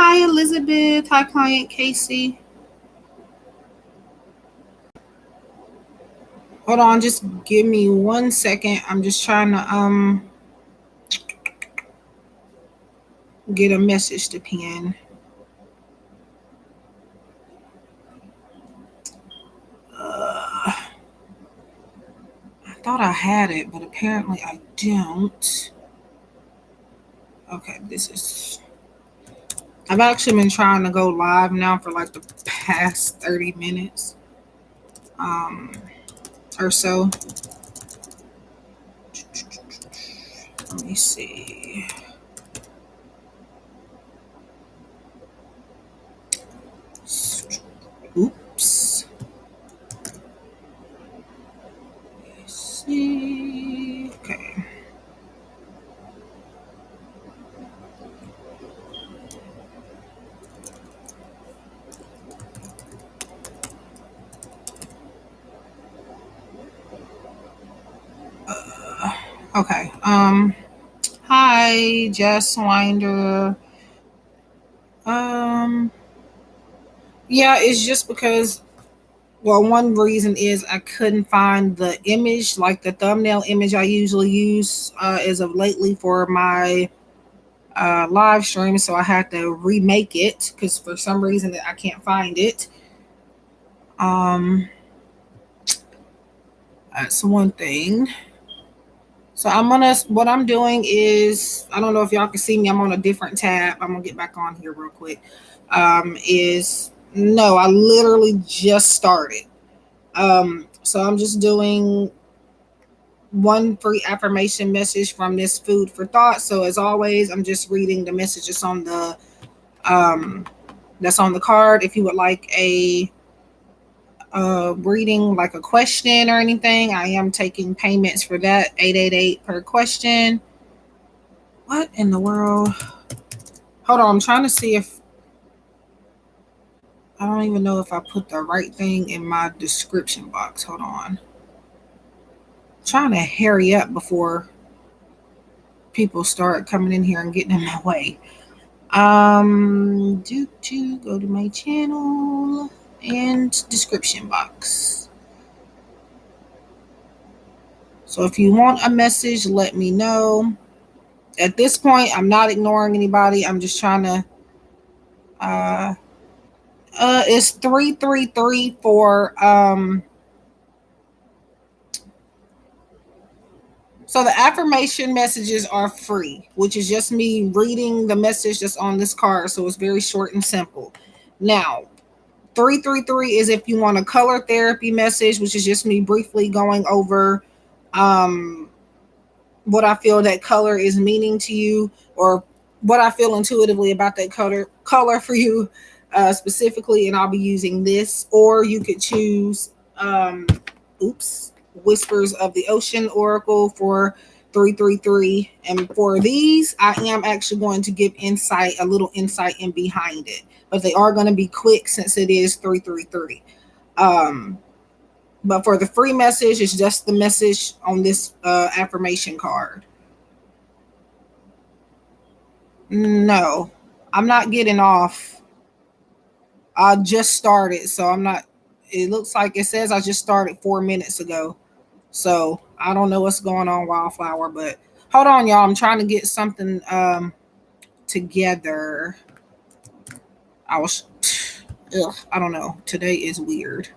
Hi, Elizabeth. Hi, client Casey. Hold on, just give me 1 second. I'm just trying to get a message to pin. I thought I had it, but apparently I don't. Okay, this is. I've actually been trying to go live now for like the past 30 minutes um, or so. Let me see. Oops. Let's see. Okay. Okay. Hi, Jess Winder. Um, yeah, it's just because, well, one reason is I couldn't find the image, like the thumbnail image I usually use as of lately for my live stream. So I had to remake it because for some reason I can't find it. Um, that's one thing. So what I'm doing is, I don't know if y'all can see me. I'm on a different tab. I'm gonna get back on here real quick. No, I literally just started. So I'm just doing one free affirmation message from this food for thought. So as always, I'm just reading the messages on the um that's on the card. If you would like a reading, like a question or anything, I am taking payments for that. 888 per question. What in the world? Hold on, I'm trying to see if I don't even know if I put the right thing in my description box. Hold on. I'm trying to hurry up before people start coming in here and getting in my way. Do to go to my channel and description box. So if you want a message, let me know. At this point, I'm not ignoring anybody. I'm just trying to uh it's 333 for so the affirmation messages are free, which is just me reading the message that's on this card. So it's very short and simple. Now, 333 is if you want a color therapy message, which is just me briefly going over um, what I feel that color is meaning to you, or what I feel intuitively about that color for you specifically. And I'll be using this, or you could choose Whispers of the Ocean Oracle for 333. And for these, I am actually going to give a little insight in behind it. But they are going to be quick since it is 333. But for the free message, it's just the message on this affirmation card. No, I'm not getting off. I just started, so I'm not. It looks like it says I just started 4 minutes ago. So I don't know what's going on, Wildflower, but hold on, y'all. I'm trying to get something together. I was, I don't know. Today is weird.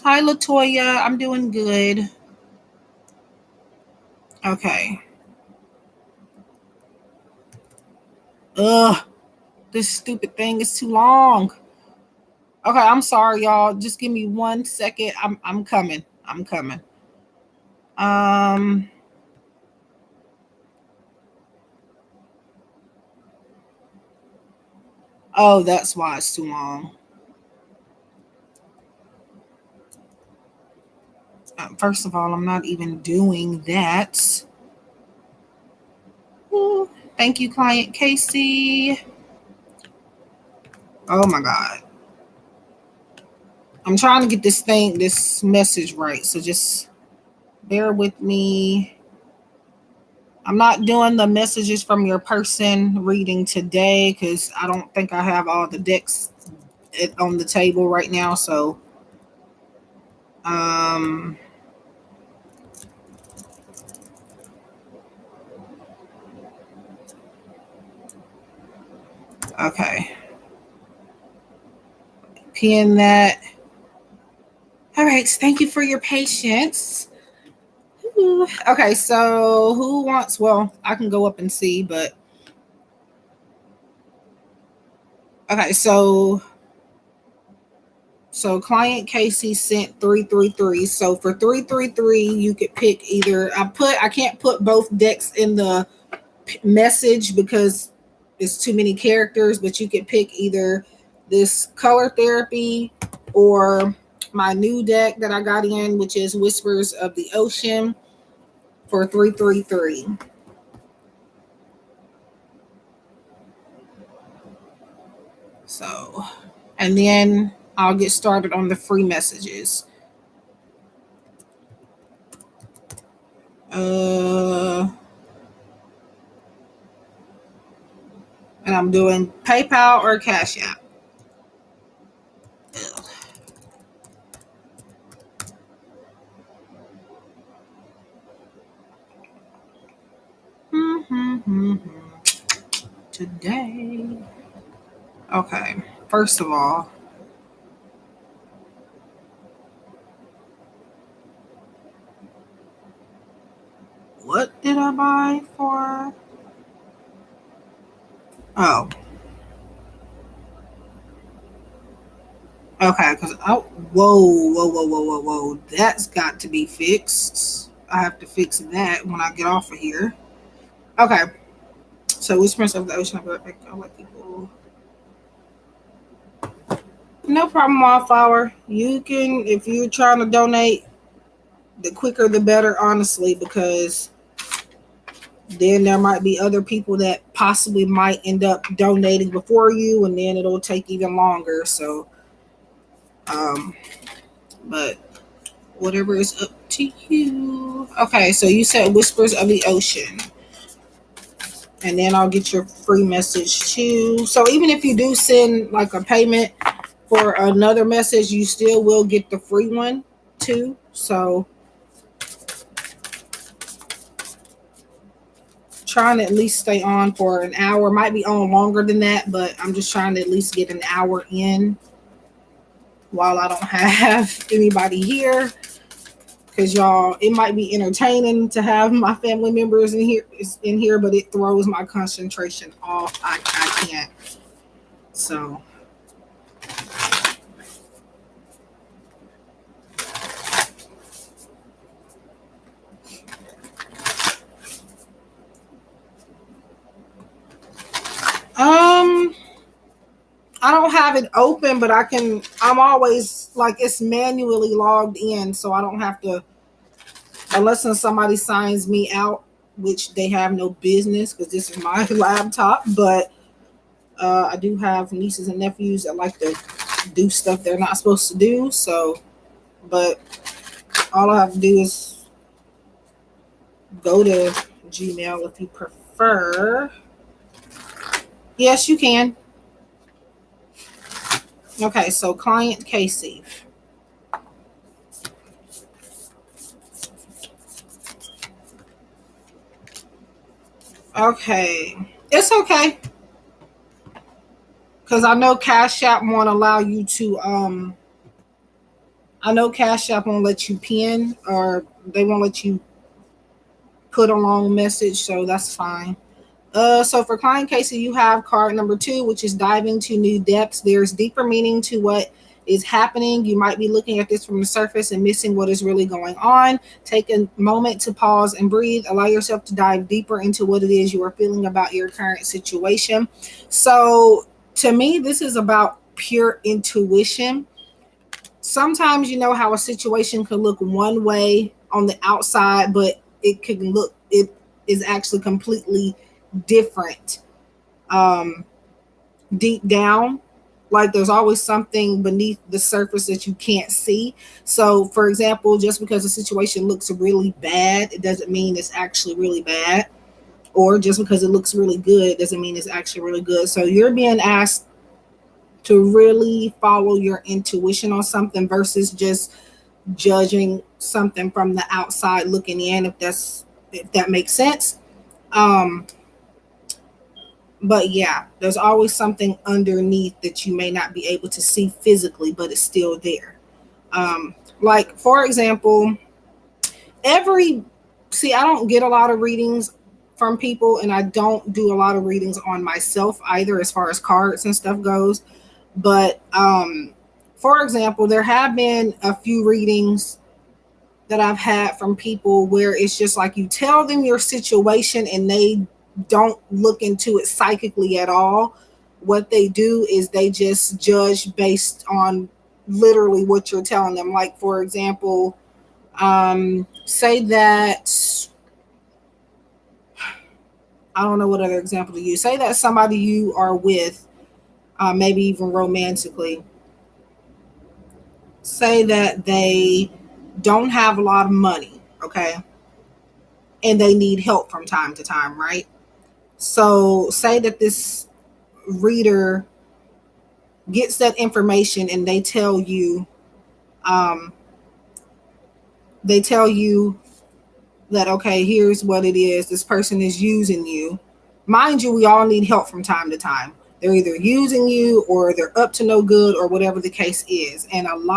Hi, Latoya. I'm doing good. Okay. Ugh, this stupid thing is too long. Okay, I'm sorry, y'all. Just give me 1 second. I'm coming. I'm coming. Um. Oh, that's why it's too long. First of all, I'm not even doing that. Ooh, thank you, client Casey. Oh my God. I'm trying to get this message right. So just bear with me. I'm not doing the messages from your person reading today because I don't think I have all the decks on the table right now. So, um, okay, pin that. All right, thank you for your patience. Ooh. Okay, so who wants? Well, I can go up and see, but okay, so client Casey sent 333. So for 333, you could pick either. I can't put both decks in the message because it's too many characters, but you could pick either this color therapy or my new deck that I got in, which is Whispers of the Ocean for 333. So, and then I'll get started on the free messages. Uh, and I'm doing PayPal or Cash App. Today. Okay, first of all, what did I buy for? Oh, okay, because whoa, that's got to be fixed. I have to fix that when I get off of here. Okay, so Whispers of the Ocean, I'll let people. No problem, Wildflower. You can, if you're trying to donate, the quicker the better, honestly, because then there might be other people that possibly might end up donating before you, and then it'll take even longer. So, um, but whatever is up to you. Okay, so you said Whispers of the Ocean, and then I'll get your free message too. So even if you do send like a payment for another message, you still will get the free one too. So trying to at least stay on for an hour. Might be on longer than that, but I'm just trying to at least get an hour in while I don't have anybody here. Because y'all, it might be entertaining to have my family members in here, but it throws my concentration off. I can't. So I don't have it open, but I'm always like it's manually logged in, so I don't have to unless somebody signs me out, which they have no business because this is my laptop. But I do have nieces and nephews that like to do stuff they're not supposed to do. So, but all I have to do is go to Gmail if you prefer. Yes, you can. Okay, so client Casey. Okay, it's okay because I know Cash App won't allow you to. I know Cash App won't let you pin or they won't let you put a long message, so that's fine. So for client Casey, you have card number 2, which is diving to new depths. There's deeper meaning to what is happening. You might be looking at this from the surface and missing what is really going on. Take a moment to pause and breathe. Allow yourself to dive deeper into what it is you are feeling about your current situation. So to me, this is about pure intuition. Sometimes you know how a situation could look one way on the outside, but it is actually completely different deep down. Like there's always something beneath the surface that you can't see. So for example, just because a situation looks really bad, it doesn't mean it's actually really bad. or just because it looks really good doesn't mean it's actually really good. So you're being asked to really follow your intuition on something versus just judging something from the outside looking in, if that makes sense. um but yeah, there's always something underneath that you may not be able to see physically, but it's still there. Like for example, every see, I don't get a lot of readings from people, and I don't do a lot of readings on myself either as far as cards and stuff goes. But for example, there have been a few readings that I've had from people where it's just like you tell them your situation and they don't look into it psychically at all. What they do is they just judge based on literally what you're telling them. Like for example, say that, I don't know what other example to use. Say that somebody you are with, maybe even romantically, say that they don't have a lot of money, okay, and they need help from time to time, right? So say that this reader gets that information and um, they tell you that, okay, here's what it is. This person is using you. Mind you, we all need help from time to time. They're either using you or they're up to no good or whatever the case is. And um,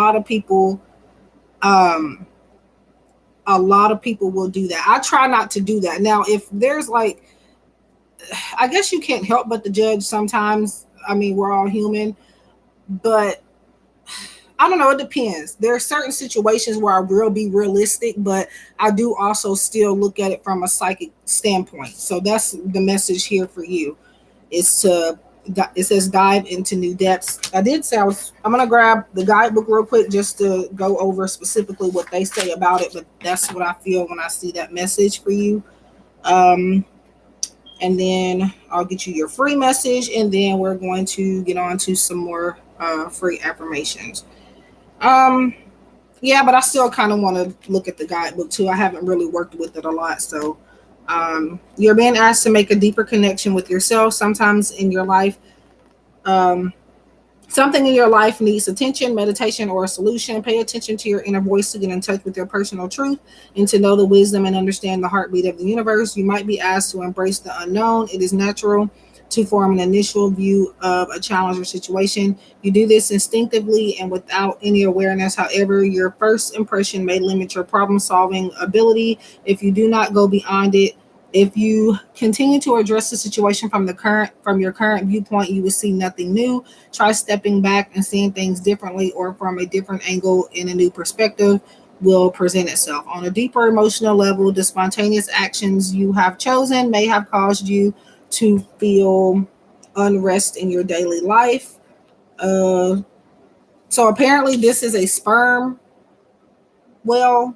a lot of people will do that. I try not to do that. Now, if there's like, I guess you can't help but to judge sometimes. I mean, we're all human, but I don't know. It depends. There are certain situations where I will be realistic, but I do also still look at it from a psychic standpoint. So that's the message here for you. Is to it says dive into new depths. I did say I'm gonna grab the guidebook real quick just to go over specifically what they say about it, but that's what I feel when I see that message for you. Um, and then I'll get you your free message, and then we're going to get on to some more free affirmations. Um, yeah, but I still kind of want to look at the guidebook too. I haven't really worked with it a lot, so you're being asked to make a deeper connection with yourself. Sometimes in your life, um, something in your life needs attention, meditation, or a solution. Pay attention to your inner voice to get in touch with your personal truth and to know the wisdom and understand the heartbeat of the universe. You might be asked to embrace the unknown. It is natural to form an initial view of a challenge or situation. You do this instinctively and without any awareness. However, your first impression may limit your problem solving ability if you do not go beyond it. If you continue to address the situation from your current viewpoint, you will see nothing new. Try stepping back and seeing things differently or from a different angle. In a new perspective will present itself. On a deeper emotional level, the spontaneous actions you have chosen may have caused you to feel unrest in your daily life. Uh, so apparently, this is a sperm well.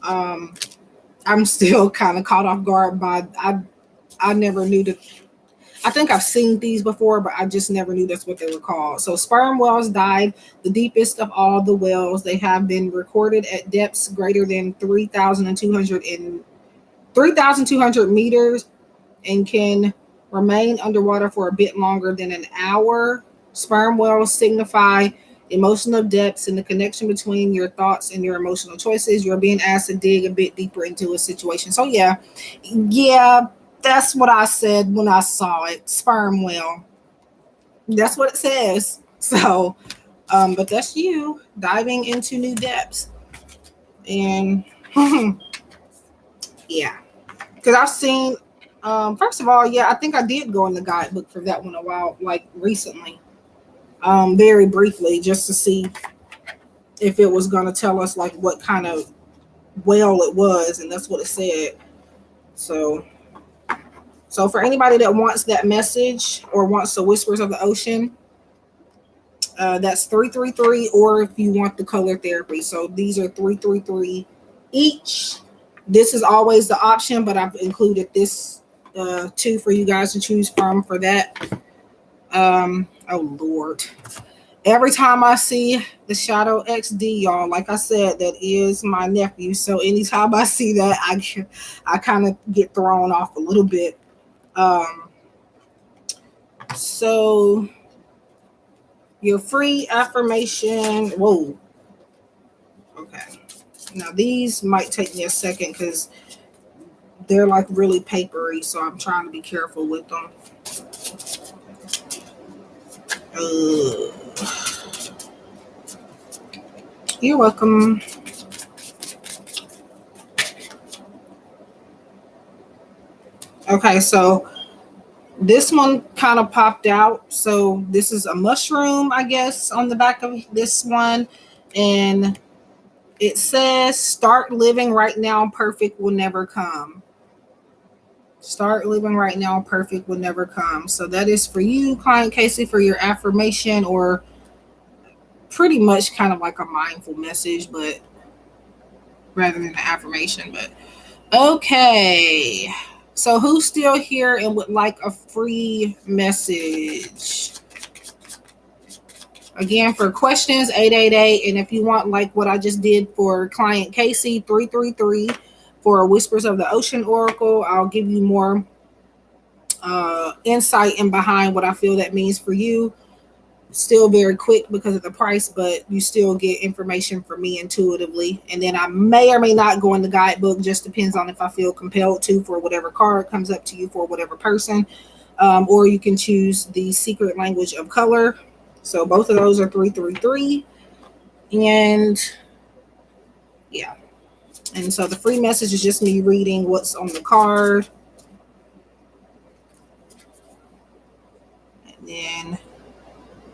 Um, I'm still kind of caught off guard by I never knew that. I think I've seen these before, but I just never knew that's what they were called. So sperm whales dive the deepest of all the whales. They have been recorded at depths greater than 3,200 meters and can remain underwater for a bit longer than an hour. Sperm whales signify emotional depths and the connection between your thoughts and your emotional choices. You're being asked to dig a bit deeper into a situation. So yeah, that's what I said when I saw it. Sperm whale. That's what it says. So, but that's you diving into new depths. And yeah, because I've seen, first of all, yeah, I think I did go in the guidebook for that one a while, like recently, very briefly, just to see if it was going to tell us like what kind of whale it was, and that's what it said. So, so for anybody that wants that message or wants the whispers of the ocean, that's 333, or if you want the color therapy. So these are 333 each. This is always the option, but I've included this two for you guys to choose from for that. Oh Lord. Every time I see the Shadow XD, y'all, like I said, that is my nephew. So anytime I see that, I kind of get thrown off a little bit. Um, so your free affirmation. Whoa. Okay. Now these might take me a second because they're like really papery, so I'm trying to be careful with them. Uh, you're welcome. Okay, so this one kind of popped out. So this is a mushroom, I guess, on the back of this one. And it says, start living right now, perfect will never come. Start living right now, perfect will never come. So that is for you, Client Casey, for your affirmation, or pretty much kind of like a mindful message, but rather than an affirmation. But okay. So who's still here and would like a free message? Again, for questions, 888. And if you want like what I just did for Client Casey, 333 for Whispers of the Ocean Oracle, I'll give you more insight in behind what I feel that means for you. Still very quick because of the price, but you still get information from me intuitively. And then I may or may not go in the guidebook, just depends on if I feel compelled to for whatever card comes up to you for whatever person. Or you can choose the secret language of color. So both of those are 333. And yeah. And so the free message is just me reading what's on the card. And then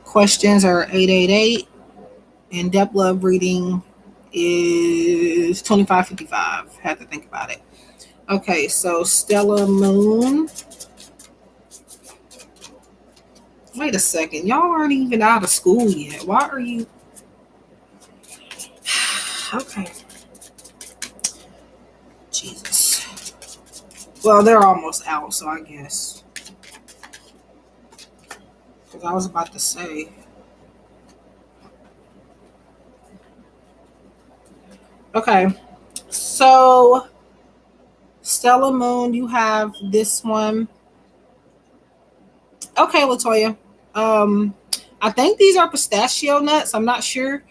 questions are 888. And depth love reading is 2555. Had to think about it. Okay, so Stella Moon. Wait a second. Y'all aren't even out of school yet. Why are you? Okay. Jesus. Well, they're almost out, so I guess. Because I was about to say. Okay. So, Stella Moon, you have this one. Okay, Latoya. Um, I think these are pistachio nuts. I'm not sure.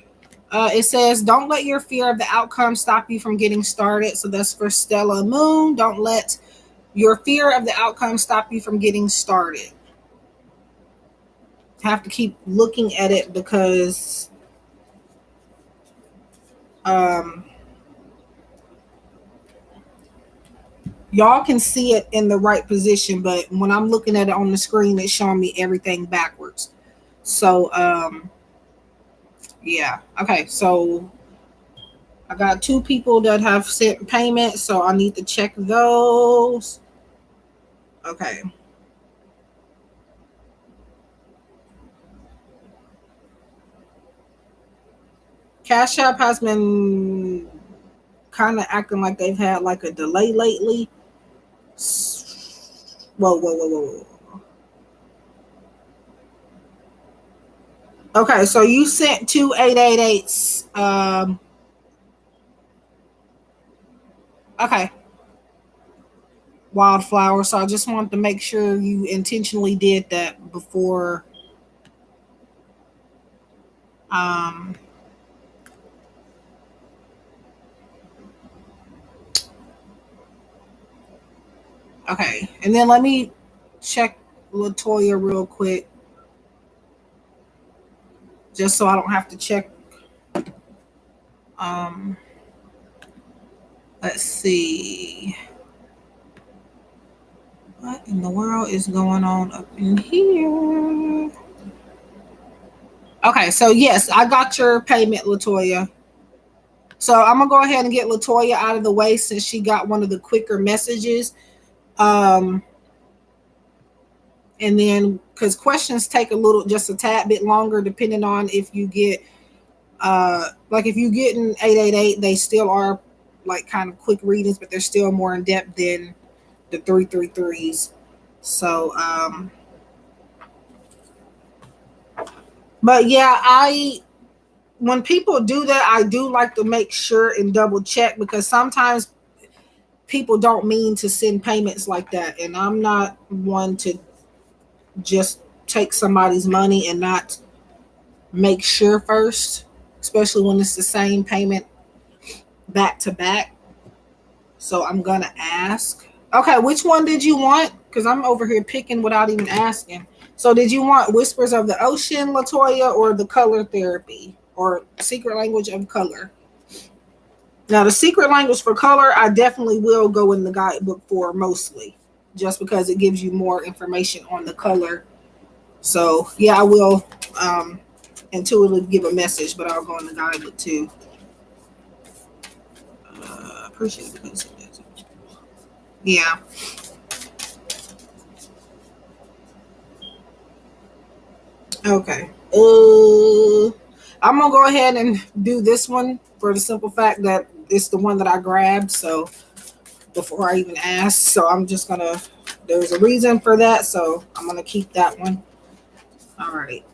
It says, don't let your fear of the outcome stop you from getting started. So that's for Stella Moon. Don't let your fear of the outcome stop you from getting started. Have to keep looking at it because um, y'all can see it in the right position, but when I'm looking at it on the screen, it's showing me everything backwards. So, yeah. Okay, so I got two people that have sent payment, so I need to check those. Okay. Cash App has been kind of acting like they've had like a delay lately. Whoa. Okay, so you sent two 888s. Okay. Wildflower. So I just wanted to make sure you intentionally did that before. Um, okay. And then let me check Latoya real quick. Just so I don't have to check. Um, let's see. What in the world is going on up in here? Okay, so yes, I got your payment, Latoya. So I'm gonna go ahead and get Latoya out of the way since she got one of the quicker messages. Um, and then because questions take a little, just a tad bit longer, depending on if you get, like if you get an 888, they still are like kind of quick readings, but they're still more in depth than the 333s. So, But yeah, when people do that, I do like to make sure and double check, because sometimes people don't mean to send payments like that, and I'm not one to just take somebody's money and not make sure first, especially when it's the same payment back to back. So I'm gonna ask. Okay, which one did you want? Because I'm over here picking without even asking. So did you want Whispers of the Ocean, Latoya, or the Color Therapy, or Secret Language of Color? Now the secret language for color, I definitely will go in the guidebook for mostly, just because it gives you more information on the color. So yeah, I will intuitively give a message, but I'll go in the guidebook too. Appreciate it because it is. Yeah. Okay. I'm gonna go ahead and do this one for the simple fact that it's the one that I grabbed. So before I even ask, so I'm just gonna. There's a reason for that, so I'm gonna keep that one. All right.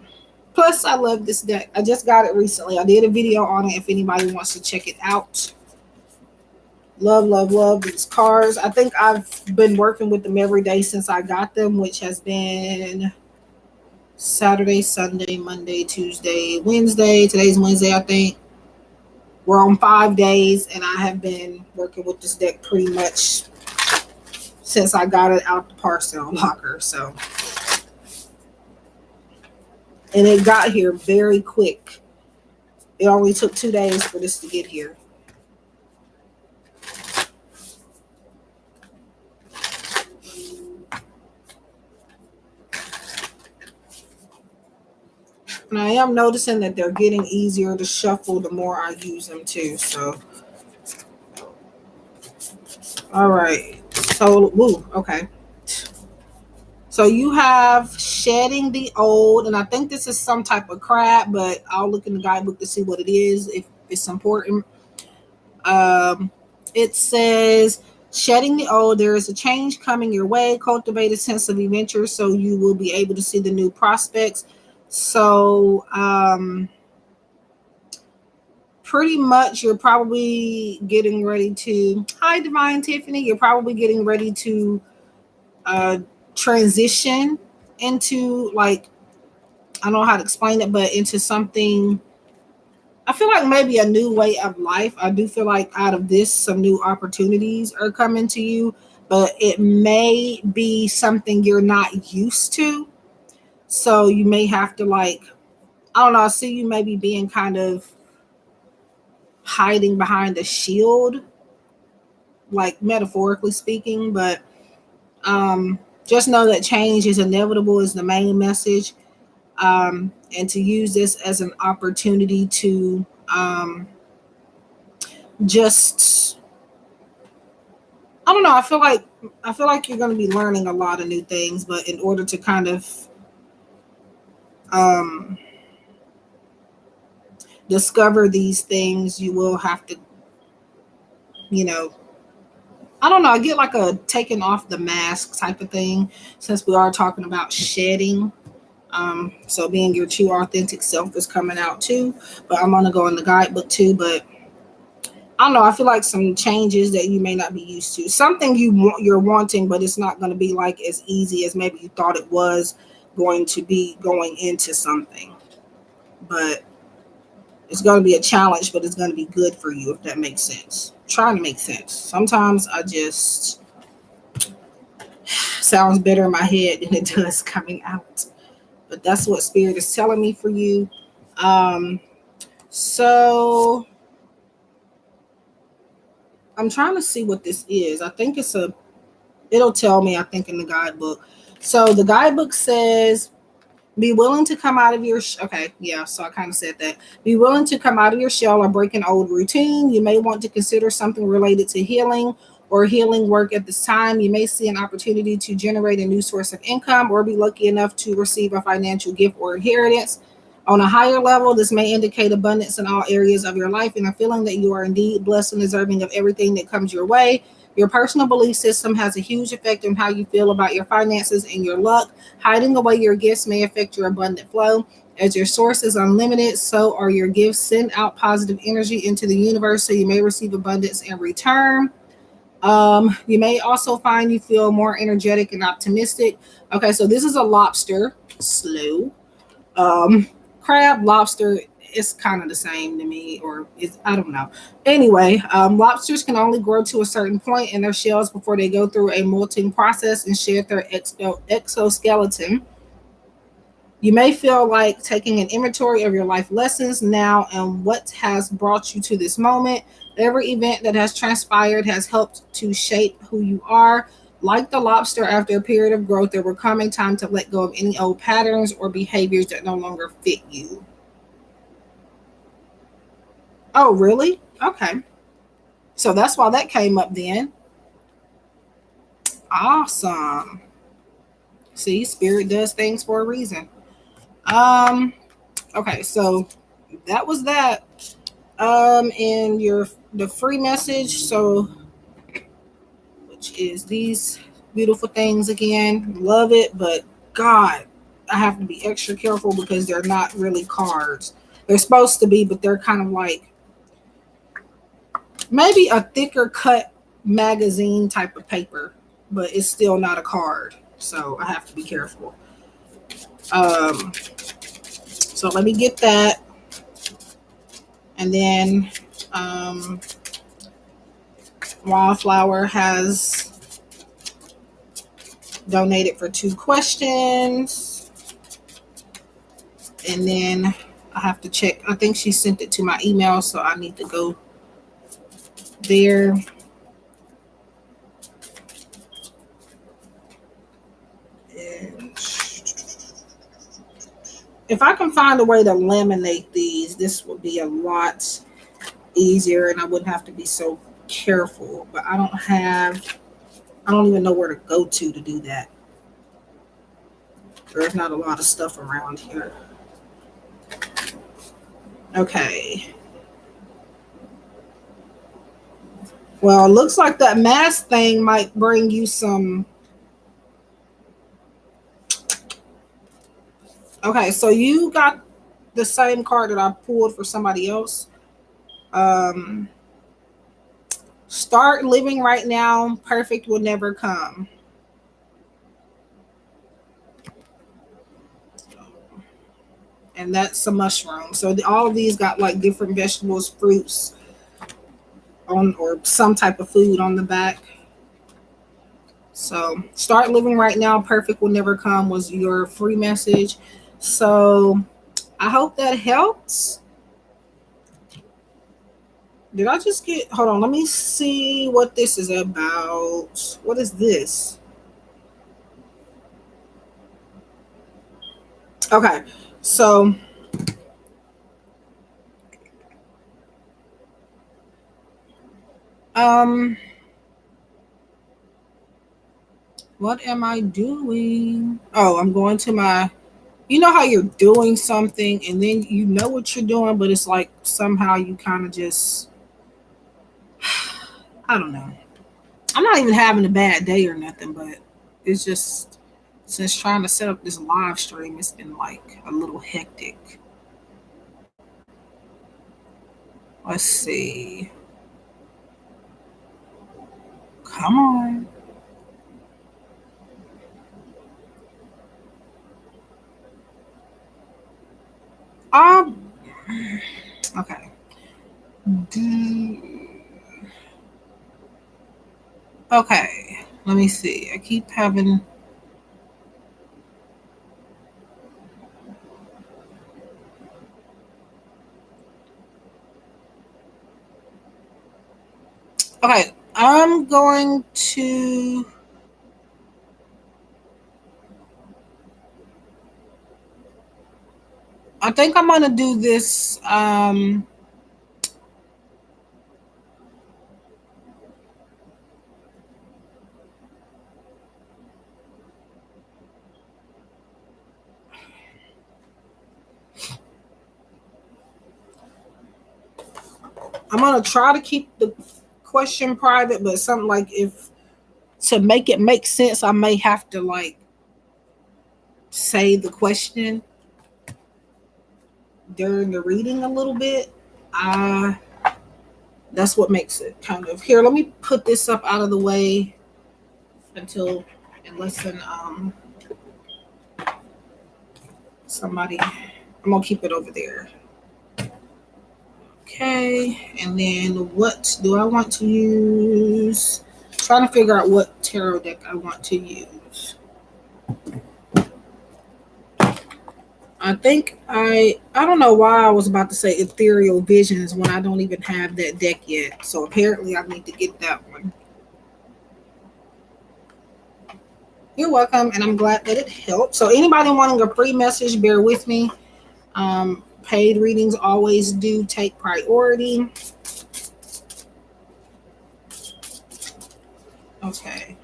Plus, I love this deck. I just got it recently. I did a video on it. If anybody wants to check it out. Love, love, love these cards. I think I've been working with them every day since I got them, which has been Saturday, Sunday, Monday, Tuesday, Wednesday. Today's Wednesday, I think. We're on 5 days, and I have been working with this deck pretty much since I got it out the parcel locker. So, and it got here very quick. It only took 2 days for this to get here. And I am noticing that they're getting easier to shuffle the more I use them too. So, all right. So, woo, okay. So you have shedding the old, and I think this is some type of crab, but I'll look in the guidebook to see what it is if it's important. Um, it says shedding the old. There is a change coming your way. Cultivate a sense of adventure, so you will be able to see the new prospects. So, pretty much you're probably getting ready to. Hi, Divine Tiffany. You're probably getting ready to transition into, like, I don't know how to explain it, but into something. I feel like maybe a new way of life. I do feel like out of this, some new opportunities are coming to you, but it may be something you're not used to. So you may have to, like, I don't know, I see you maybe being kind of hiding behind a shield, like metaphorically speaking, but just know that change is inevitable is the main message. And to use this as an opportunity to just, I don't know, I feel like you're going to be learning a lot of new things, but in order to kind of um, discover these things, you will have to, you know, I don't know, I get like a taking off the mask type of thing, since we are talking about shedding. So being your true authentic self is coming out too, but I'm gonna go in the guidebook too. But I don't know, I feel like some changes that you may not be used to, something you're wanting, but it's not going to be like as easy as maybe you thought it was going to be going into something. But it's going to be a challenge, but it's going to be good for you, if that makes sense. Trying to make sense. Sometimes I just sounds better in my head than it does coming out. But that's what spirit is telling me for you. So I'm trying to see what this is. I think it'll tell me, I think, in the guidebook. So the guidebook says, be willing to come out of your okay, yeah, so I kind of said that. Be willing to come out of your shell or break an old routine. You may want to consider something related to healing or healing work at this time. You may see an opportunity to generate a new source of income or be lucky enough to receive a financial gift or inheritance. On a higher level, this may indicate abundance in all areas of your life and a feeling that you are indeed blessed and deserving of everything that comes your way. Your personal belief system has a huge effect on how you feel about your finances and your luck. Hiding away your gifts may affect your abundant flow. As your source is unlimited, so are your gifts. Send out positive energy into the universe so you may receive abundance in return. You may also find you feel more energetic and optimistic. Okay, so this is a lobster. Slow. Um, Crab, lobster, it's kind of the same to me, or it's, I don't know. Anyway, lobsters can only grow to a certain point in their shells before they go through a molting process and shed their exoskeleton. You may feel like taking an inventory of your life lessons now and what has brought you to this moment. Every event that has transpired has helped to shape who you are. Like the lobster, after a period of growth, there will come a time to let go of any old patterns or behaviors that no longer fit you. Oh, really? Okay. So that's why that came up then. Awesome. See, spirit does things for a reason. Um, okay, so that was that. And your the free message, so which is these beautiful things again. Love it, but God, I have to be extra careful because they're not really cards. They're supposed to be, but they're kind of like maybe a thicker cut magazine type of paper, but it's still not a card. So I have to be careful. Um, so let me get that. And then Wildflower has donated for 2 questions. And then I have to check. I think she sent it to my email, so I need to go there. And if I can find a way to laminate these, this would be a lot easier and I wouldn't have to be so careful. But I don't even know where to go to do that. There's not a lot of stuff around here. Okay. Well, it looks like that mask thing might bring you some. Okay, so you got the same card that I pulled for somebody else. Start living right now. Perfect will never come. And that's a mushroom. So all of these got like different vegetables, fruits on, or some type of food on the back. So start living right now. Perfect will never come was your free message. So I hope that helps. Did I just get, hold on, let me see what this is about. What is this? Okay, so what am I doing? Oh, I'm going to my, you know how you're doing something and then you know what you're doing, but it's like somehow you kind of just, I don't know. I'm not even having a bad day or nothing, but it's just, since trying to set up this live stream, it's been like a little hectic. Let's see. Come on. Um. Okay. Okay. Let me see. I keep having. Okay. I'm going to. I think I'm going to do this. I'm going to try to keep the question private, but something like if to make it make sense, I may have to like say the question. during the reading a little bit. Uh, that's what makes it kind of here. Let me put this up out of the way until and listen. Somebody, I'm gonna keep it over there. Okay, and then what do I want to use? Trying to figure out what tarot deck I want to use. I think I don't know why I was about to say ethereal visions when I don't even have that deck yet. So apparently I need to get that one. You're welcome, and I'm glad that it helped. So anybody wanting a free message, bear with me. Paid readings always do take priority. Okay.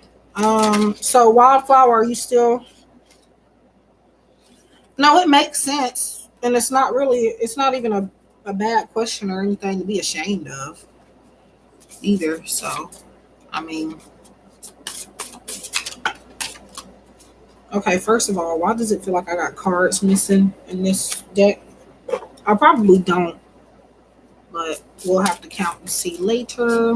So Wildflower, are you still? No, it makes sense. And it's not even a bad question or anything to be ashamed of either. So, I mean, okay, first of all, why does it feel like I got cards missing in this deck? I probably don't, but we'll have to count and see later.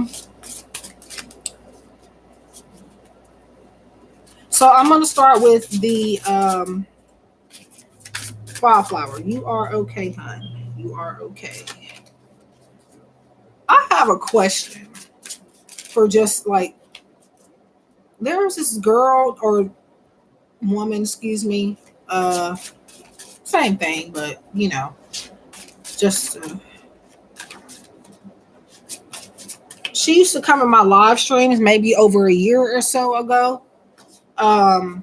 So I'm going to start with the Wildflower. You are okay, hon. You are okay. I have a question for just like, there's this girl or woman, excuse me, same thing, but just she used to come in my live streams maybe over a year or so ago. And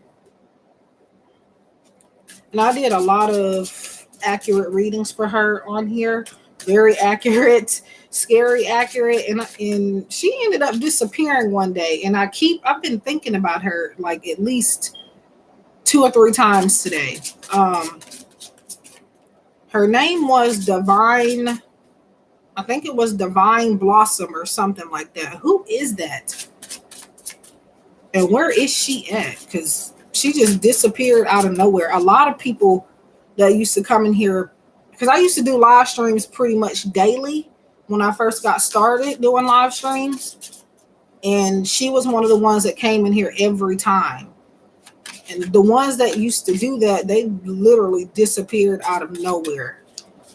I did a lot of accurate readings for her on here, very accurate, scary accurate, and she ended up disappearing one day, and I've been thinking about her like at least 2 or 3 times today. Her name was Divine. I think it was Divine Blossom or something like that. Who is that? And where is she at? Because she just disappeared out of nowhere. A lot of people that used to come in here, because I used to do live streams pretty much daily when I first got started doing live streams. And she was one of the ones that came in here every time. And the ones that used to do that, they literally disappeared out of nowhere.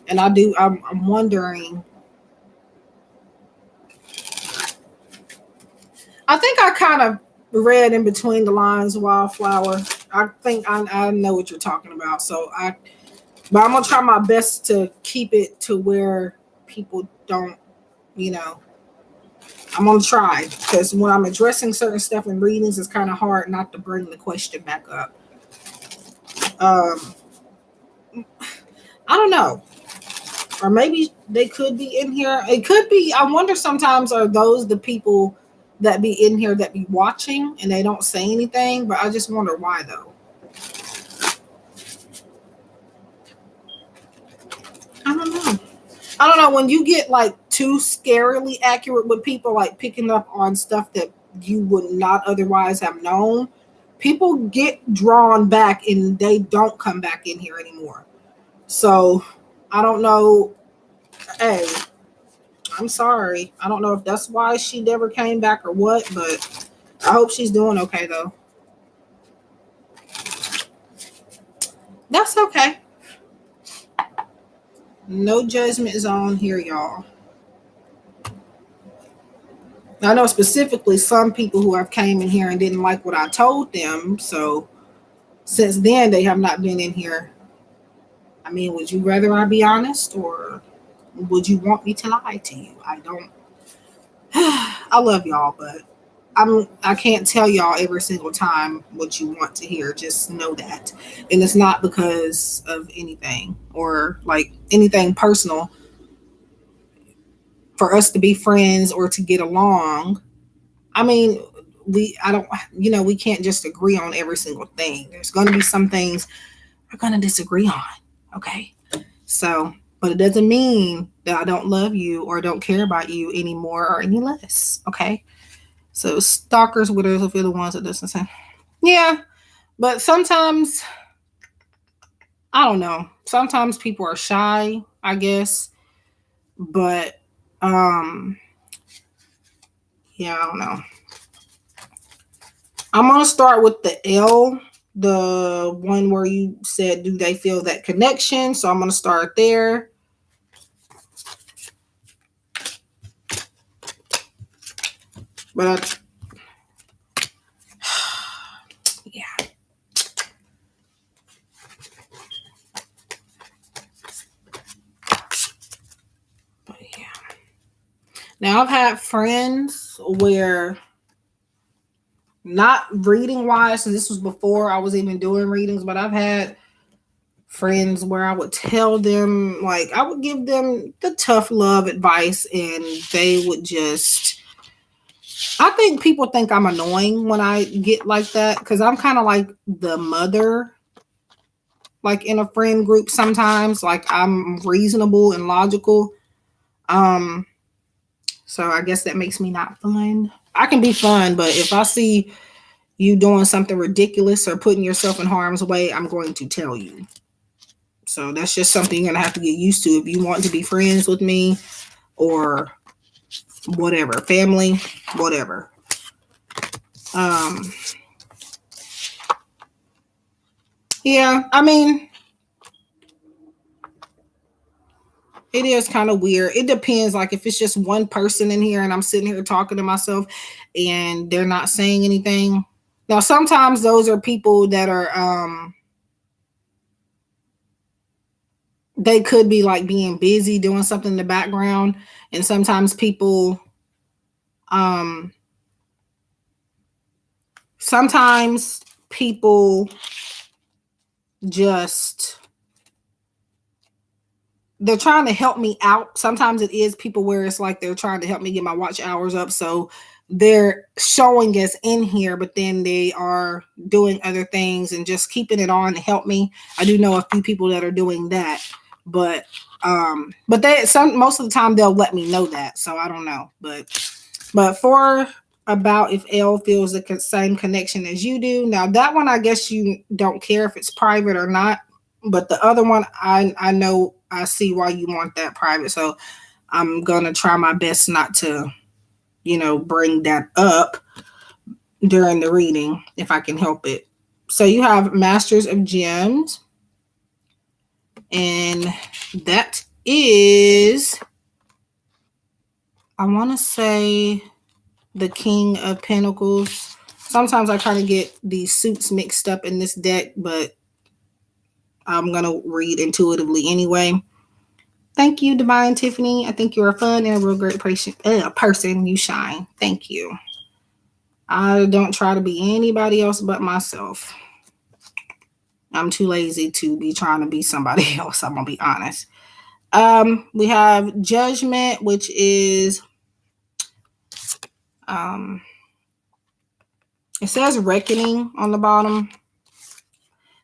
And I'm wondering. I think I kind of read in between the lines, Wildflower. I think I know what you're talking about. But I'm gonna try my best to keep it to where people don't, I'm gonna try, because when I'm addressing certain stuff in readings, it's kind of hard not to bring the question back up. I don't know. Or maybe they could be in here. It could be. I wonder sometimes, are those the people that be in here that be watching and they don't say anything? But I just wonder why though. I don't know. I don't know. When you get like too scarily accurate with people, like picking up on stuff that you would not otherwise have known, people get drawn back and they don't come back in here anymore. So I don't know. Hey, I'm sorry. I don't know if that's why she never came back or what, but I hope she's doing okay though. That's okay. No judgment zone here, y'all. I know specifically some people who have came in here and didn't like what I told them. So since then, they have not been in here. I mean, would you rather I be honest, or would you want me to lie to you? I don't. I love y'all, but I can't tell y'all every single time what you want to hear. Just know that. And it's not because of anything or like anything personal. For us to be friends or to get along, I mean, we can't just agree on every single thing. There's going to be some things we're going to disagree on. Okay. So, but it doesn't mean that I don't love you or don't care about you anymore or any less. Okay. So stalkers, widows, if you're the ones that doesn't say, yeah, but sometimes I don't know. Sometimes people are shy, I guess, but yeah, I don't know. I'm gonna start with the L, the one where you said, do they feel that connection? So I'm gonna start there. But yeah, but yeah. Now I've had friends where, not reading wise, so this was before I was even doing readings, but I've had friends where I would tell them, like, I would give them the tough love advice, and they would just, I think people think I'm annoying when I get like that, because I'm kind of like the mother, like in a friend group sometimes. Like, I'm reasonable and logical. Um, so I guess that makes me not fun. I can be fun, but if I see you doing something ridiculous or putting yourself in harm's way, I'm going to tell you. So that's just something you're gonna have to get used to if you want to be friends with me or whatever, family, whatever. Um, yeah, I mean, it is kind of weird. It depends. Like, if it's just one person in here and I'm sitting here talking to myself and they're not saying anything. Now, sometimes those are people that are they could be like being busy doing something in the background, and sometimes um sometimes people just, they're trying to help me out. Sometimes it is people where it's like they're trying to help me get my watch hours up, so they're showing us in here, but then they are doing other things and just keeping it on to help me. I do know a few people that are doing that, but they, some, most of the time they'll let me know that, so I don't know. But for about if L feels the same connection as you do. Now that one, I guess you don't care if it's private or not. But the other one, I know, I see why you want that private. So I'm gonna try my best not to, bring that up during the reading if I can help it. So you have Masters of Gems, and that is, I want to say, the King of Pentacles. Sometimes I kind of get these suits mixed up in this deck, but I'm going to read intuitively anyway. Thank you, Divine Tiffany. I think you're a fun and a real great person. You shine. Thank you. I don't try to be anybody else but myself. I'm too lazy to be trying to be somebody else. I'm going to be honest. We have Judgment, which is, it says Reckoning on the bottom.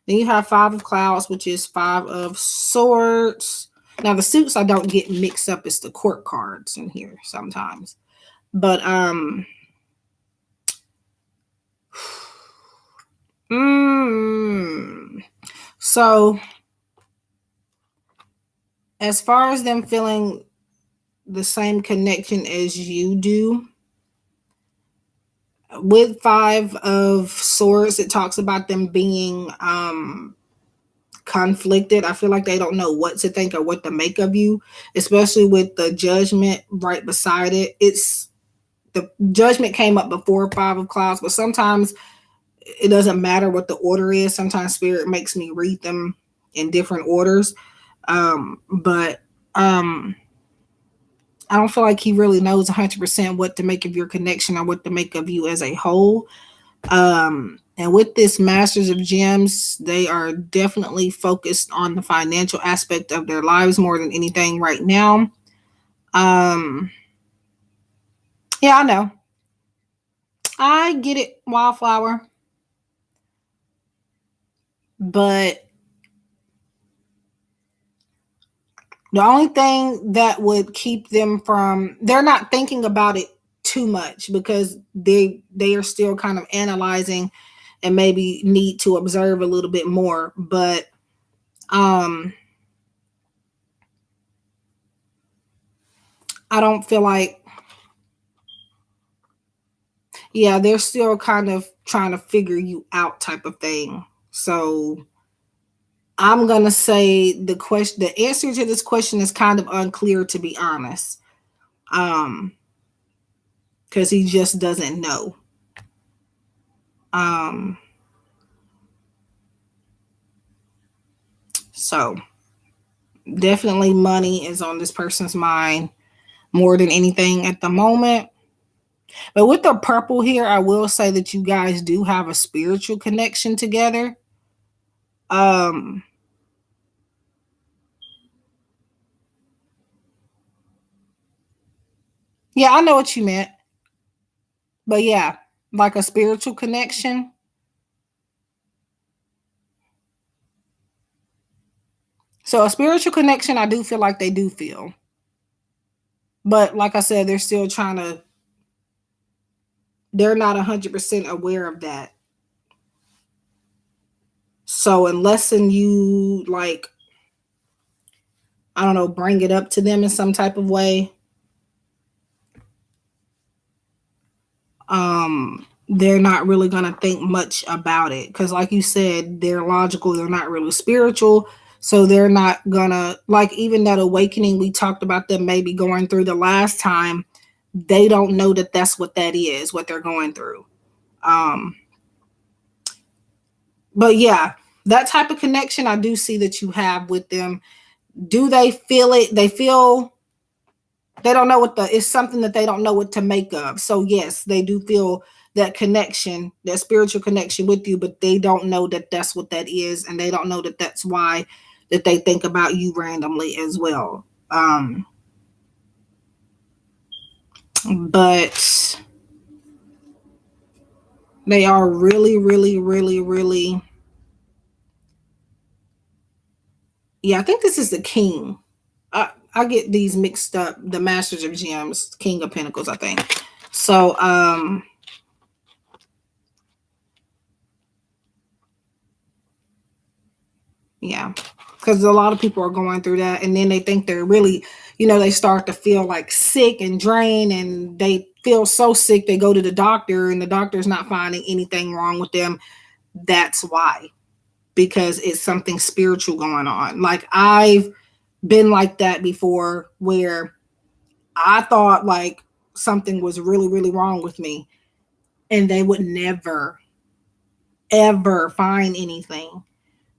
Then you have Five of Clouds, which is Five of Swords. Now the suits I don't get mixed up. It's the court cards in here sometimes. But so as far as them feeling the same connection as you do, with Five of Swords, it talks about them being conflicted. I feel like they don't know what to think or what to make of you, especially with the Judgment right beside it. It's, the Judgment came up before Five of Clouds, but sometimes it doesn't matter what the order is. Sometimes Spirit makes me read them in different orders. But I don't feel like he really knows 100% what to make of your connection or what to make of you as a whole. And with this Masters of Gems, they are definitely focused on the financial aspect of their lives more than anything right now. Yeah, I know. I get it, Wildflower. But the only thing that would keep them from, they're not thinking about it too much because they are still kind of analyzing and maybe need to observe a little bit more. But Um, I don't feel like, yeah, they're still kind of trying to figure you out type of thing. So I'm gonna say the answer to this question is kind of unclear, to be honest. Um, because he just doesn't know. Um, so definitely money is on this person's mind more than anything at the moment. But with the purple here, I will say that you guys do have a spiritual connection together. Um, yeah, I know what you meant. But yeah, like a spiritual connection. So a spiritual connection, I do feel like they do feel. But like I said, they're still trying to, they're not 100% aware of that. So unless you like, I don't know, bring it up to them in some type of way, they're not really gonna think much about it. Cause like you said, they're logical, they're not really spiritual. So they're not gonna like even that awakening we talked about them maybe going through the last time, they don't know that that's what that is, what they're going through. Um, but yeah, that type of connection I do see that you have with them. Do they feel it? They feel they don't know what the it's something that they don't know what to make of. So yes, they do feel that connection, that spiritual connection with you, but they don't know that that's what that is, and they don't know that that's why that they think about you randomly as well. But they are really, really, really, really. Yeah, I think this is the king. I get these mixed up. The Masters of Gems, King of Pentacles, I think. So, yeah, because a lot of people are going through that, and then they think they're really, they start to feel like sick and drained, and they feel so sick they go to the doctor, and the doctor's not finding anything wrong with them. That's why, because it's something spiritual going on. Like I've been like that before, where I thought like something was really, really wrong with me, and they would never, ever find anything.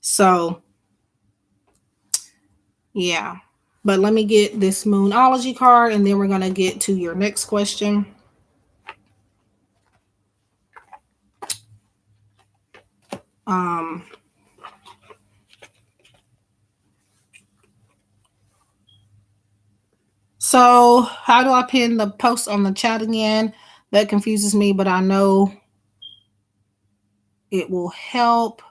So, yeah. But let me get this Moonology card, and then we're going to get to your next question. Um, so, how do I pin the post on the chat again? That confuses me, but I know it will help.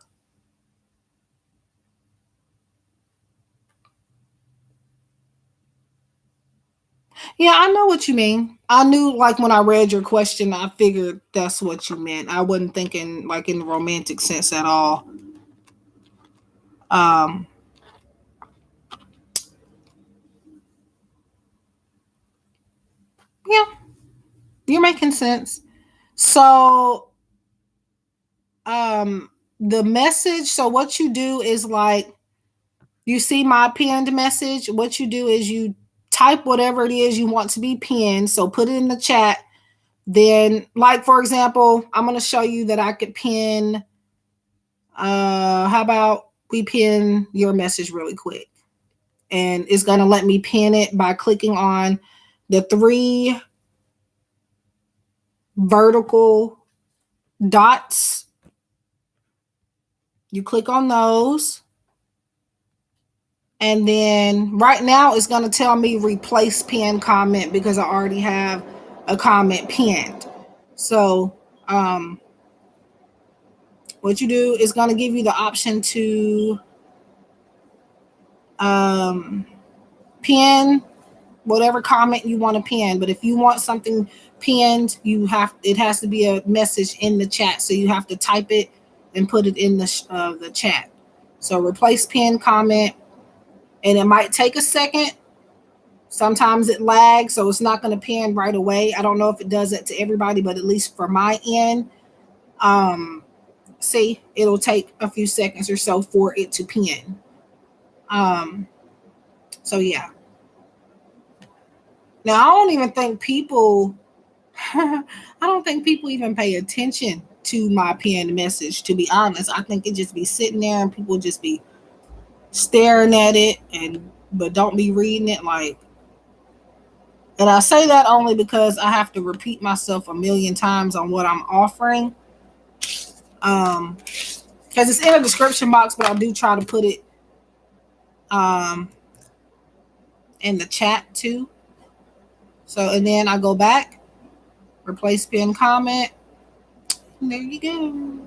Yeah, I know what you mean. I knew, like, when I read your question, I figured that's what you meant. I wasn't thinking, like, in the romantic sense at all. Um, yeah, you're making sense. So, the message, so what you do is like, you see my pinned message. What you do is you type whatever it is you want to be pinned. So put it in the chat. Then, like for example, I'm going to show you that I could pin. How about we pin your message really quick? And it's going to let me pin it by clicking on the three vertical dots. You click on those. And then right now it's going to tell me replace pinned comment because I already have a comment pinned. So what you do is going to give you the option to pin whatever comment you want to pin. But if you want something pinned, it has to be a message in the chat. So you have to type it and put it in the chat. So replace pinned comment, and it might take a second. Sometimes it lags, so it's not going to pin right away. I don't know if it does it to everybody, but at least for my end, see, it'll take a few seconds or so for it to pin. So yeah. Now I don't even think people I don't think people even pay attention to my pinned message, to be honest. I think it just be sitting there and people just be staring at it and but don't be reading it like. And I say that only because I have to repeat myself a million times on what I'm offering. Because it's in a description box, but I do try to put it um in the chat too. So and then I go back, replace pinned comment. And there you go.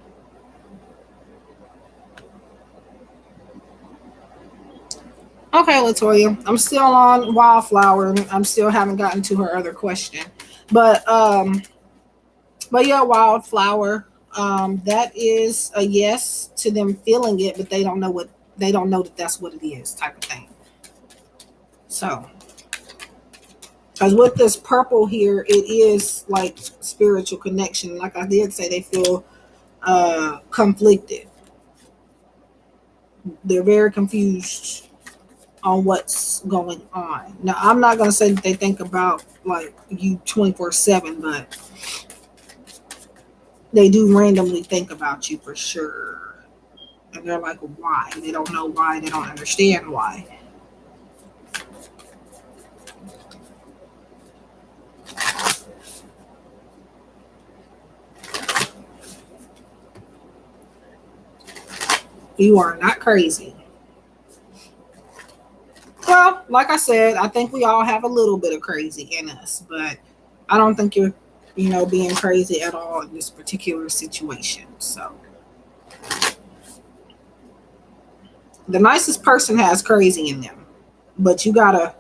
Okay, Latoya. I'm still on Wildflower and I'm still haven't gotten to her other question. But yeah, Wildflower. That is a yes to them feeling it, but they don't know that that's what it is, type of thing. So, because with this purple here, it is like spiritual connection. Like I did say, they feel conflicted. They're very confused on what's going on. Now, I'm not gonna say that they think about like you 24/7, but they do randomly think about you for sure. And they're like, why? They don't know why. They don't understand why. You are not crazy. Well, like I said, I think we all have a little bit of crazy in us, but I don't think you're, being crazy at all in this particular situation. So the nicest person has crazy in them, but you gotta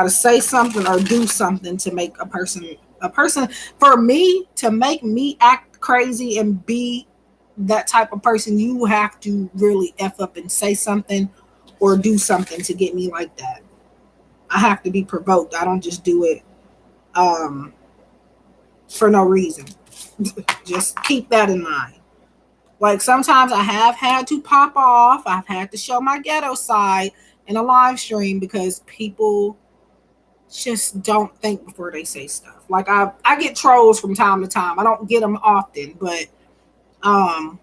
say something or do something to make a person for me to make me act crazy and be that type of person. You have to really f up and say something or do something to get me like that. I have to be provoked. I don't just do it um for no reason. Just keep that in mind. Like sometimes I have had to pop off. I've had to show my ghetto side in a live stream because people just don't think before they say stuff. Like I get trolls from time to time. I don't get them often, but um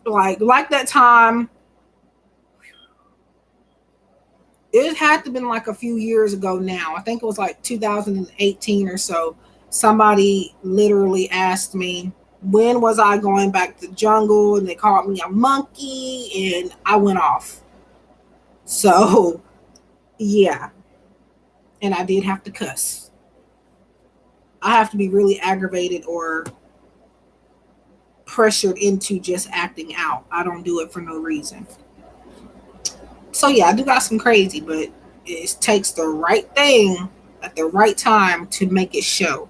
like that time, it had to have been like a few years ago now. I think it was like 2018 or so. Somebody literally asked me when was I going back to the jungle, and they called me a monkey, and I went off. So yeah, and I did have to cuss. I have to be really aggravated or pressured into just acting out. I don't do it for no reason. So yeah, I do got some crazy, but it takes the right thing at the right time to make it show.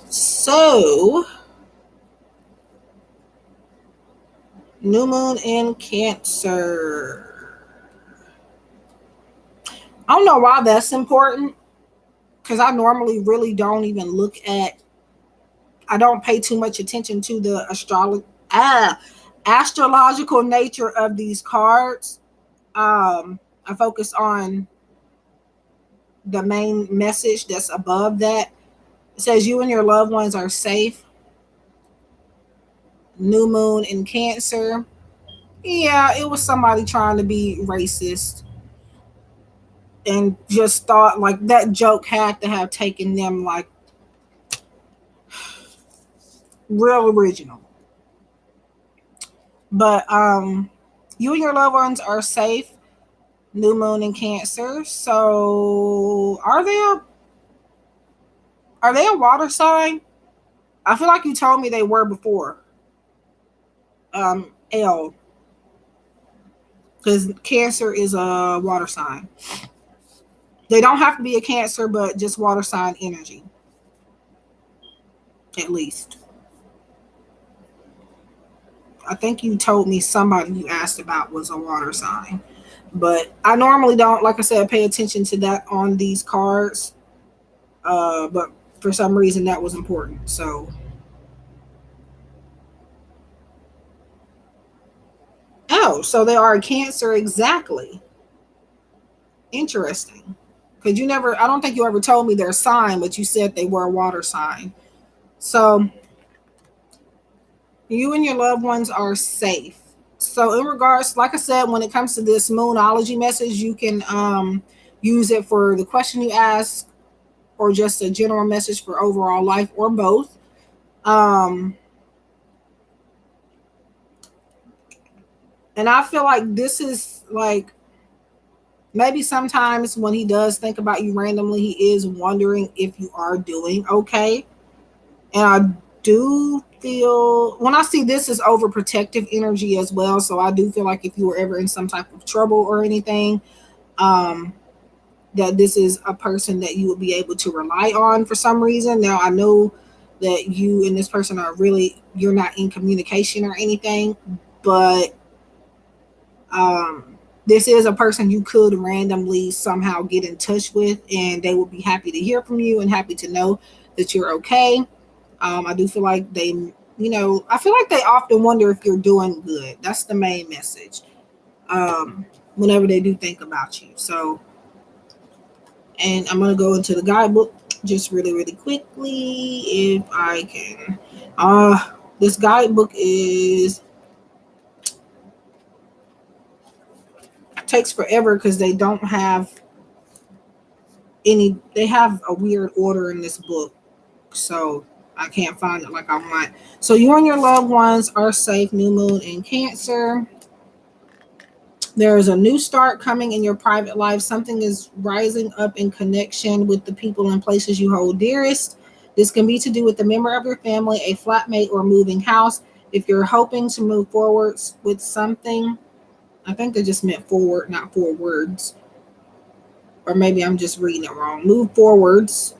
So, new moon in Cancer. I don't know why that's important because I normally really don't even look at. I don't pay too much attention to the astrological nature of these cards. I focus on the main message that's above that. It says you and your loved ones are safe. New moon in Cancer. Yeah, it was somebody trying to be racist and just thought like that joke had to have taken them like real original. But you and your loved ones are safe. New moon in Cancer. So are they a water sign? I feel like you told me they were before. L, because Cancer is a water sign. They don't have to be a Cancer, but just water sign energy, at least. I think you told me somebody you asked about was a water sign. But I normally don't, like I said, pay attention to that on these cards. But for some reason that was important. So, oh, so they are a Cancer exactly. Interesting. Because you never, I don't think you ever told me their sign, but you said they were a water sign. So you and your loved ones are safe. So in regards, like I said, when it comes to this moonology message, you can use it for the question you ask, or just a general message for overall life, or both. Um, and I feel like this is like, maybe sometimes when he does think about you randomly, he is wondering if you are doing okay. And I do feel, when I see this, is overprotective energy as well. So I do feel like if you were ever in some type of trouble or anything, um, that this is a person that you would be able to rely on for some reason. Now I know that you and this person are really, you're not in communication or anything, but um, this is a person you could randomly somehow get in touch with, and they would be happy to hear from you and happy to know that you're okay. I do feel like they, I feel like they often wonder if you're doing good. That's the main message. Whenever they do think about you. So, and I'm gonna go into the guidebook just really, really quickly if I can. This guidebook is takes forever because they don't have any. They have a weird order in this book, so I can't find it like I want. So you and your loved ones are safe. New moon in Cancer. There is a new start coming in your private life. Something is rising up in connection with the people and places you hold dearest. This can be to do with a member of your family, a flatmate, or moving house. If you're hoping to move forwards with something, I think they just meant forward, not forwards. Or maybe I'm just reading it wrong. Move forwards.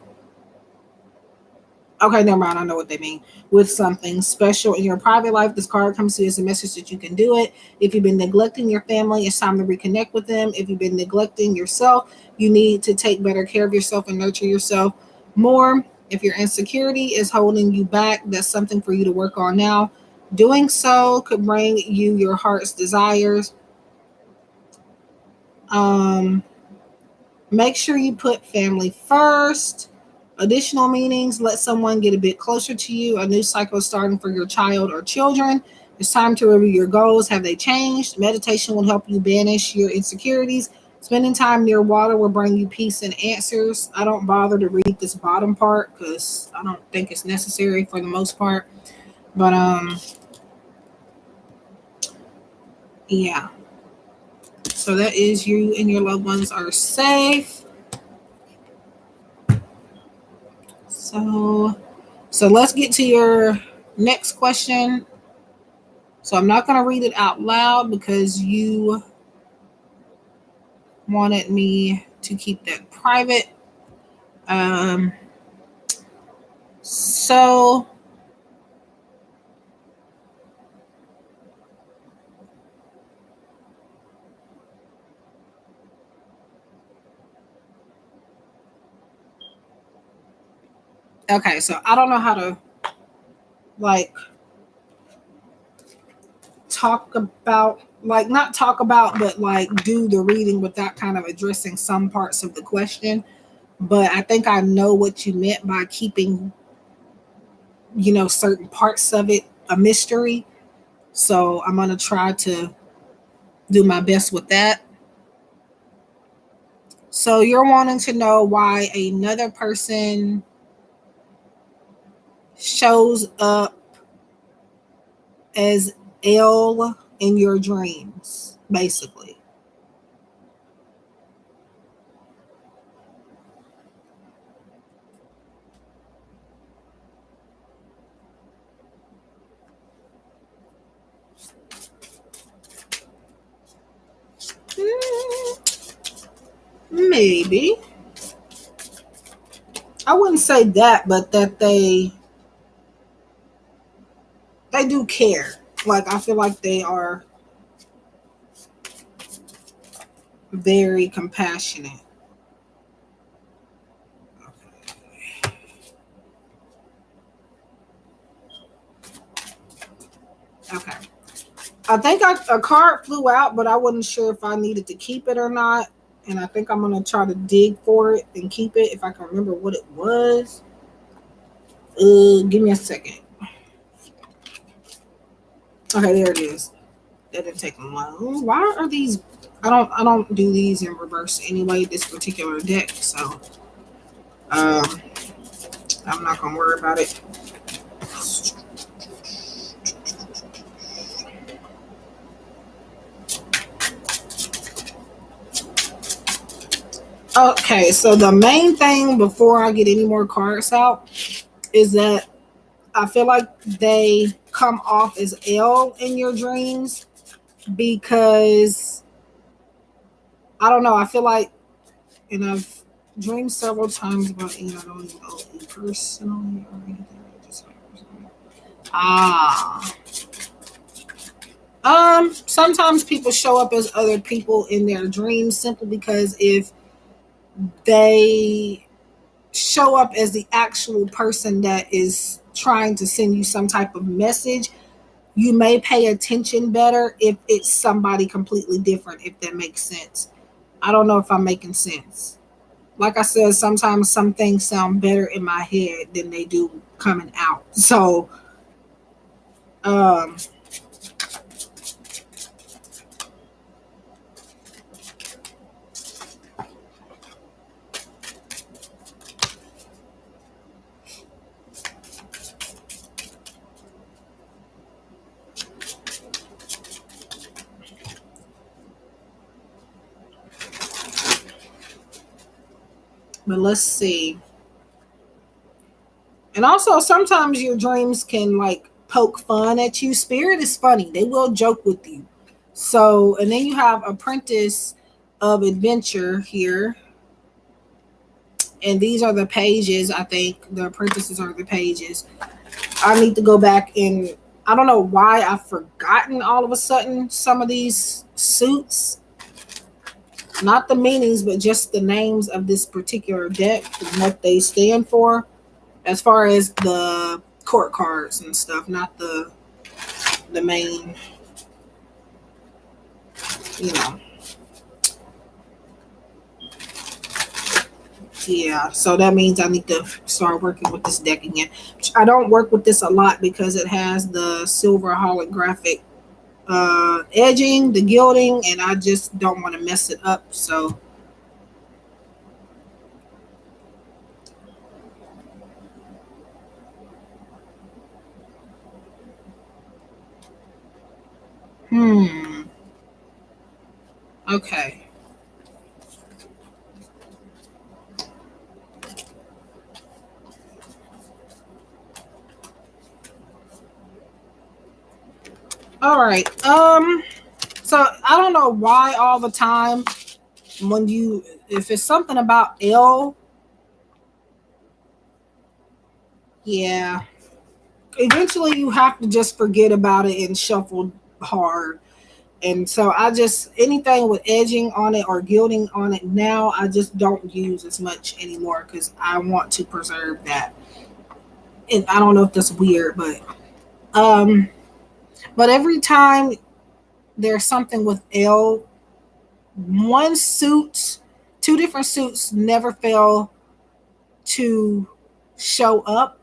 Okay, never mind. I know what they mean. With something special in your private life, this card comes to you as a message that you can do it. If you've been neglecting your family, it's time to reconnect with them. If you've been neglecting yourself, you need to take better care of yourself and nurture yourself more. If your insecurity is holding you back, that's something for you to work on now. Doing so could bring you your heart's desires. Um, Make sure you put family first. Additional meanings: let someone get a bit closer to you. A new cycle is starting for your child or children. It's time to review your goals. Have they changed? Meditation will help you banish your insecurities. Spending time near water will bring you peace and answers. I don't bother to read this bottom part because I don't think it's necessary for the most part. But yeah. So that is, you and your loved ones are safe. So let's get to your next question. So I'm not going to read it out loud because you wanted me to keep that private. Um, so, okay, so I don't know how to like talk about, like not talk about, but like do the reading without kind of addressing some parts of the question. But I think I know what you meant by keeping, certain parts of it a mystery. So I'm going to try to do my best with that. So you're wanting to know why another person shows up as ill in your dreams, basically. Maybe. I wouldn't say that, but that they do care. Like I feel like they are very compassionate. Okay. I think a card flew out, but I wasn't sure if I needed to keep it or not. And I think I'm gonna try to dig for it and keep it if I can remember what it was. Give me a second. Okay, there it is. That didn't take long. Why are these? I don't do these in reverse anyway. This particular deck, so um, I'm not gonna worry about it. Okay, so the main thing before I get any more cards out is that I feel like they come off as L in your dreams because I don't know. I feel like, and I've dreamed several times about I don't even know E personally or anything. Ah. Sometimes people show up as other people in their dreams simply because if they show up as the actual person that is trying to send you some type of message, you may pay attention better if it's somebody completely different, if that makes sense. I don't know if I'm making sense. Like I said, sometimes some things sound better in my head than they do coming out. So, um, but let's see. And also, sometimes your dreams can like poke fun at you. Spirit is funny, they will joke with you. So, and then you have Apprentice of Adventure here. And these are the pages, I think. The apprentices are the pages. I need to go back and I don't know why I've forgotten all of a sudden some of these suits. Not the meanings, but just the names of this particular deck and what they stand for. As far as the court cards and stuff, not the main, you know. Yeah, so that means I need to start working with this deck again. I don't work with this a lot because it has the silver holographic edging, the gilding, and I just don't want to mess it up. So, hmm, okay. All right. So I don't know why all the time when you, if it's something about L, yeah, eventually you have to just forget about it and shuffle hard. And so I just, anything with edging on it or gilding on it now, I just don't use as much anymore because I want to preserve that. And I don't know if that's weird, um, but every time there's something with L, one suit, two different suits never fail to show up,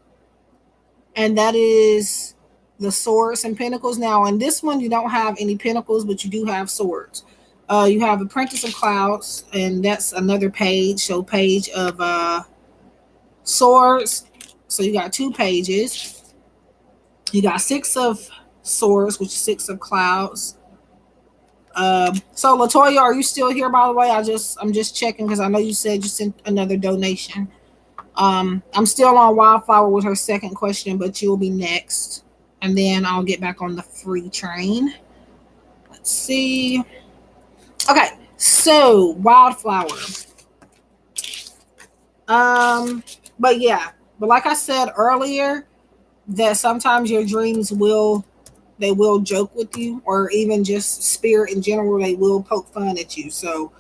and that is the swords and pentacles. Now, in this one, you don't have any pentacles, but you do have swords. You have Apprentice of Clouds, and that's another page. So, page of swords. So, you got two pages. You got Six of Swords, which is Six of Clouds. So Latoya, are you still here? By the way, I'm just checking because I know you said you sent another donation. I'm still on Wildflower with her second question, but you'll be next, and then I'll get back on the free train. Let's see. Okay, so Wildflower. Um, But yeah, but like I said earlier, that sometimes your dreams will, they will joke with you, or even just spirit in general, they will poke fun at you. So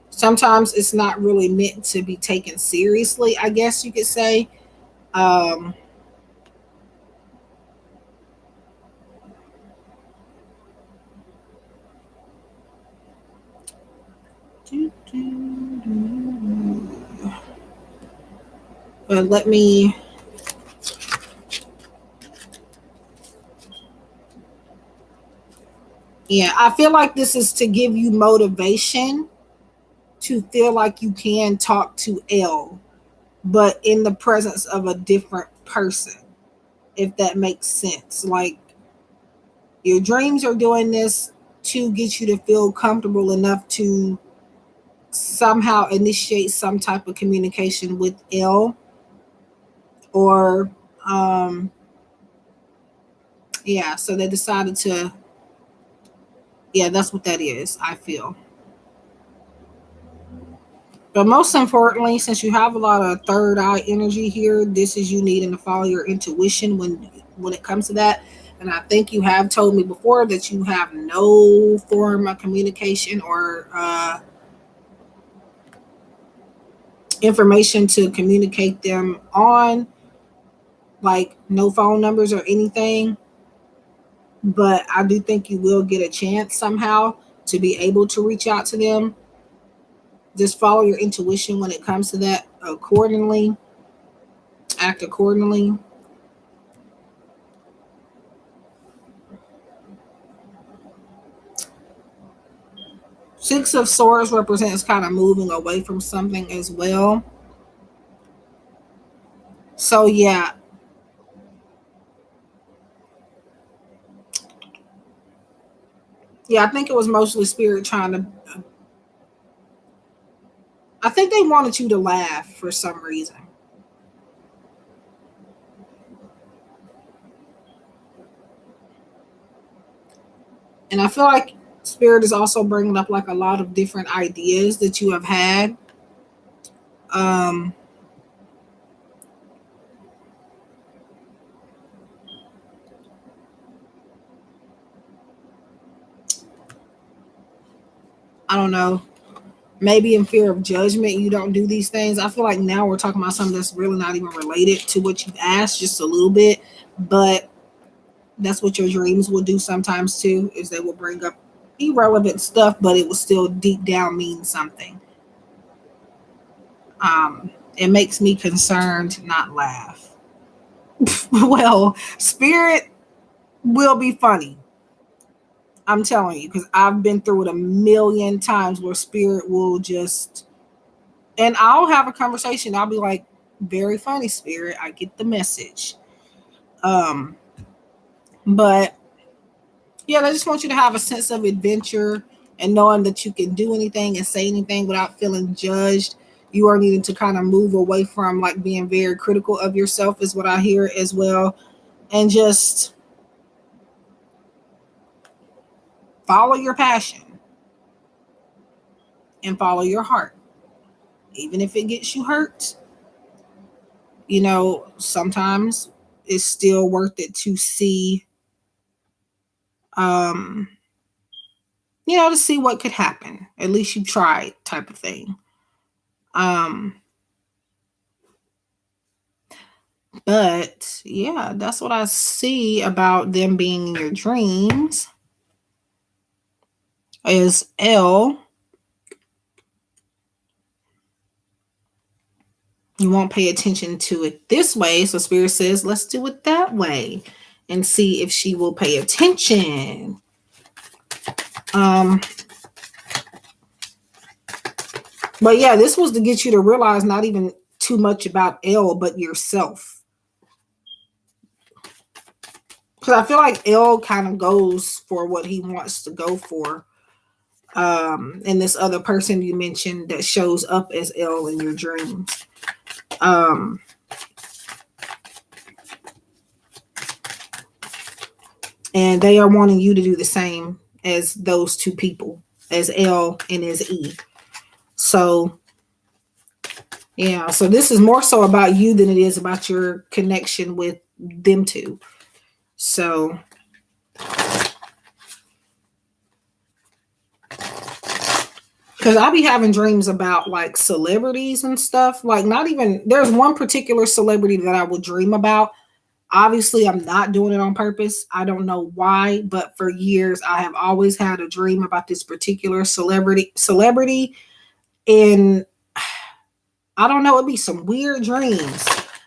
sometimes it's not really meant to be taken seriously, I guess you could say. Um, but let me, yeah, I feel like this is to give you motivation to feel like you can talk to L, but in the presence of a different person, if that makes sense. Like, your dreams are doing this to get you to feel comfortable enough to somehow initiate some type of communication with L, or um yeah, so they decided to, yeah, that's what that is, I feel. But most importantly, since you have a lot of third eye energy here, this is you needing to follow your intuition when it comes to that. And I think you have told me before that you have no form of communication or information to communicate them on, like no phone numbers or anything. But I do think you will get a chance somehow to be able to reach out to them. Just follow your intuition when it comes to that accordingly, act accordingly. Six of Swords represents kind of moving away from something as well. So yeah, I think it was mostly spirit trying to. I think they wanted you to laugh for some reason, and I feel like spirit is also bringing up like a lot of different ideas that you have had. Um, I don't know. Maybe in fear of judgment, you don't do these things. I feel like now we're talking about something that's really not even related to what you've asked, just a little bit, but that's what your dreams will do sometimes too, is they will bring up irrelevant stuff, but it will still deep down mean something. It makes me concerned, not laugh. Well, spirit will be funny. I'm telling you, because I've been through it a million times where spirit will just, and I'll have a conversation. I'll be like, very funny, spirit. I get the message. Um, but yeah, I just want you to have a sense of adventure and knowing that you can do anything and say anything without feeling judged. You are needing to kind of move away from like being very critical of yourself, is what I hear as well. And just follow your passion and follow your heart. Even if it gets you hurt, sometimes it's still worth it to see, um, to see what could happen. At least you tried, type of thing. Um, But yeah, that's what I see about them being in your dreams is L. You won't pay attention to it this way. So Spirit says, let's do it that way and see if she will pay attention. Um, but yeah, this was to get you to realize not even too much about L, but yourself. Because I feel like L kind of goes for what he wants to go for. And this other person you mentioned that shows up as L in your dreams. Um, and they are wanting you to do the same as those two people, as L and as E. So Yeah, so this is more so about you than it is about your connection with them two. So, because I be having dreams about like celebrities and stuff. Like, not even, there's one particular celebrity that I will dream about. Obviously, I'm not doing it on purpose. I don't know why, but for years I have always had a dream about this particular celebrity, and I don't know, it'd be some weird dreams,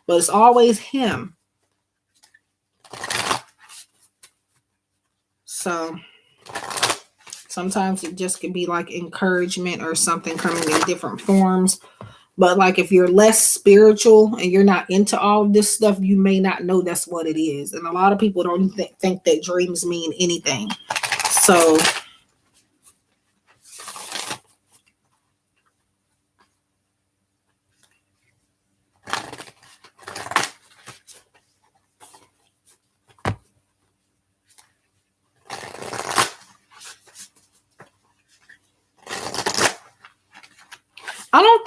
but it's always him. So sometimes it just can be like encouragement or something coming in different forms. But like if you're less spiritual and you're not into all of this stuff, you may not know that's what it is. And a lot of people don't think that dreams mean anything. So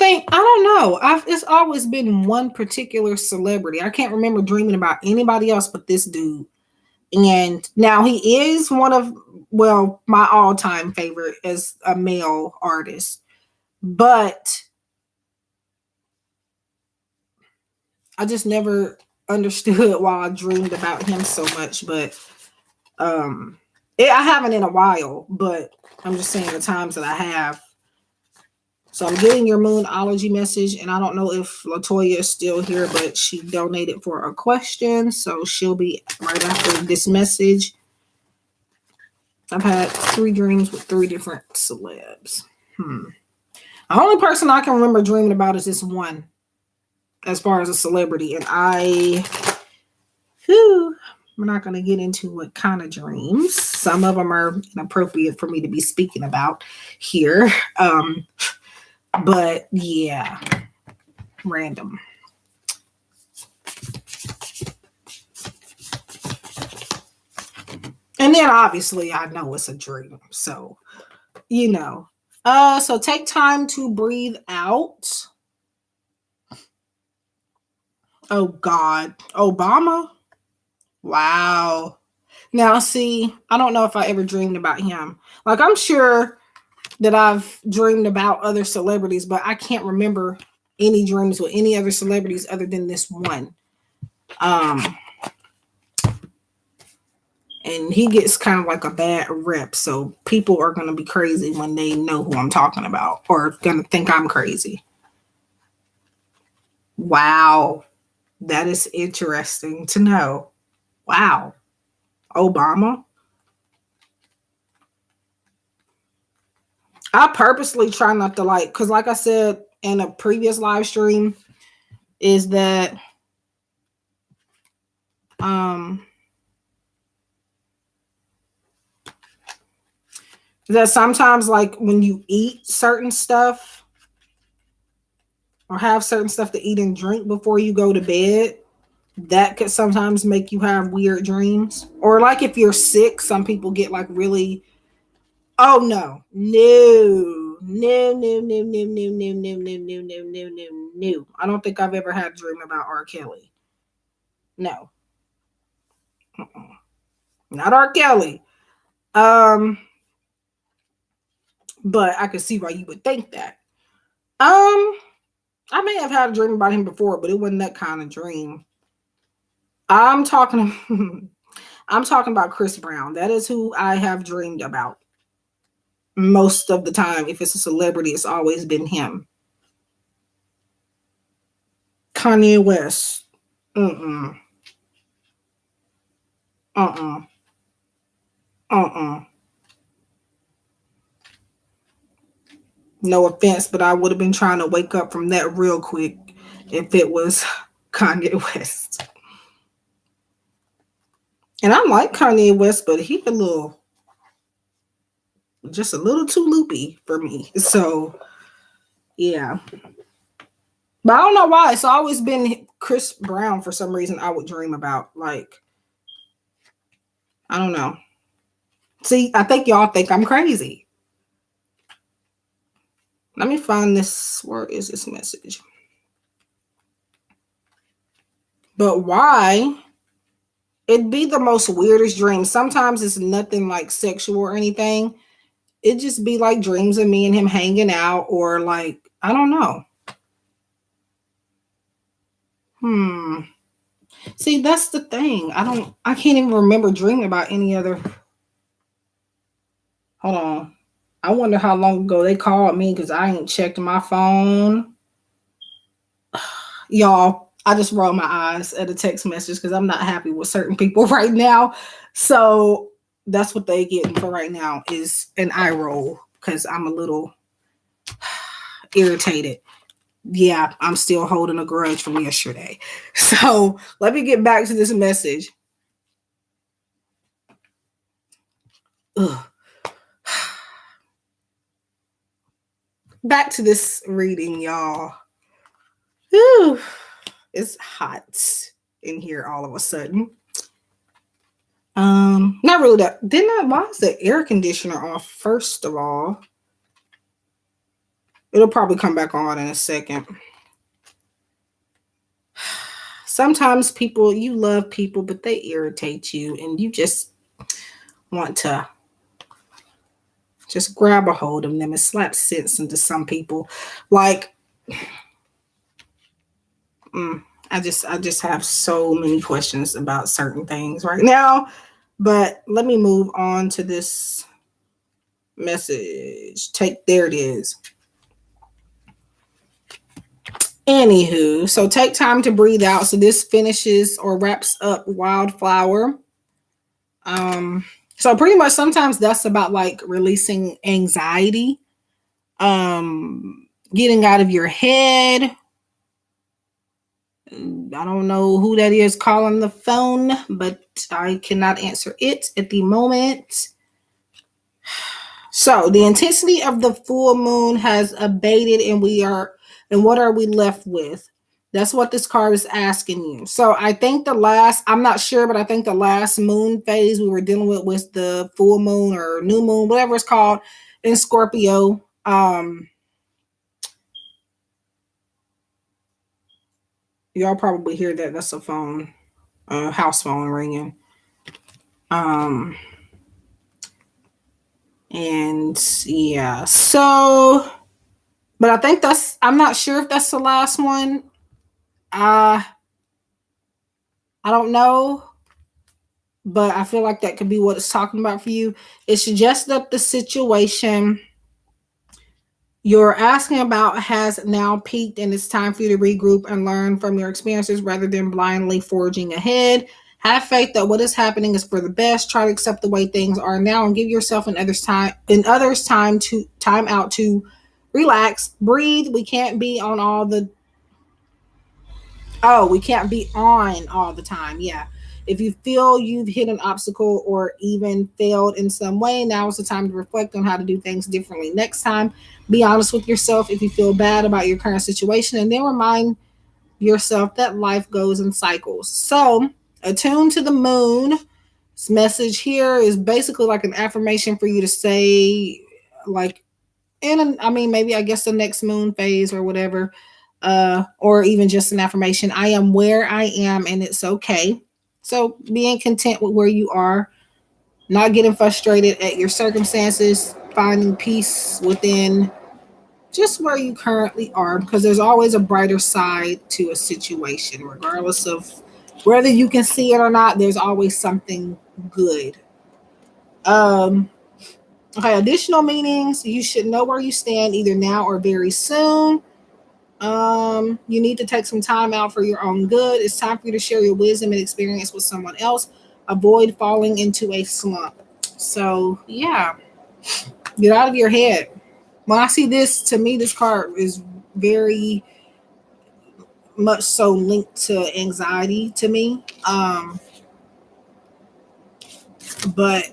I don't know. It's always been one particular celebrity. I can't remember dreaming about anybody else but this dude. And now he is one of, well, my all time favorite as a male artist. But I just never understood why I dreamed about him so much. But I haven't in a while, but I'm just saying the times that I have. So I'm getting your Moonology message, and I don't know if Latoya is still here, but she donated for a question, so she'll be right after this message. I've had 3 dreams with 3 different celebs. The only person I can remember dreaming about is this one, as far as a celebrity, and we're not going to get into what kind of dreams. Some of them are inappropriate for me to be speaking about here. But yeah, random. And then obviously I know it's a dream. So, you know. So take time to breathe out. Oh God. Obama? Wow. Now see, I don't know if I ever dreamed about him. Like I'm sure that I've dreamed about other celebrities, but I can't remember any dreams with any other celebrities other than this one. And he gets kind of like a bad rep, so people are going to be crazy when they know who I'm talking about, or going to think I'm crazy. Wow, that is interesting to know. Wow, Obama. I purposely try not to like, because like I said in a previous live stream, is um that sometimes like when you eat certain stuff or have certain stuff to eat and drink before you go to bed, that could sometimes make you have weird dreams. Or like if you're sick, some people get like really, oh no, no, no, no, no, no, no, no, no, no, no, no, no, no, no. I don't think I've ever had a dream about R. Kelly. No. Not R. Kelly. Um, but I could see why you would think that. I may have had a dream about him before, but it wasn't that kind of dream. I'm talking I'm talking about Chris Brown. That is who I have dreamed about. Most of the time, if it's a celebrity, it's always been him. Kanye West. Mm-mm. Uh-uh. Uh-uh. No offense, but I would have been trying to wake up from that real quick if it was Kanye West. And I like Kanye West, but he just a little too loopy for me. So, yeah. But I don't know why. It's always been Chris Brown for some reason I would dream about. Like, I don't know. See, I think y'all think I'm crazy. Let me find this. Where is this message? But why? It'd be the most weirdest dream. Sometimes it's nothing like sexual or anything. It'd just be like dreams of me and him hanging out, or like, I don't know. Hmm. See, that's the thing. I can't even remember dreaming about any other. Hold on. I wonder how long ago they called me because I ain't checked my phone. Y'all, I just rolled my eyes at a text message because I'm not happy with certain people right now. So that's what they getting for right now is an eye roll because I'm a little irritated. Yeah, I'm still holding a grudge from yesterday. So let me get back to this message. Ugh. Back to this reading, y'all. Whew. It's hot in here all of a sudden. Not really that. Didn't I? Why is the air conditioner off? First of all, it'll probably come back on in a second. Sometimes people, you love people, but they irritate you, and you just want to just grab a hold of them and slap sense into some people. Like, I just have so many questions about certain things right now. But let me move on to this message. There it is. Anywho, so take time to breathe out. So this finishes or wraps up Wildflower. So pretty much sometimes that's about like releasing anxiety, getting out of your head. I don't know who that is calling the phone, but I cannot answer it at the moment. So the intensity of the full moon has abated, and what are we left with? That's what this card is asking you. So I think I'm not sure, but I think the last moon phase we were dealing with was the full moon or new moon, whatever it's called, in Scorpio. Y'all probably hear that. That's a phone, house phone ringing. Um, and yeah, so, but I think I'm not sure if that's the last one. Uh, I don't know, but I feel like that could be what it's talking about for you. It suggests that the situation you're asking about has now peaked and it's time for you to regroup and learn from your experiences rather than blindly forging ahead. Have faith that what is happening is for the best. Try to accept the way things are now and give yourself and others time out to relax, breathe. We can't be on all the time. Yeah. If you feel you've hit an obstacle or even failed in some way, now is the time to reflect on how to do things differently next time. Be honest with yourself if you feel bad about your current situation, and then remind yourself that life goes in cycles. So, attune to the moon. This message here is basically like an affirmation for you to say, like, maybe I guess the next moon phase or whatever, or even just an affirmation. I am where I am and it's okay. So being content with where you are, not getting frustrated at your circumstances, finding peace within just where you currently are, because there's always a brighter side to a situation, regardless of whether you can see it or not. There's always something good. Um, okay, additional meanings. You should know where you stand either now or very soon. You need to take some time out for your own good. It's time for you to share your wisdom and experience with someone else. Avoid falling into a slump. So, yeah, get out of your head. When I see this, to me, this card is very much so linked to anxiety to me. But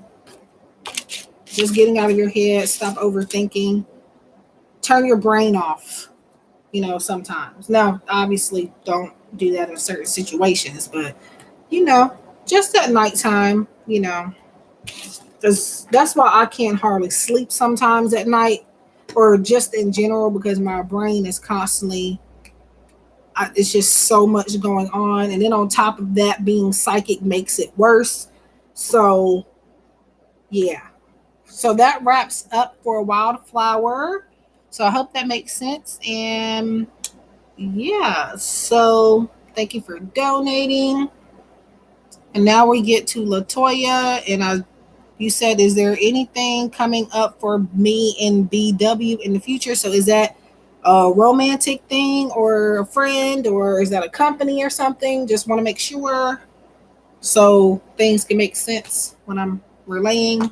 just getting out of your head, stop overthinking, turn your brain off, sometimes. Now, obviously, don't do that in certain situations, but, you know, just at nighttime, because that's why I can't hardly sleep sometimes at night or just in general because my brain is constantly it's just so much going on. And then on top of that, being psychic makes it worse. So, yeah. So that wraps up for Wildflower. So I hope that makes sense. And yeah, so thank you for donating. And now we get to Latoya. And you said, is there anything coming up for me in BW in the future? So is that a romantic thing or a friend, or is that a company or something? Just want to make sure so things can make sense when I'm relaying.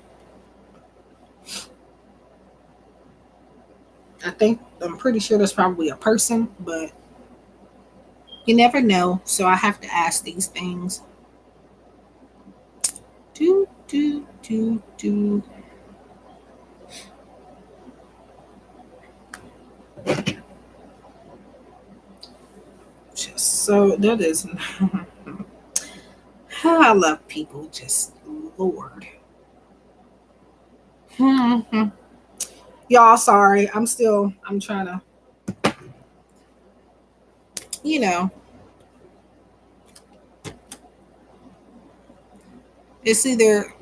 I'm pretty sure that's probably a person, but you never know. So I have to ask these things. Do, do, do, do. Just so that is. I love people. Just Lord. Y'all, sorry. I'm trying to, you know, it's either,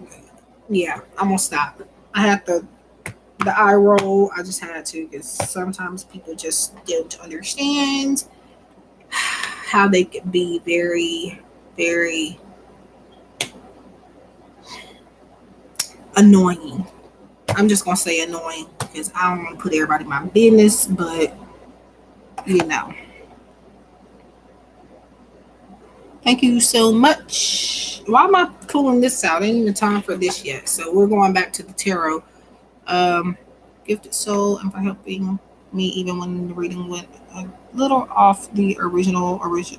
yeah, I'm going to stop. I had the eye roll. I just had to because sometimes people just don't understand how they could be very, very annoying. I'm just going to say annoying because I don't want to put everybody in my business, but you know. Thank you so much. Why am I pulling this out? Ain't even time for this yet. So we're going back to the tarot. Um, Gifted soul, and for helping me even when the reading went a little off the original question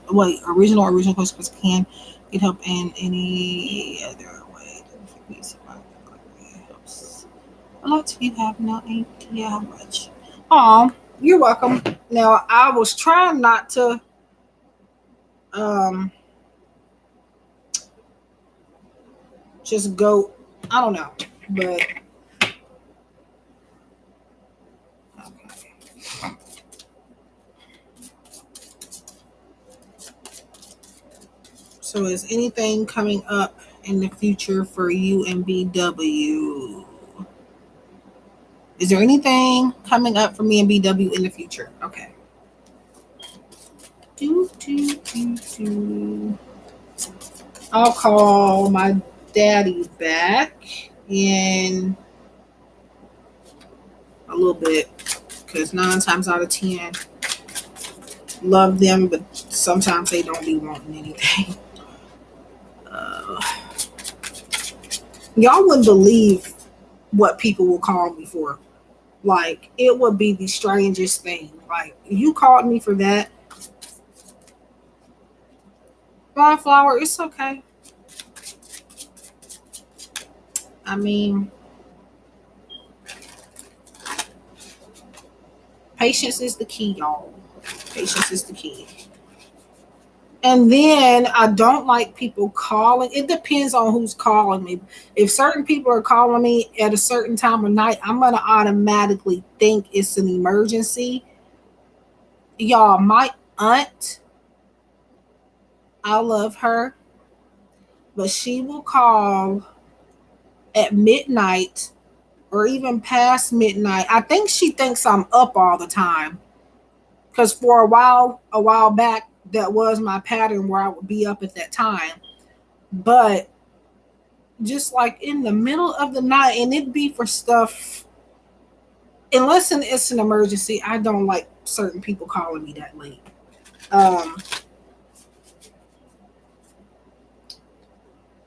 because I can get help in any other way. A lot of you have no idea how much. Oh, you're welcome. Now I was trying not to um just go, I don't know, but okay. So is anything coming up in the future for you and BW? Is there anything coming up for me and BW in the future? Okay. I'll call my daddy back in a little bit because 9 times out of 10, love them, but sometimes they don't be wanting anything. Uh, y'all wouldn't believe what people will call me for. Like, it would be the strangest thing. Like, you called me for that. Flower, it's okay. I mean, patience is the key, y'all. Patience is the key. And then I don't like people calling. It depends on who's calling me. If certain people are calling me at a certain time of night, I'm going to automatically think it's an emergency. Y'all, my aunt, I love her, but she will call at midnight or even past midnight. I think she thinks I'm up all the time. Because for a while back, that was my pattern where I would be up at that time. But just like in the middle of the night, and it'd be for stuff, unless it's an emergency, I don't like certain people calling me that late.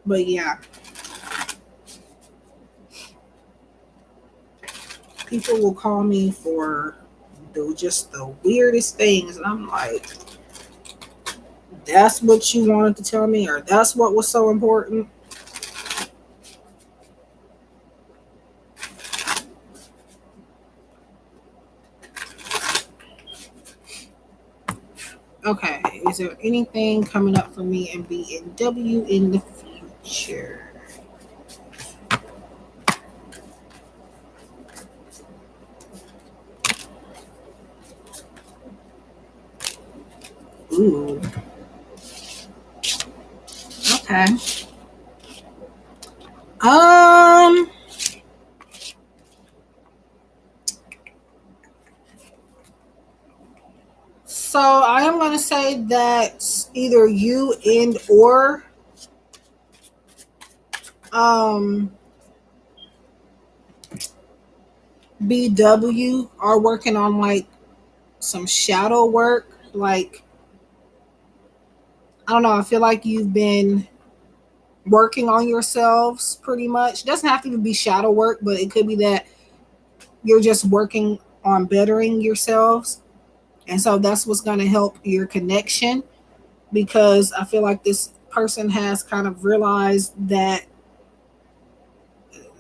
But yeah, people will call me for just the weirdest things, and I'm like, that's what you wanted to tell me, or that's what was so important. Okay, is there anything coming up for me and BNW in the future? Ooh. Okay. Um. So I am going to say that either you and or um BW are working on like some shadow work. Like, I don't know. I feel like you've been working on yourselves pretty much. It doesn't have to even be shadow work, but it could be that you're just working on bettering yourselves. And so that's what's going to help your connection, because I feel like this person has kind of realized that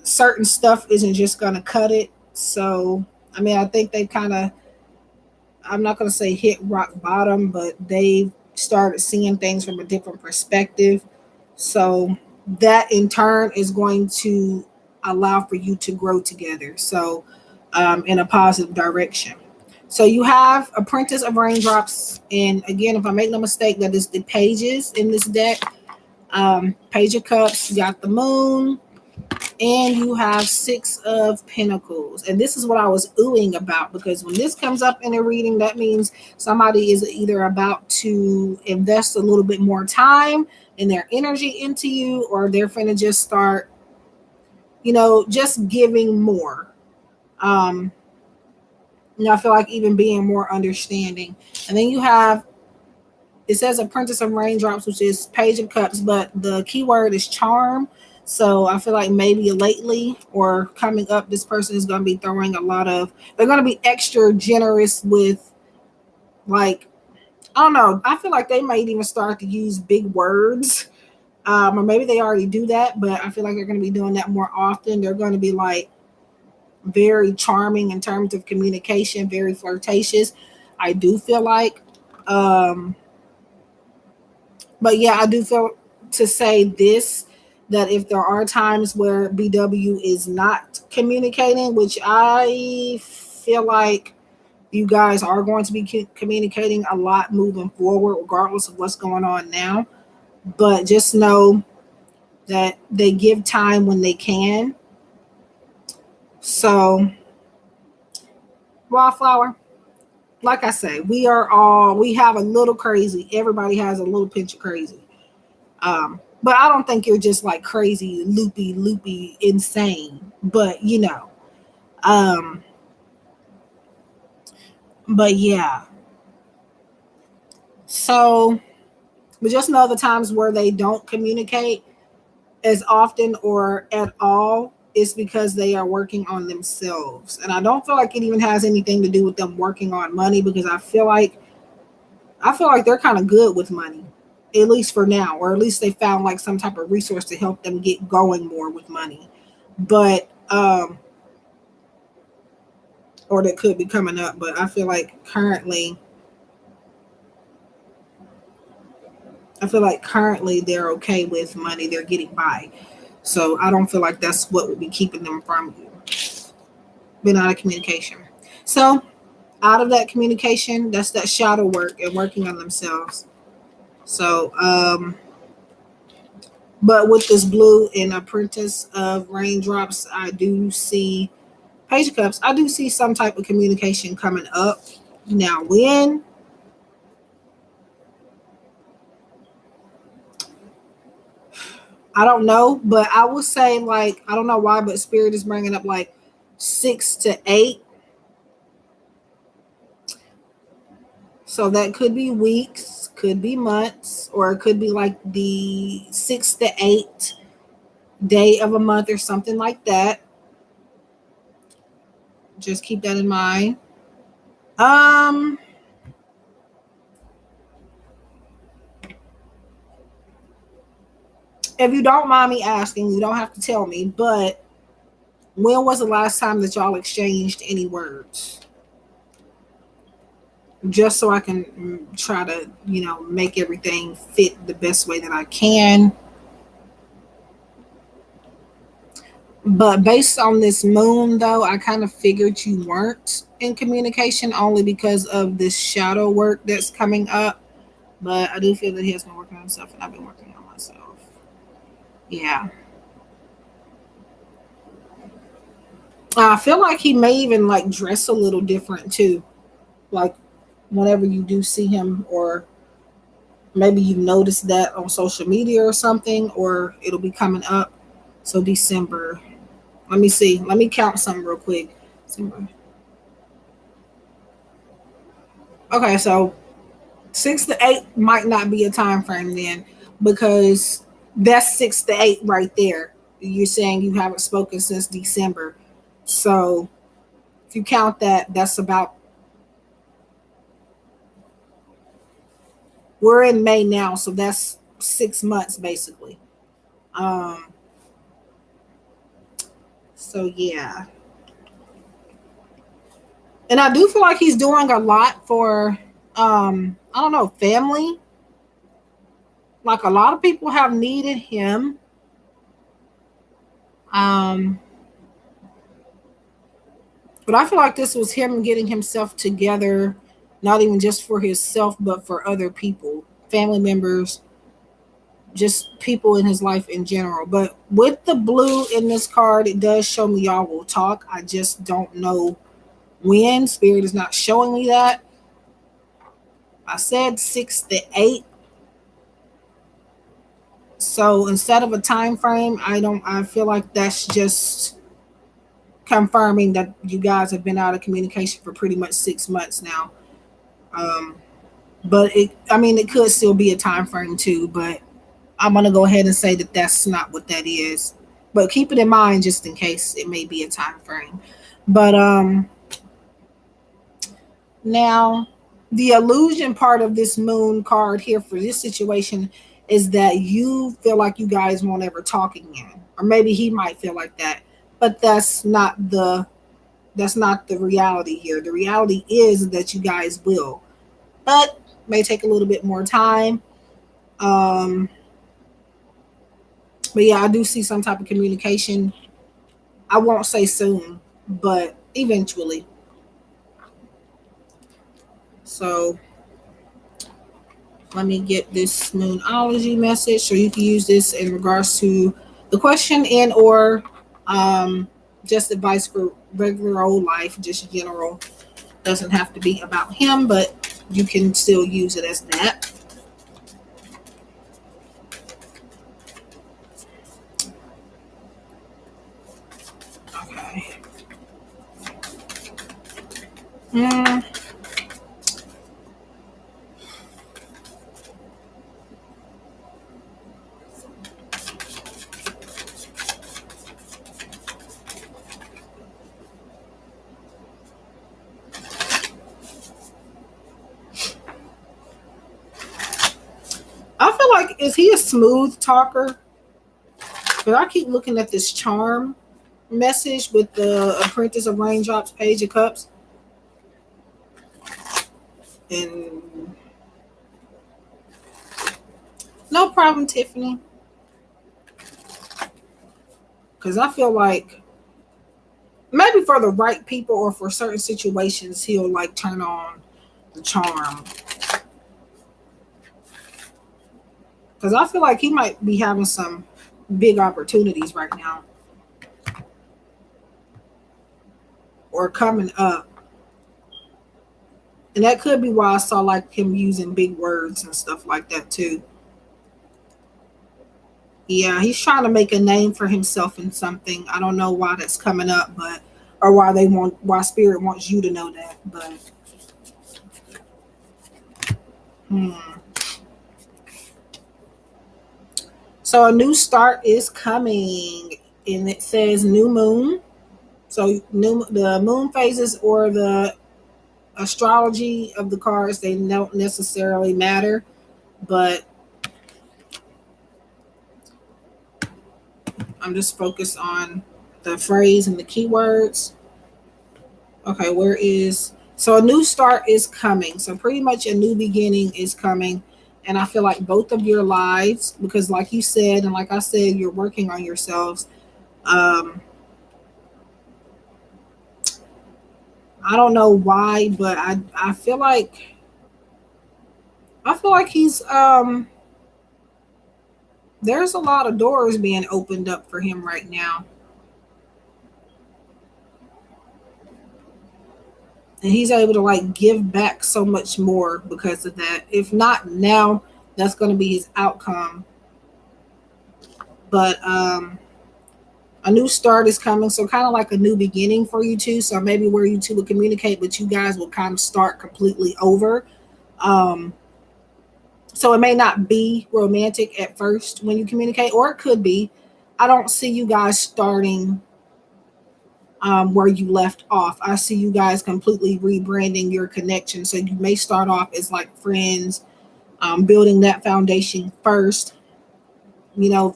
certain stuff isn't just going to cut it. So, I mean, I think they kind of, I'm not going to say hit rock bottom, but they started seeing things from a different perspective. So that in turn is going to allow for you to grow together. So, in a positive direction. So you have Apprentice of Raindrops, and again, if I make no mistake, that is the pages in this deck. Page of Cups, you got the Moon, and you have Six of Pentacles. And this is what I was oohing about, because when this comes up in a reading, that means somebody is either about to invest a little bit more time and their energy into you, or they're finna just start, just giving more. Um, I feel like even being more understanding. And then you have, it says Apprentice of Raindrops, which is Page of Cups, but the keyword is charm. So I feel like maybe lately or coming up, this person is going to be throwing a lot of, they're going to be extra generous with, like, I don't know. I feel like they might even start to use big words. Or maybe they already do that, but I feel like they're going to be doing that more often. They're going to be like very charming in terms of communication, very flirtatious. I do feel like, um, but yeah, I do feel to say this, that if there are times where BW is not communicating, which I feel like you guys are going to be communicating a lot moving forward, regardless of what's going on now. But just know that they give time when they can. So, Wildflower, like I say, we have a little crazy. Everybody has a little pinch of crazy. But I don't think you're just like crazy, loopy, insane. But um, but yeah. So, but just know the times where they don't communicate as often or at all is because they are working on themselves. And I don't feel like it even has anything to do with them working on money, because I feel like they're kind of good with money, at least for now, or at least they found like some type of resource to help them get going more with money. But or that could be coming up. But I feel like currently they're okay with money. They're getting by. So I don't feel like that's what would be keeping them from you. Been out of communication. So out of that communication, that's that shadow work and working on themselves. So but with this blue and Apprentice of Raindrops, I do see Page of Cups. I do see some type of communication coming up. Now, when, I don't know, but I will say, like, I don't know why, but Spirit is bringing up like 6 to 8. So that could be weeks, could be months, or it could be like the 6 to 8 day of a month or something like that. Just keep that in mind. Um, if you don't mind me asking, you don't have to tell me, but when was the last time that y'all exchanged any words? Just so I can try to, make everything fit the best way that I can. But based on this moon, though, I kind of figured you weren't in communication only because of this shadow work that's coming up. But I do feel that he has been working on himself, and I've been working on myself. Yeah. I feel like he may even like dress a little different too. Like whenever you do see him, or maybe you noticed that on social media or something, or it'll be coming up. So December. Let me see. Let me count something real quick. December. Okay, so 6 to 8 might not be a time frame then, because that's 6 to 8 right there. You're saying you haven't spoken since December. So if you count that, that's about, we're in May now, so that's 6 months basically. Um, so yeah. And I do feel like he's doing a lot for I don't know, family. Like a lot of people have needed him. Um, but I feel like this was him getting himself together, not even just for himself, but for other people, family members, just people in his life in general. But with the blue in this card, it does show me y'all will talk. I just don't know when. Spirit is not showing me that. I said 6 to 8. So instead of a time frame, I feel like that's just confirming that you guys have been out of communication for pretty much 6 months now. Um, but I mean, it could still be a time frame too. But I'm gonna go ahead and say that that's not what that is. But keep it in mind just in case it may be a time frame. But now the illusion part of this moon card here for this situation is that you feel like you guys won't ever talk again, or maybe he might feel like that. But that's not the reality here. The reality is that you guys will, but may take a little bit more time. Um, but yeah, I do see some type of communication. I won't say soon, but eventually. So let me get this moonology message so you can use this in regards to the question and or um, just advice for regular old life, just general. Doesn't have to be about him, but you can still use it as that. Okay. Mm, I feel like, is he a smooth talker? But I keep looking at this charm message with the Apprentice of Raindrops, Page of Cups, and no problem, Tiffany. Because I feel like maybe for the right people or for certain situations, he'll like turn on the charm. Because I feel like he might be having some big opportunities right now or coming up. And that could be why I saw like him using big words and stuff like that too. Yeah, he's trying to make a name for himself in something. I don't know why that's coming up, but or why spirit wants you to know that. But hmm. So a new start is coming, and it says new moon. So the moon phases or the astrology of the cards, they don't necessarily matter, but I'm just focused on the phrase and the keywords. Okay, where is, so a new start is coming. So pretty much a new beginning is coming. And I feel like both of your lives, because like you said, and like I said, you're working on yourselves. Um, I don't know why, but I feel like I feel like he's there's a lot of doors being opened up for him right now. And he's able to like give back so much more because of that. If not now, that's going to be his outcome. But a new start is coming, so kind of like a new beginning for you two. So maybe where you two would communicate, but you guys will kind of start completely over. Um, so it may not be romantic at first when you communicate, or it could be. I don't see you guys starting where you left off. I see you guys completely rebranding your connection. So you may start off as like friends, building that foundation first,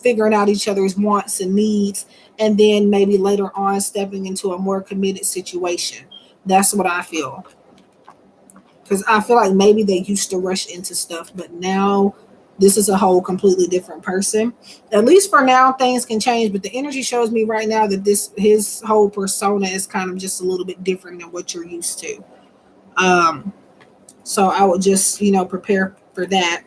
figuring out each other's wants and needs, and then maybe later on stepping into a more committed situation. That's what I feel. Because I feel like maybe they used to rush into stuff, but now this is a whole completely different person. At least for now, things can change, but the energy shows me right now that this his whole persona is kind of just a little bit different than what you're used to. Um, so I would just prepare for that.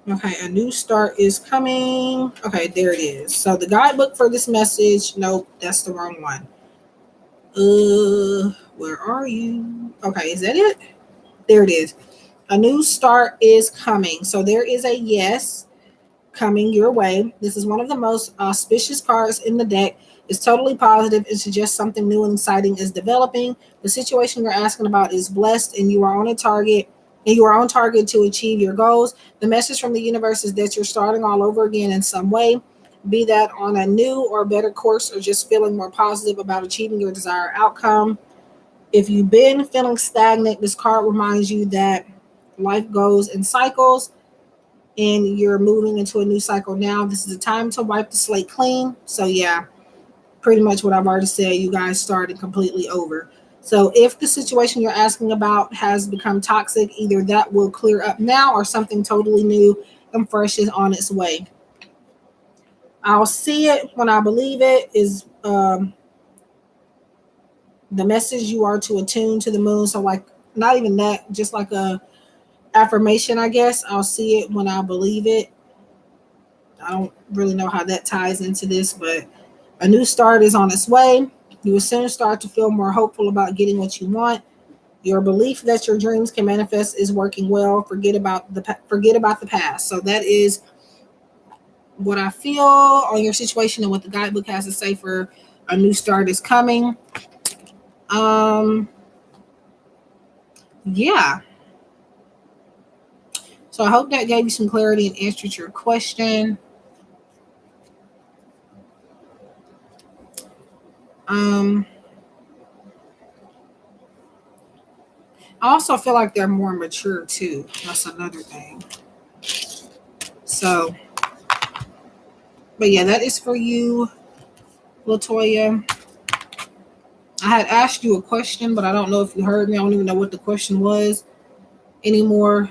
Okay, a new start is coming. Okay, there it is. So the guidebook for this message. Nope, that's the wrong one. Where are you? Okay, is that it? There it is. A new start is coming. So there is a yes coming your way. This is one of the most auspicious cards in the deck. It's totally positive. It suggests something new and exciting is developing. The situation you're asking about is blessed, and you are on a target. And you are on target to achieve your goals. The message from the universe is that you're starting all over again in some way, be that on a new or better course, or just feeling more positive about achieving your desired outcome. If you've been feeling stagnant, this card reminds you that life goes in cycles and you're moving into a new cycle now. This is a time to wipe the slate clean. So, yeah, pretty much what I've already said. You guys started completely over. So, if the situation you're asking about has become toxic, either that will clear up now or something totally new and fresh is on its way. I'll see it when I believe it is the message you are to attune to the moon. So, like, not even that, just like a affirmation, I guess. I'll see it when I believe it. I don't really know how that ties into this, but a new start is on its way. You will soon start to feel more hopeful about getting what you want. Your belief that your dreams can manifest is working well. Forget about the past. So that is what I feel on your situation and what the guidebook has to say for a new start is coming. Um, yeah. So I hope that gave you some clarity and answered your question. Um, I also feel like they're more mature too. That's another thing. So, but yeah, that is for you, Latoya. I had asked you a question, but I don't know if you heard me. I don't even know what the question was anymore.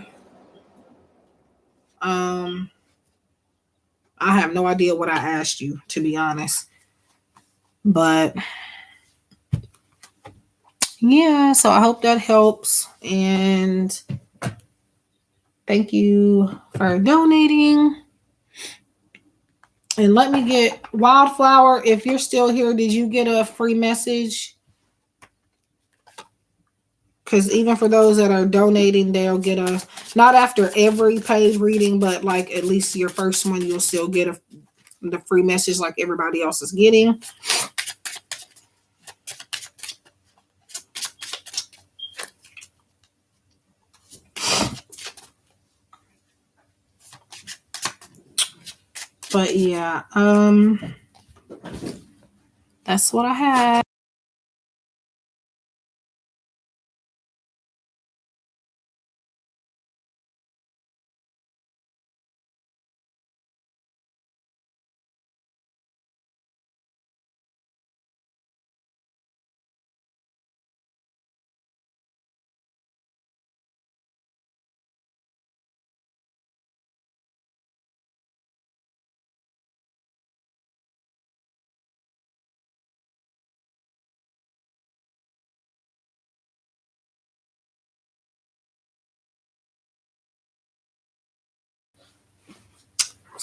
Um, I have no idea what I asked you, to be honest. But yeah, so I hope that helps. And thank you for donating. And let me get Wildflower. If you're still here, did you get a free message? Because even for those that are donating, they'll get a, not after every page reading, but like at least your first one, you'll still get the free message like everybody else is getting. But yeah, that's what I had.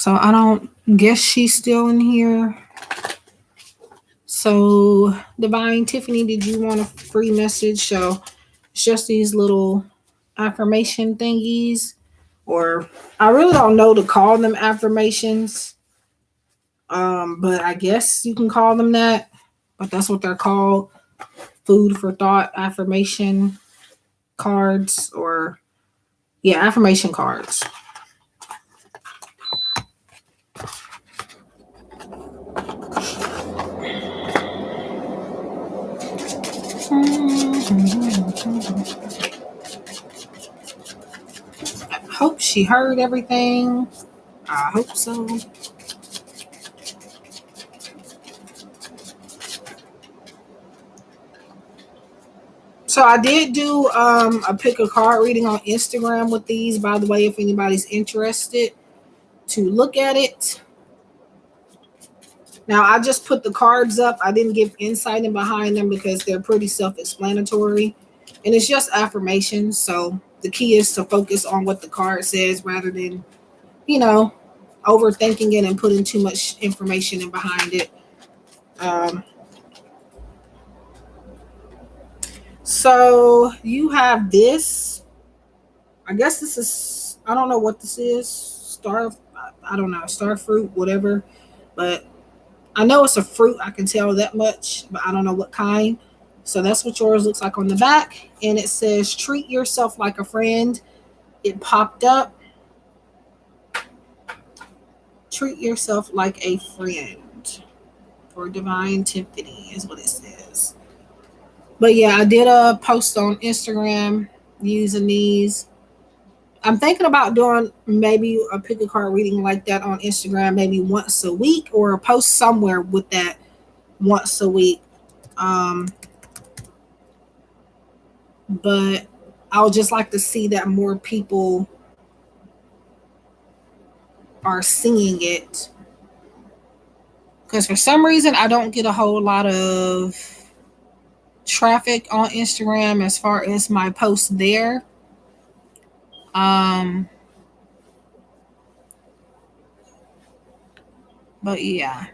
So I don't guess she's still in here. So Divine Tiffany, did you want a free message? So it's just these little affirmation thingies, or I really don't know to call them affirmations. But I guess you can call them that. But that's what they're called. Food for thought affirmation cards, or yeah, affirmation cards. I hope she heard everything. I hope so. So I did do a pick a card reading on Instagram with these, by the way, if anybody's interested to look at it. Now I just put the cards up. I didn't give insight in behind them because they're pretty self-explanatory. And it's just affirmations. So the key is to focus on what the card says rather than, you know, overthinking it and putting too much information in behind it. Um, so you have this. I guess this is, I don't know what this is. I don't know, star fruit, whatever. But I know it's a fruit. I can tell that much, but I don't know what kind. So that's what yours looks like on the back. And it says, treat yourself like a friend. It popped up. Treat yourself like a friend for Divine Tiffany is what it says. But yeah, I did a post on Instagram using these. I'm thinking about doing maybe a pick a card reading like that on Instagram, maybe once a week, or post somewhere with that once a week. Um, but I would just like to see that more people are seeing it. Because for some reason, I don't get a whole lot of traffic on Instagram as far as my posts there. Um, but yeah.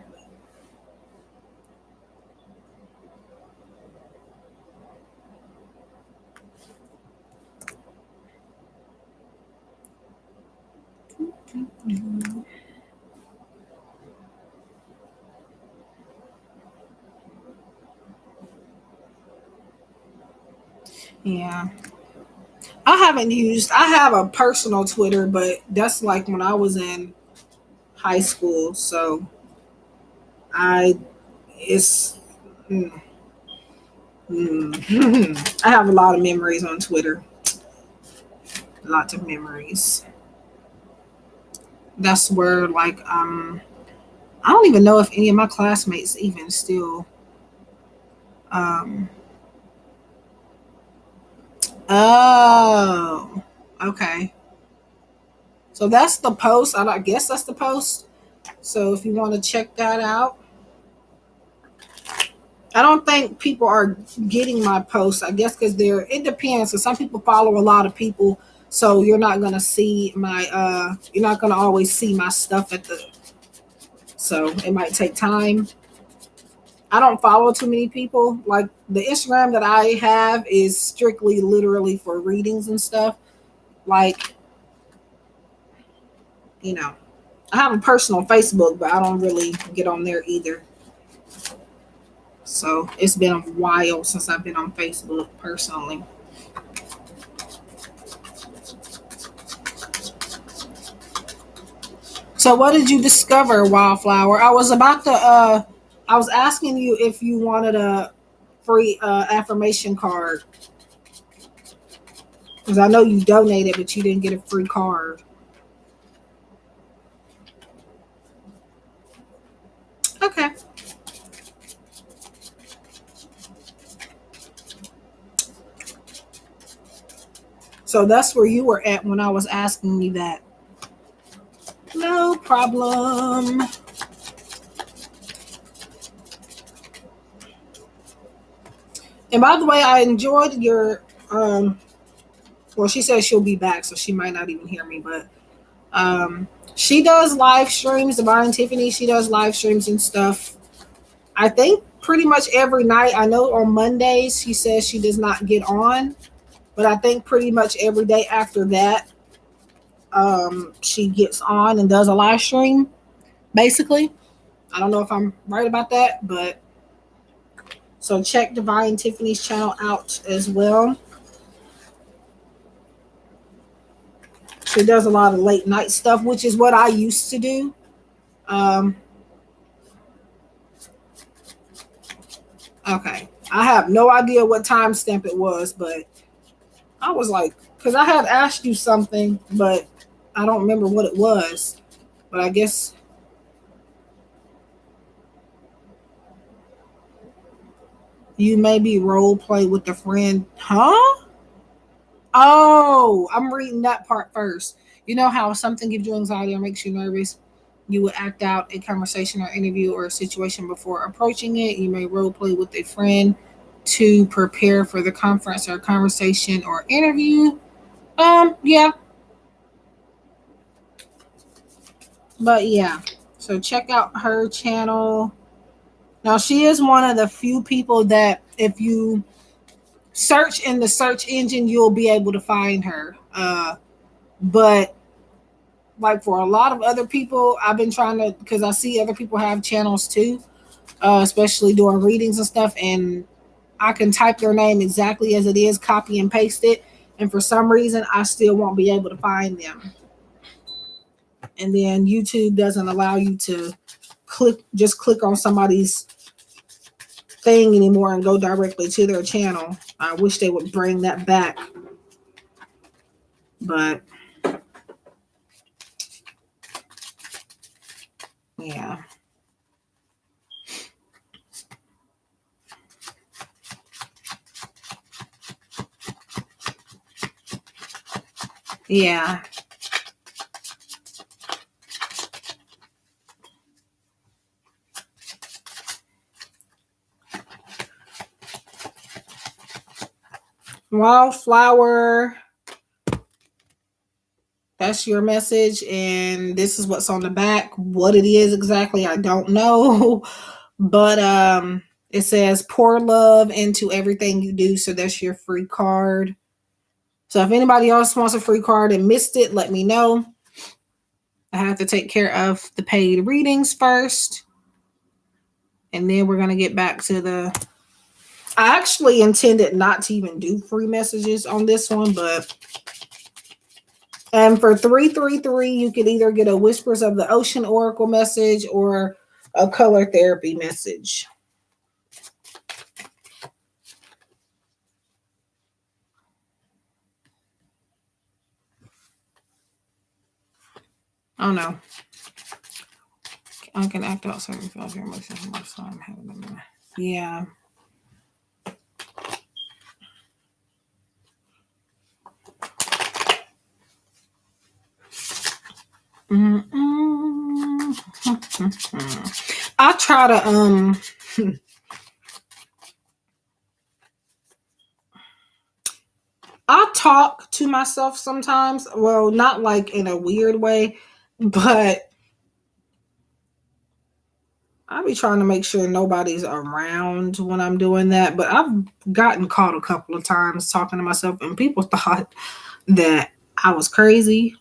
Yeah. I have a personal Twitter, but that's like when I was in high school. So I, it's, mm, I have a lot of memories on Twitter. Lots of memories. That's where, like, I don't even know if any of my classmates even still, um, oh, okay. So that's the post. I guess that's the post. So if you want to check that out, I don't think people are getting my posts. I guess because it depends. So some people follow a lot of people, so you're not gonna see my you're not gonna always see my stuff at the. So it might take time. I don't follow too many people. Like the Instagram that I have is strictly literally for readings and stuff. Like, you know, I have a personal Facebook, but I don't really get on there either. So it's been a while since I've been on Facebook personally. So what did you discover, Wildflower? I was asking you if you wanted a free affirmation card. Because I know you donated, but you didn't get a free card. Okay. So that's where you were at when I was asking you that. No problem. And by the way, I enjoyed your well, she says she'll be back, so she might not even hear me, but She does live streams. Divine Tiffany, she does live streams and stuff. I think pretty much every night. I know on Mondays she says she does not get on, but I think pretty much every day after that, she gets on and does a live stream. Basically, I don't know if I'm right about that, but so check Divine Tiffany's channel out as well. She does a lot of late night stuff, which is what I used to do. Okay. I have no idea what timestamp it was, but I was like, because I had asked you something, but I don't remember what it was. But I guess you maybe role play with a friend. Huh? Oh, I'm reading that part first. You know how something gives you anxiety or makes you nervous? You would act out a conversation or interview or a situation before approaching it. You may role play with a friend to prepare for the conference or conversation or interview. Yeah, but yeah. So check out her channel. Now she is one of the few people that if you search in the search engine, you'll be able to find her. But like for a lot of other people, I've been trying to because I see other people have channels too, especially doing readings and stuff, and I can type their name exactly as it is, copy and paste it, and for some reason, I still won't be able to find them. And then YouTube doesn't allow you to click on somebody's thing anymore and go directly to their channel. I wish they would bring that back, but yeah. Yeah. Wildflower, that's your message, and this is what's on the back. What it is exactly, I don't know. But it says pour love into everything you do. So that's your free card. So if anybody else wants a free card and missed it, let me know. I have to take care of the paid readings first. And then we're going to get back to the. I actually intended not to even do free messages on this one, but. And for 333, you could either get a Whispers of the Ocean Oracle message or a color therapy message. Oh no. I can act out certain feelings or emotions most time having them. Yeah. I try to I talk to myself sometimes. Well, not like in a weird way, but I'll be trying to make sure nobody's around when I'm doing that. But I've gotten caught a couple of times talking to myself, and people thought that I was crazy.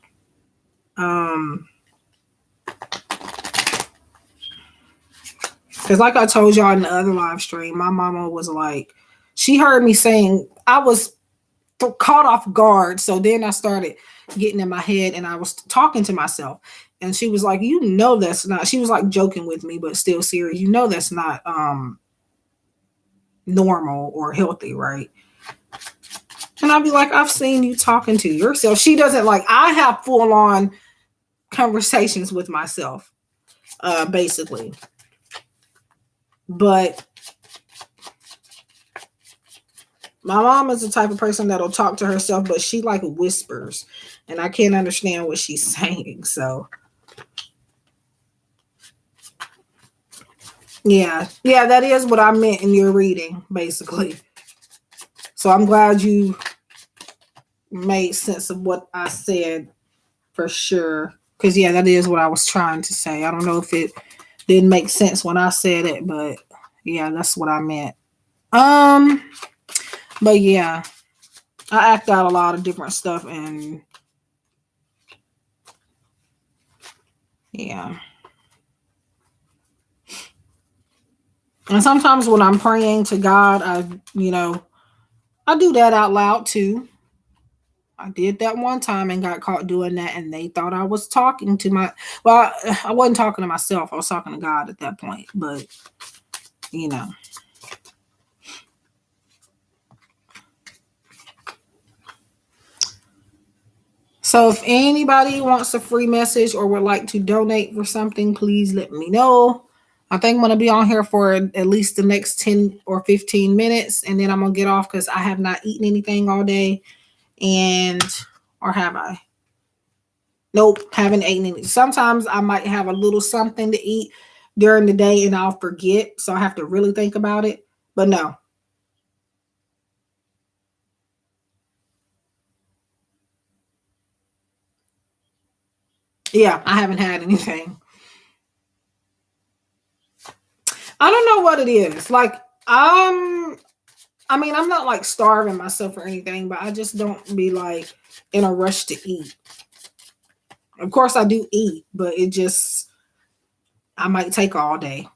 Because like I told y'all in the other live stream, my mama was like, she heard me saying, I was caught off guard. So then I started getting in my head and I was talking to myself. And she was like, you know, that's not, she was like joking with me, but still serious. You know, that's not normal or healthy, right? And I'd be like, I've seen you talking to yourself. She doesn't like, I have full on conversations with myself, basically. But my mom is the type of person that'll talk to herself, but she like whispers and I can't understand what she's saying. So yeah, that is what I meant in your reading, basically. So I'm glad you made sense of what I said for sure. Because yeah, that is what I was trying to say. I don't know if it didn't make sense when I said it, but yeah, that's what I meant. Um, but yeah, I act out a lot of different stuff, and yeah. And sometimes when I'm praying to God, I do that out loud too. I did that one time and got caught doing that, and they thought I was talking to my. Well, I wasn't talking to myself. I was talking to God at that point. But you know, so if anybody wants a free message or would like to donate for something, please let me know. I think I'm gonna be on here for at least the next 10 or 15 minutes, and then I'm gonna get off because I have not eaten anything all day, and or have I? Nope, haven't eaten any. Sometimes I might have a little something to eat during the day and I'll forget. So I have to really think about it. But no, yeah, I haven't had anything. I don't know what it is. Like, I mean, I'm not like starving myself or anything, but I just don't be like in a rush to eat. Of course, I do eat, but I might take all day.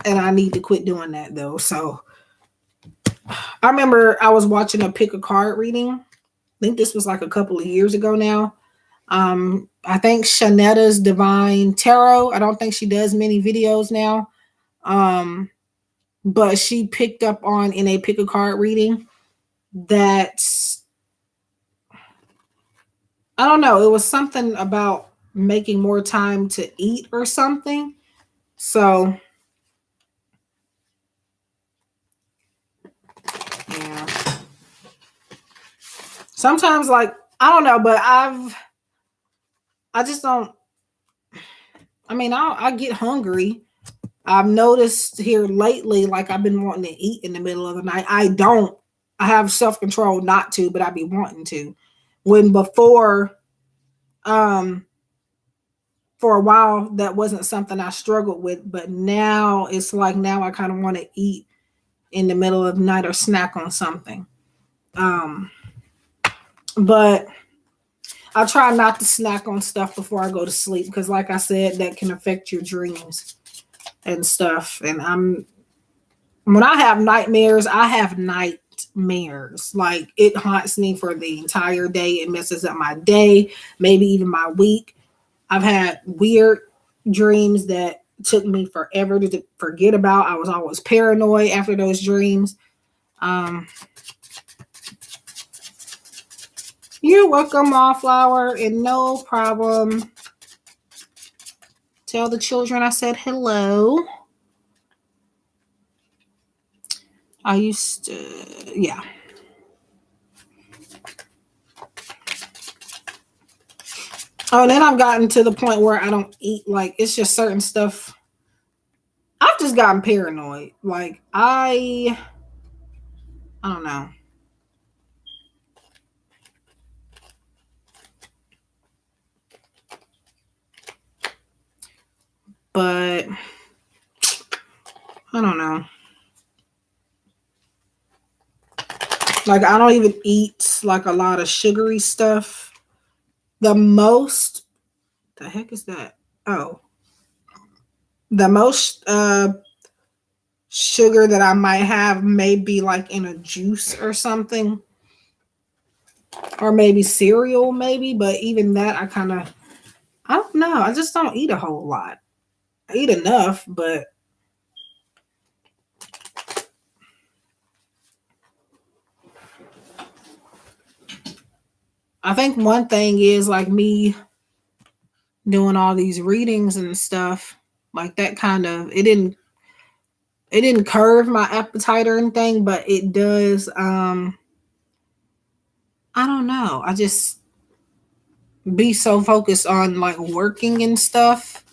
And I need to quit doing that though. So I remember I was watching a pick a card reading. I think this was like a couple of years ago now. I think Shanetta's Divine Tarot. I don't think she does many videos now. Um, but she picked up on in a pick a card reading that I don't know, it was something about making more time to eat or something. So yeah. Sometimes like I don't know, but I just don't I mean I get hungry. I've noticed here lately, like I've been wanting to eat in the middle of the night. I don't. I have self control not to, but I be wanting to. When before, um, for a while, that wasn't something I struggled with, but now it's like now I kind of want to eat in the middle of the night or snack on something. Um, but I try not to snack on stuff before I go to sleep because, like I said, that can affect your dreams and stuff. And when I have nightmares, I have nightmares. Like it haunts me for the entire day. It messes up my day, maybe even my week. I've had weird dreams that took me forever to forget about. I was always paranoid after those dreams. Um, you're welcome, Wallflower, and no problem. Tell the children I said hello. I used to, yeah. Oh, and then I've gotten to the point where I don't eat like it's just certain stuff. I've just gotten paranoid. Like I don't know. But I don't know. Like I don't even eat like a lot of sugary stuff. The most the heck is that? Oh, the most sugar that I might have may be like in a juice or something. Or maybe cereal, maybe, but even that I don't know. I just don't eat a whole lot. I eat enough, but I think one thing is like me doing all these readings and stuff, like that kind of it didn't curve my appetite or anything, but it does I don't know. I just be so focused on like working and stuff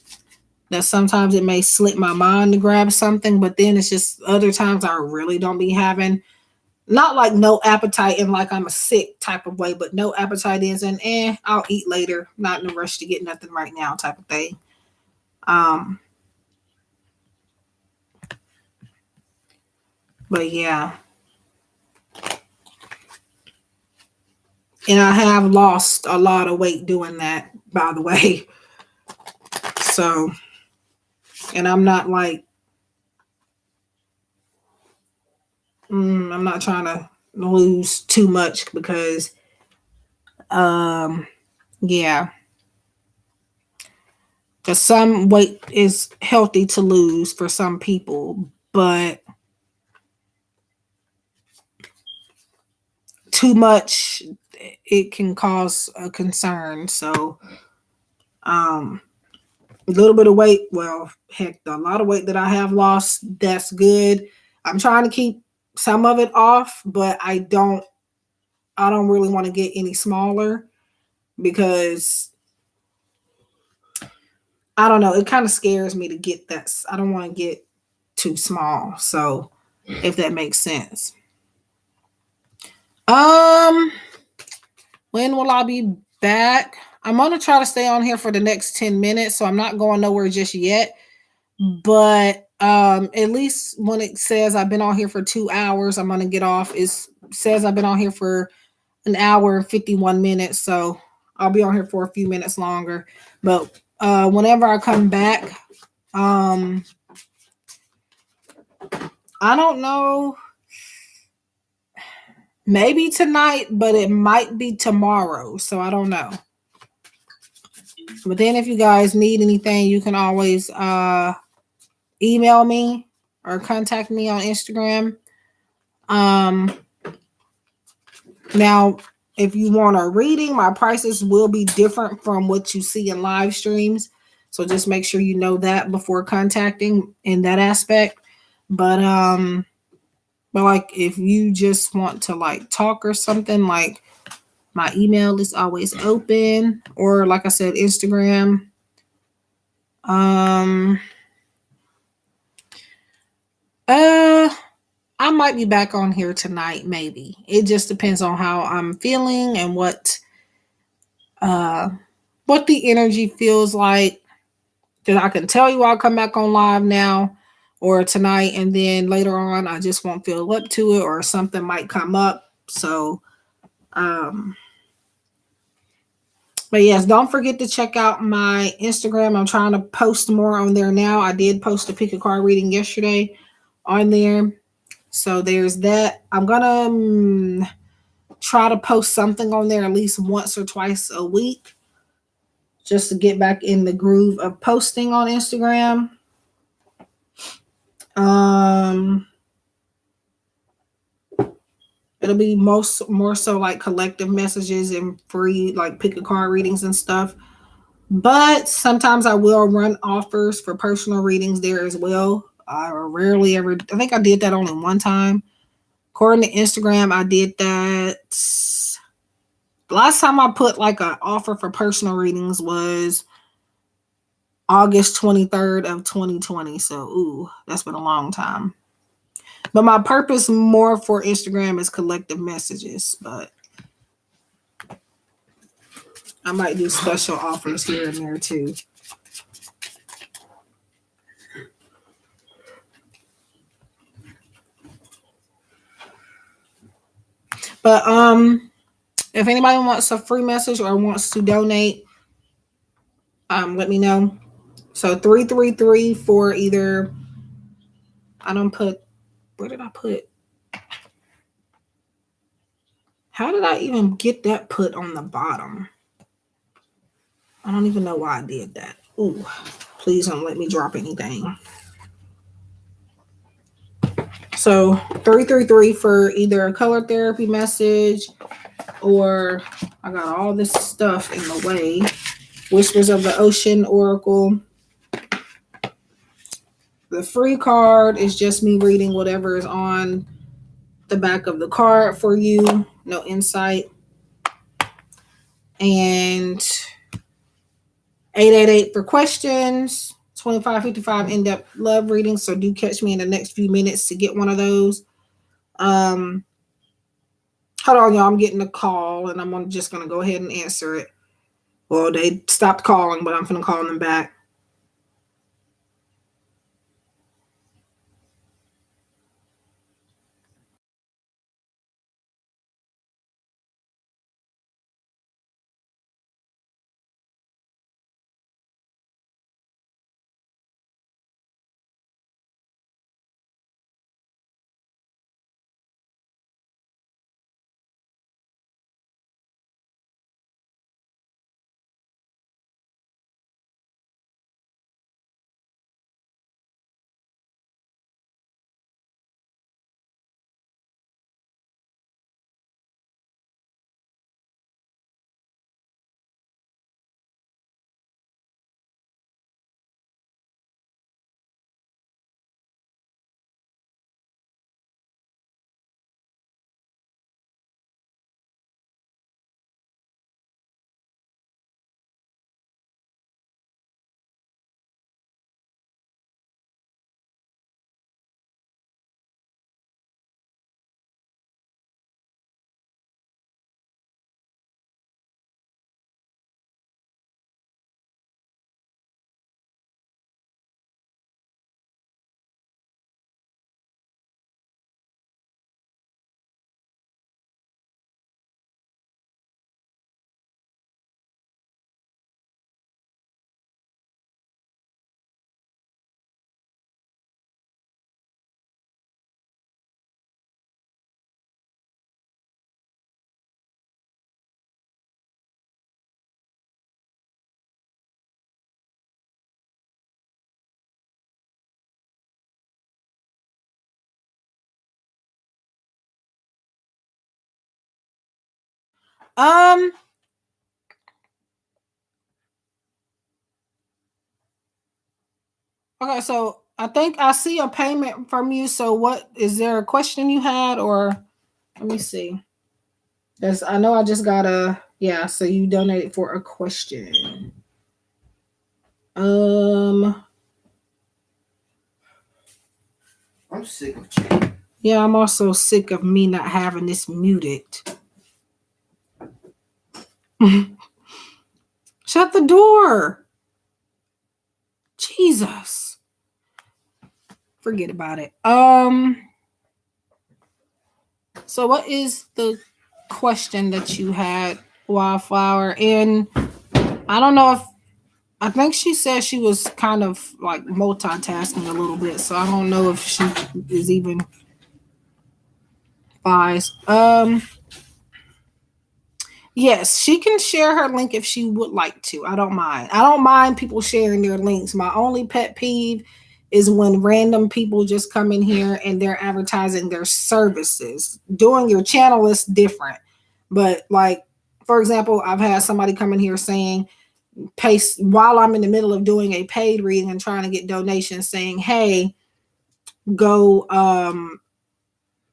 that sometimes it may slip my mind to grab something, but then it's just other times I really don't be having not like no appetite and like I'm a sick type of way, but no appetite is and I'll eat later. Not in a rush to get nothing right now type of thing. Um, but yeah. And I have lost a lot of weight doing that, by the way. So, and I'm not like, I'm not trying to lose too much because, yeah, because some weight is healthy to lose for some people, but too much, it can cause a concern. So, um, a little bit of weight, well, heck, a lot of weight that I have lost, that's good. I'm trying to keep some of it off, but I don't really want to get any smaller because I don't know, it kind of scares me to get that. I don't want to get too small. So, if that makes sense. Um, when will I be back? I'm gonna try to stay on here for the next 10 minutes, so I'm not going nowhere just yet. But at least when it says I've been on here for 2 hours, I'm gonna get off. It says I've been on here for an hour and 51 minutes, so I'll be on here for a few minutes longer. But whenever I come back, um I don't know, maybe tonight, but it might be tomorrow, so I don't know. But then if you guys need anything, you can always email me or contact me on Instagram. Um, Now, if you want a reading, my prices will be different from what you see in live streams. So just make sure you know that before contacting in that aspect. But like if you just want to like talk or something, like my email is always open, or like I said, Instagram. Um uh I might be back on here tonight, maybe. It just depends on how I'm feeling and uh what the energy feels like. Because I can tell you I'll come back on live now or tonight, and then later on I just won't feel up to it, or something might come up. So, um, but yes, don't forget to check out my Instagram. I'm trying to post more on there now. I did post a pick a card reading yesterday on there. So there's that. I'm gonna try to post something on there at least once or twice a week just to get back in the groove of posting on Instagram. Um, it'll be more so like collective messages and free like pick a card readings and stuff. But sometimes I will run offers for personal readings there as well. I rarely ever. I think I did that only one time. According to Instagram, I did that. Last time I put like an offer for personal readings was August 23rd of 2020. So, ooh, that's been a long time. But my purpose more for Instagram is collective messages. But I might do special offers here and there too. But if anybody wants a free message or wants to donate, let me know. So 333 for either, I don't put, where did I put? How did I even get that put on the bottom? I don't even know why I did that. Ooh, please don't let me drop anything. So 333 for either a color therapy message, or I got all this stuff in the way. Whispers of the Ocean Oracle. The free card is just me reading whatever is on the back of the card for you. No insight. And 888 for questions. 2555 in-depth love readings. So do catch me in the next few minutes to get one of those. Hold on, y'all. I'm getting a call, and I'm just gonna go ahead and answer it. Well, they stopped calling, but I'm gonna call them back. Um. Okay, so I think I see a payment from you. So, what is there a question you had, or let me see? Because I know I just got a yeah. So you donated for a question. Um. I'm sick of chicken. Yeah, I'm also sick of me not having this muted. Shut the door. Jesus. Forget about it. So what is the question that you had, Wildflower? And I don't know if I think she said she was kind of like multitasking a little bit, so I don't know if she is even wise. Yes, she can share her link if she would like to. I don't mind. I don't mind people sharing their links. My only pet peeve is when random people just come in here and they're advertising their services. Doing your channel is different. But like, for example, I've had somebody come in here saying, pay while I'm in the middle of doing a paid reading and trying to get donations, saying, hey, go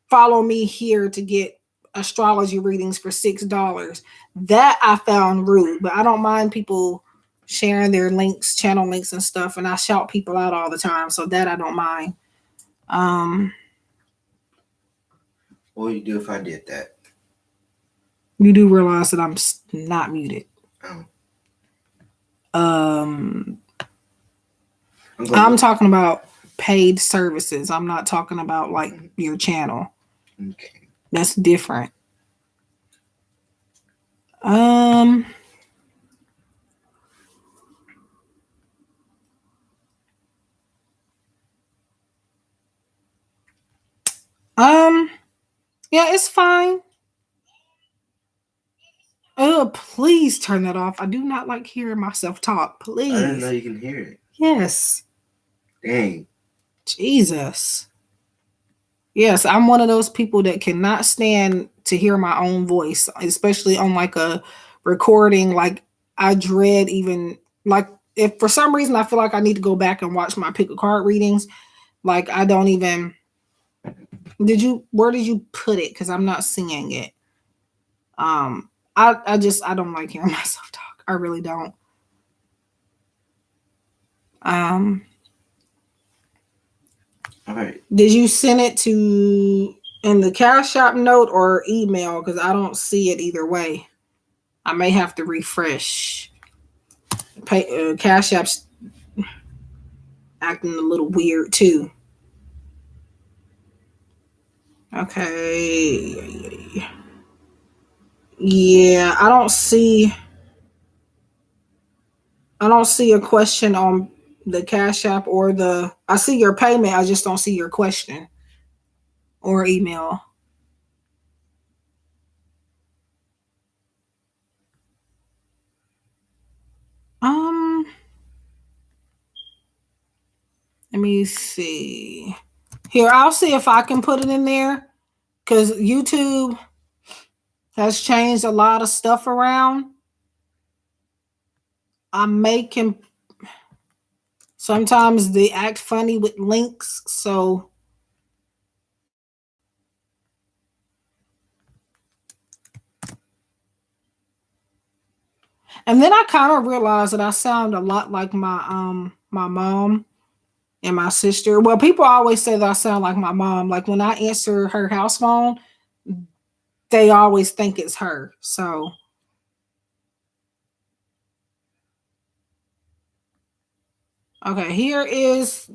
follow me here to get astrology readings for $6. That I found rude, but I don't mind people sharing their links, channel links and stuff, and I shout people out all the time, so that I don't mind. What would you do if I did that? You do realize that I'm not muted. Oh. I'm talking about paid services. I'm not talking about like your channel. Okay. That's different. Yeah, it's fine. Oh, please turn that off. I do not like hearing myself talk. Please. I didn't know you can hear it. Yes. Dang. Jesus. Yes, I'm one of those people that cannot stand to hear my own voice, especially on like a recording. Like I dread even like if for some reason I feel like I need to go back and watch my pick a card readings, like I don't even where did you put it? Because I'm not seeing it. I don't like hearing myself talk. I really don't. All right. Did you send it to in the Cash App note or email because I don't see it either way. I may have to refresh. Cash App's acting a little weird too. Okay. Yeah, I don't see a question on the Cash App or the I see your payment, I just don't see your question or email. Um, let me see. Here, I'll see if I can put it in there cuz YouTube has changed a lot of stuff around. I'm making sometimes they act funny with links, so and then I kind of realized that I sound a lot like my mom and my sister. Well, people always say that I sound like my mom. Like when I answer her house phone, they always think it's her. So okay, here is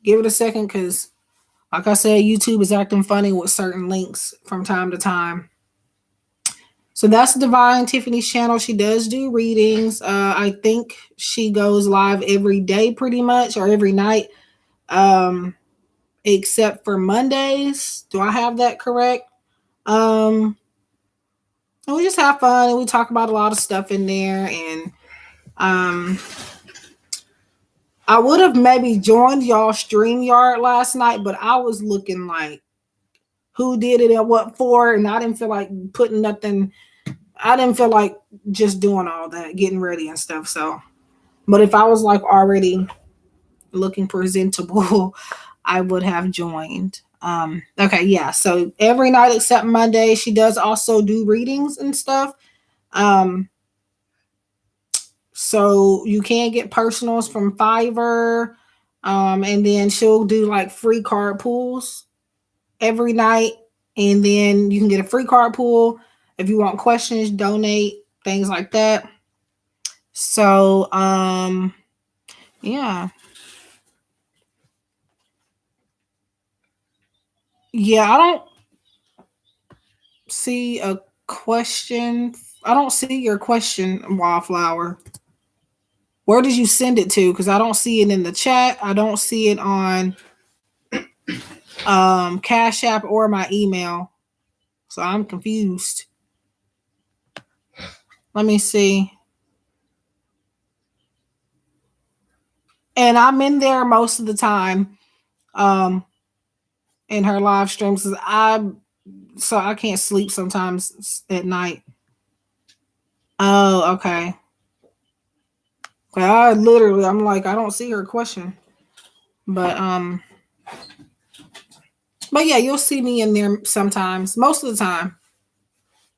give it a second because like I said, YouTube is acting funny with certain links from time to time. So that's Divine Tiffany's channel. She does do readings. I think she goes live every day pretty much or every night. Um, except for Mondays. Do I have that correct? Um, and we just have fun and we talk about a lot of stuff in there. And um, I would have maybe joined y'all StreamYard last night, but I was looking like who did it and what for, and I didn't feel like putting nothing. I didn't feel like just doing all that, getting ready and stuff. So, but if I was like already looking presentable, I would have joined. Okay, yeah. So every night except Monday, she does also do readings and stuff. Um, so you can get personals from Fiverr. And then she'll do like free card pools every night. And then you can get a free card pool if you want questions, donate, things like that. So, yeah. Yeah, I don't see a question. I don't see your question, Wildflower. Where did you send it to? Because I don't see it in the chat. I don't see it on Cash App or my email. So I'm confused. Let me see. And I'm in there most of the time um in her live streams. So I can't sleep sometimes at night. Oh, okay. I'm like, I don't see her question. But but yeah, you'll see me in there sometimes. Most of the time.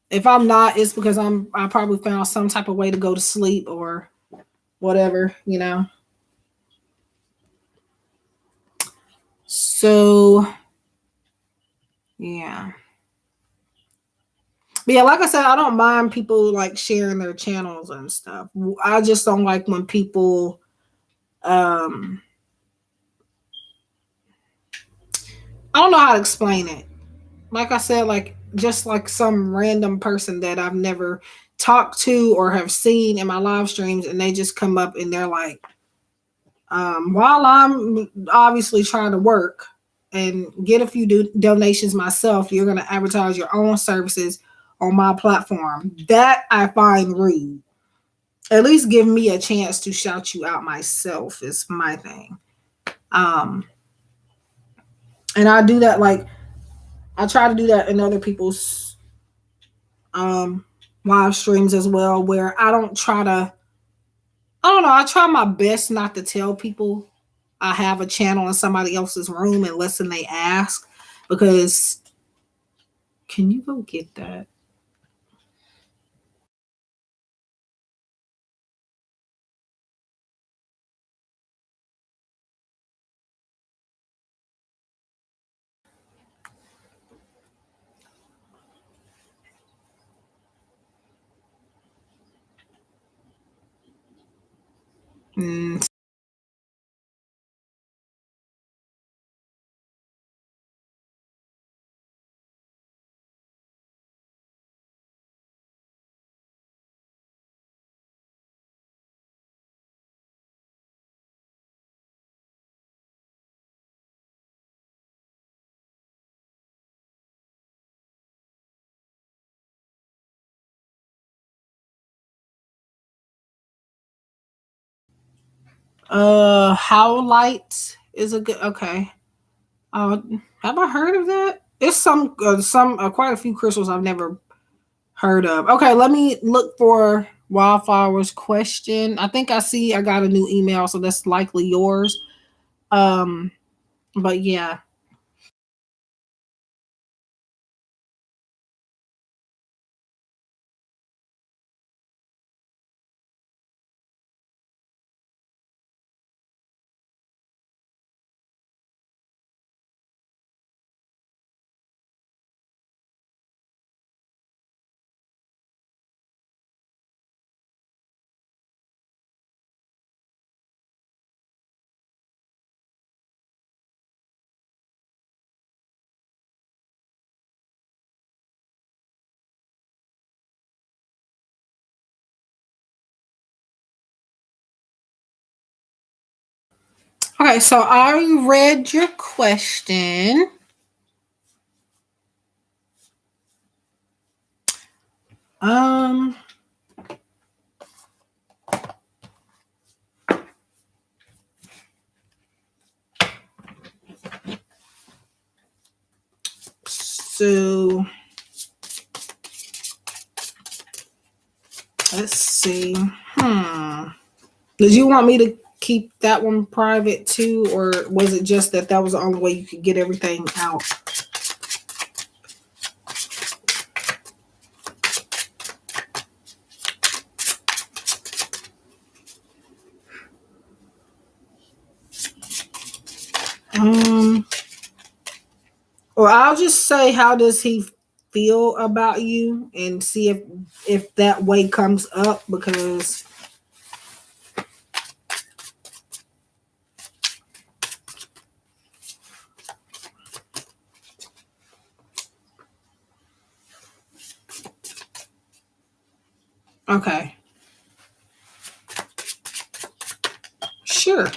If I'm not, it's because I probably found some type of way to go to sleep or whatever, you know. So yeah. But yeah, like I said, I don't mind people like sharing their channels and stuff. I just don't like when people um I don't know how to explain it. Like I said, like just like some random person that I've never talked to or have seen in my live streams and they just come up and they're like, while I'm obviously trying to work and get a few donations myself, you're going to advertise your own services on my platform. That I find rude. At least give me a chance to shout you out myself is my thing. Um, and I do that like I try to do that in other people's um live streams as well, where I don't know, I try my best not to tell people I have a channel in somebody else's room unless they ask. Because can you go get that? Mm. Howlite is a good. Okay. Have I heard of that? It's some quite a few crystals I've never heard of. Okay, let me look for Wildflowers question. I think I got a new email, so that's likely yours. Um, but yeah. Okay, so I read your question. Um, so let's see. Did you want me to keep that one private too, or was it just that that was the only way you could get everything out? Um, or I'll just say, how does he feel about you, and see if that way comes up because. Okay, sure.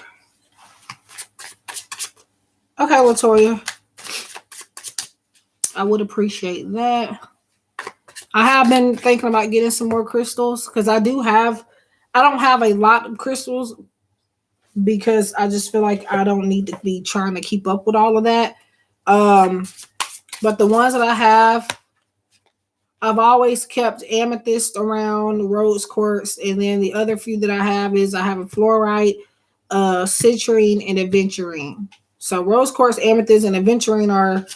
Okay, Latoya, I would appreciate that. I have been thinking about getting some more crystals because I don't have a lot of crystals because I just feel like I don't need to be trying to keep up with all of that. Um, but the ones that I have, I've always kept amethyst around, rose quartz, and then the other few that I have a fluorite, citrine, and aventurine. So rose quartz, amethyst, and aventurine are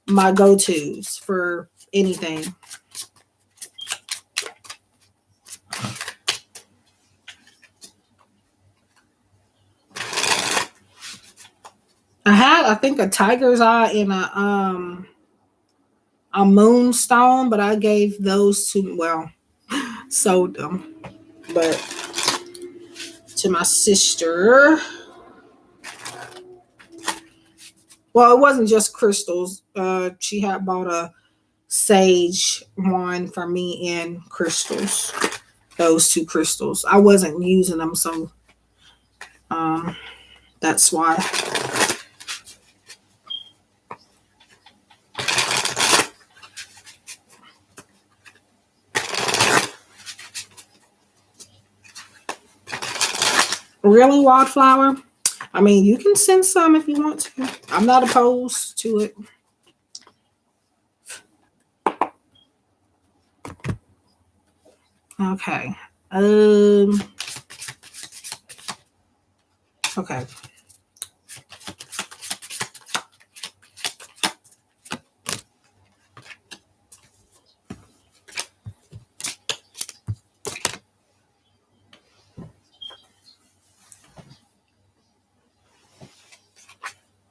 my go-tos for anything. I had, I think, a tiger's eye and a moonstone, but I gave those to, well, sold them, but to my sister. Well, it wasn't just crystals. She had bought a sage one for me and crystals. Those two crystals. I wasn't using them, so um, that's why. Really, wildflower? I mean, you can send some if you want to. I'm not opposed to it. Okay. Um. Okay.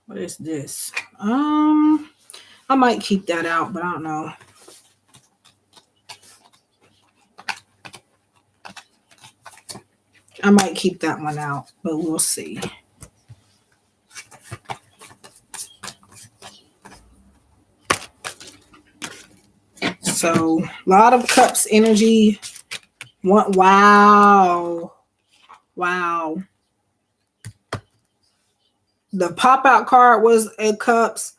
What is this? I might keep that out, but I don't know. I might keep that one out, but we'll see. So, a lot of cups energy. Wow. Wow. The pop out card was a cups,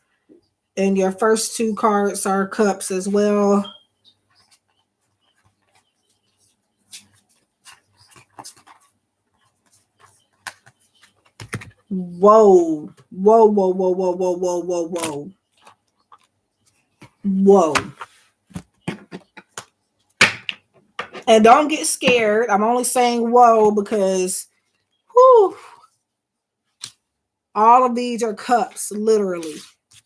and your first two cards are cups as well. Whoa. Whoa, whoa, whoa, whoa, whoa, whoa, whoa, whoa. Whoa. And don't get scared. I'm only saying whoa because whew, all of these are cups, literally.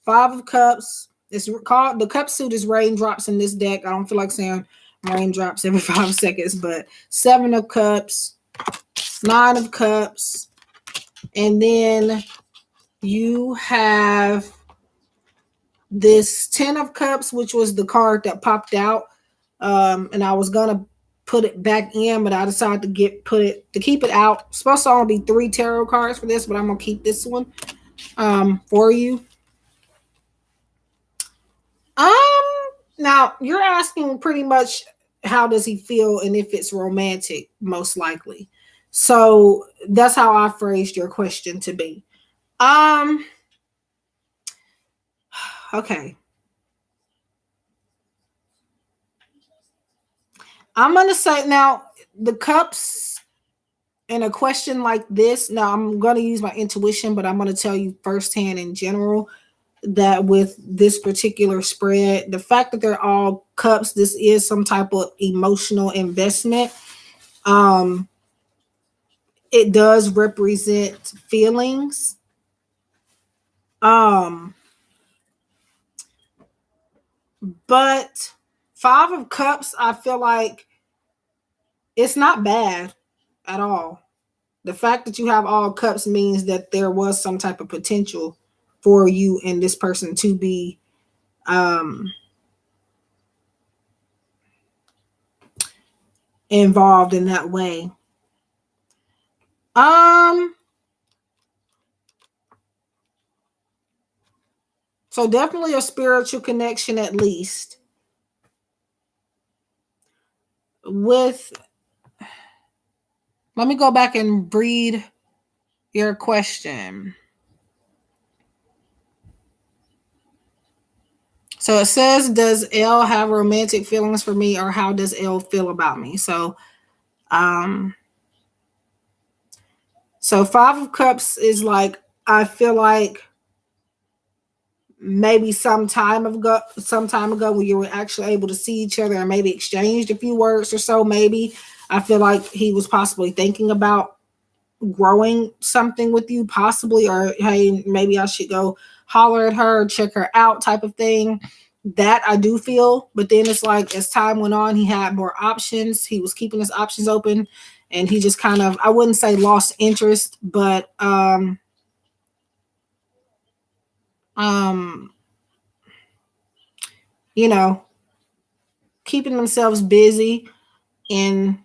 Five of cups. It's called the cup suit is raindrops in this deck. I don't feel like saying raindrops every 5 seconds, but seven of cups, nine of cups, and then you have this 10 of cups, which was the card that popped out. And I was gonna put it back in, but I decided to keep it out. It's supposed to only be 3 tarot cards for this, but I'm gonna keep this one for you. Um, Now you're asking pretty much how does he feel and if it's romantic, most likely. So that's how I phrased your question to be. Um, okay. I'm gonna say now the cups in a question like this. Now I'm gonna use my intuition, but I'm gonna tell you firsthand in general that with this particular spread, the fact that they're all cups, this is some type of emotional investment. Um, it does represent feelings. Um, but Five of Cups, I feel like it's not bad at all. The fact that you have all cups means that there was some type of potential for you and this person to be um involved in that way. Um so definitely a spiritual connection at least. With Let me go back and read your question. So it says, does L have romantic feelings for me, or how does L feel about me? Um so Five of Cups is like, I feel like maybe some time ago when you were actually able to see each other and maybe exchanged a few words or so, maybe I feel like he was possibly thinking about growing something with you, possibly, or hey, maybe I should go holler at her, check her out, type of thing. That I do feel, but then it's like as time went on, he had more options. He was keeping his options open, and he just kind of, I wouldn't say lost interest, but um, you know, keeping themselves busy and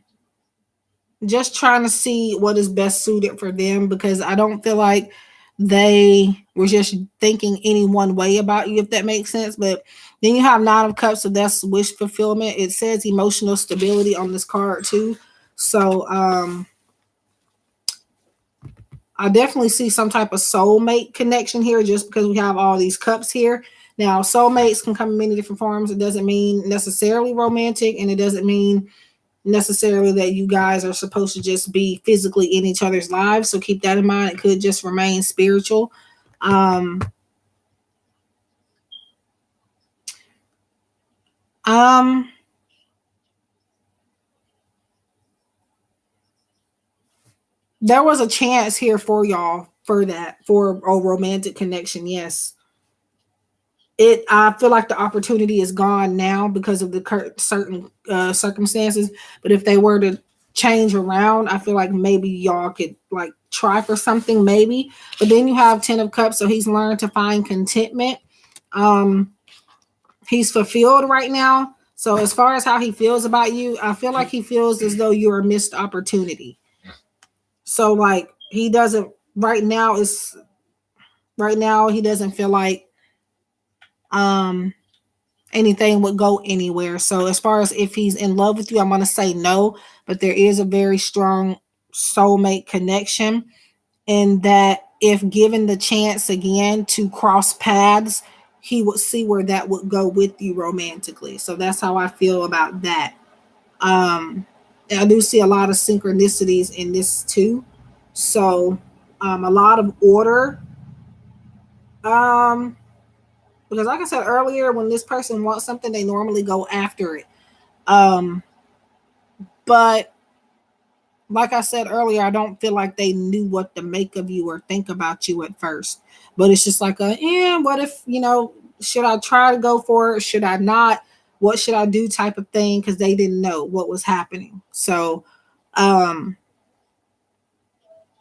just trying to see what is best suited for them, because I don't feel like they were just thinking any one way about you, if that makes sense. But then you have Nine of Cups, so that's wish fulfillment. It says emotional stability on this card too. So I definitely see some type of soulmate connection here just because we have all these cups here. Now, soulmates can come in many different forms. It doesn't mean necessarily romantic, and it doesn't mean necessarily that you guys are supposed to just be physically in each other's lives. So keep that in mind. It could just remain spiritual. Um, um, there was a chance here for y'all for that, for a romantic connection. Yes. I feel like the opportunity is gone now because of the certain circumstances. But if they were to change around, I feel like maybe y'all could like try for something, maybe. But then you have Ten of Cups, so he's learned to find contentment. Um, he's fulfilled right now. So as far as how he feels about you, I feel like he feels as though you're a missed opportunity. So like he doesn't right now is right now he doesn't feel like um anything would go anywhere. So as far as if he's in love with you, I'm gonna say no, but there is a very strong soulmate connection, and that if given the chance again to cross paths, he would see where that would go with you romantically. So that's how I feel about that. Um, I do see a lot of synchronicities in this too. So a lot of order. Um, because like I said earlier, when this person wants something, they normally go after it. Um, but like I said earlier, I don't feel like they knew what to make of you or think about you at first. But it's just like what if, should I try to go for it? Should I not? What should I do type of thing? Because they didn't know what was happening. So um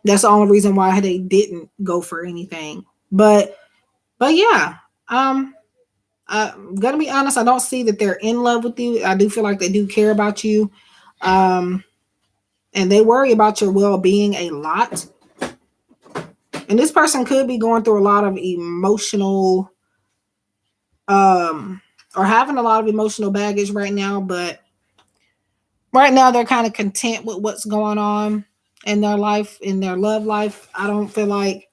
that's the only reason why they didn't go for anything. But yeah, um I'm gonna be honest, I don't see that they're in love with you. I do feel like they do care about you. Um and they worry about your well-being a lot. And this person could be going through a lot of emotional um or having a lot of emotional baggage right now, but right now they're kind of content with what's going on in their life, in their love life. I don't feel like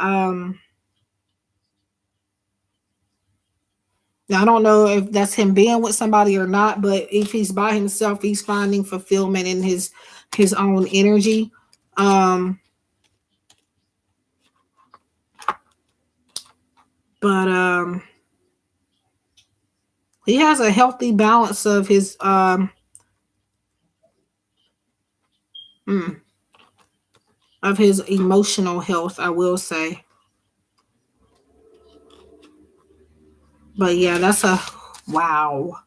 um now I don't know if that's him being with somebody or not, but if he's by himself, he's finding fulfillment in his own energy. Um but he has a healthy balance of his mm, of his emotional health, I will say. But yeah, that's a wow.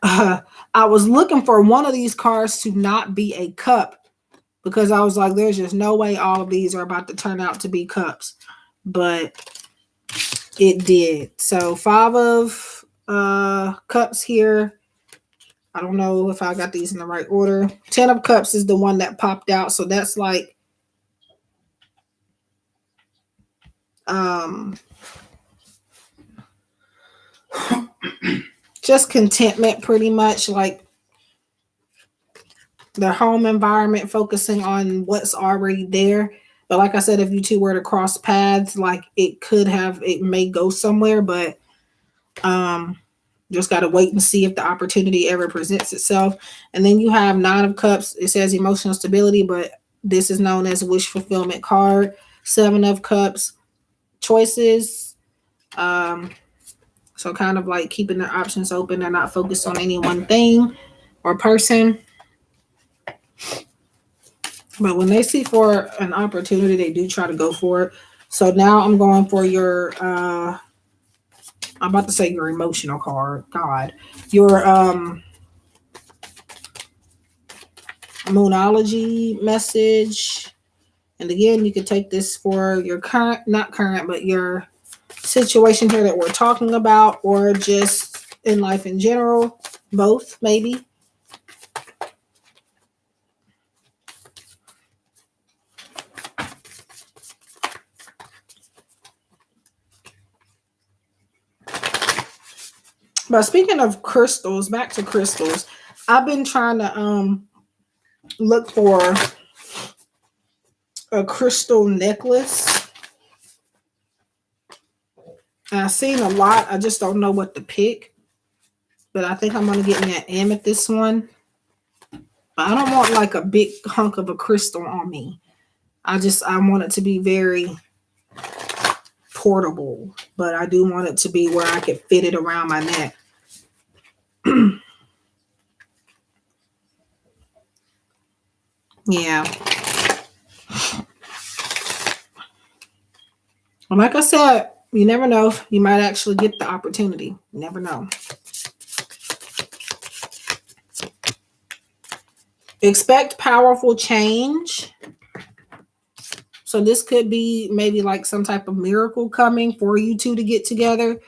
I was looking for one of these cards to not be a cup because I was like, there's just no way all of these are about to turn out to be cups. But it did. So 5 of cups here. I don't know if I got these in the right order. 10 of cups is the one that popped out. So that's like um just contentment pretty much, like their home environment, focusing on what's already there. But like I said, if you two were to cross paths, like it may go somewhere, but um just got to wait and see if the opportunity ever presents itself. And then you have 9 of cups. It says emotional stability, but this is known as wish fulfillment card. 7 of cups, choices. Um, so kind of like keeping their options open. They're not focused on any one thing or person. But when they see for an opportunity, they do try to go for it. So now I'm going for your I'm about to say your emotional card. God. Your moonology message. And again, you could take this for your current, not current, but your situation here that we're talking about, or just in life in general. Both, maybe. But speaking of crystals, back to crystals, I've been trying to look for a crystal necklace. I've seen a lot. I just don't know what to pick. But I think I'm gonna get me an amethyst one. But I don't want like a big hunk of a crystal on me. I want it to be very portable, but I do want it to be where I could fit it around my neck. Yeah. Well, like I said, you never know. You might actually get the opportunity. You never know. Expect powerful change. So this could be maybe like some type of miracle coming for you two to get together.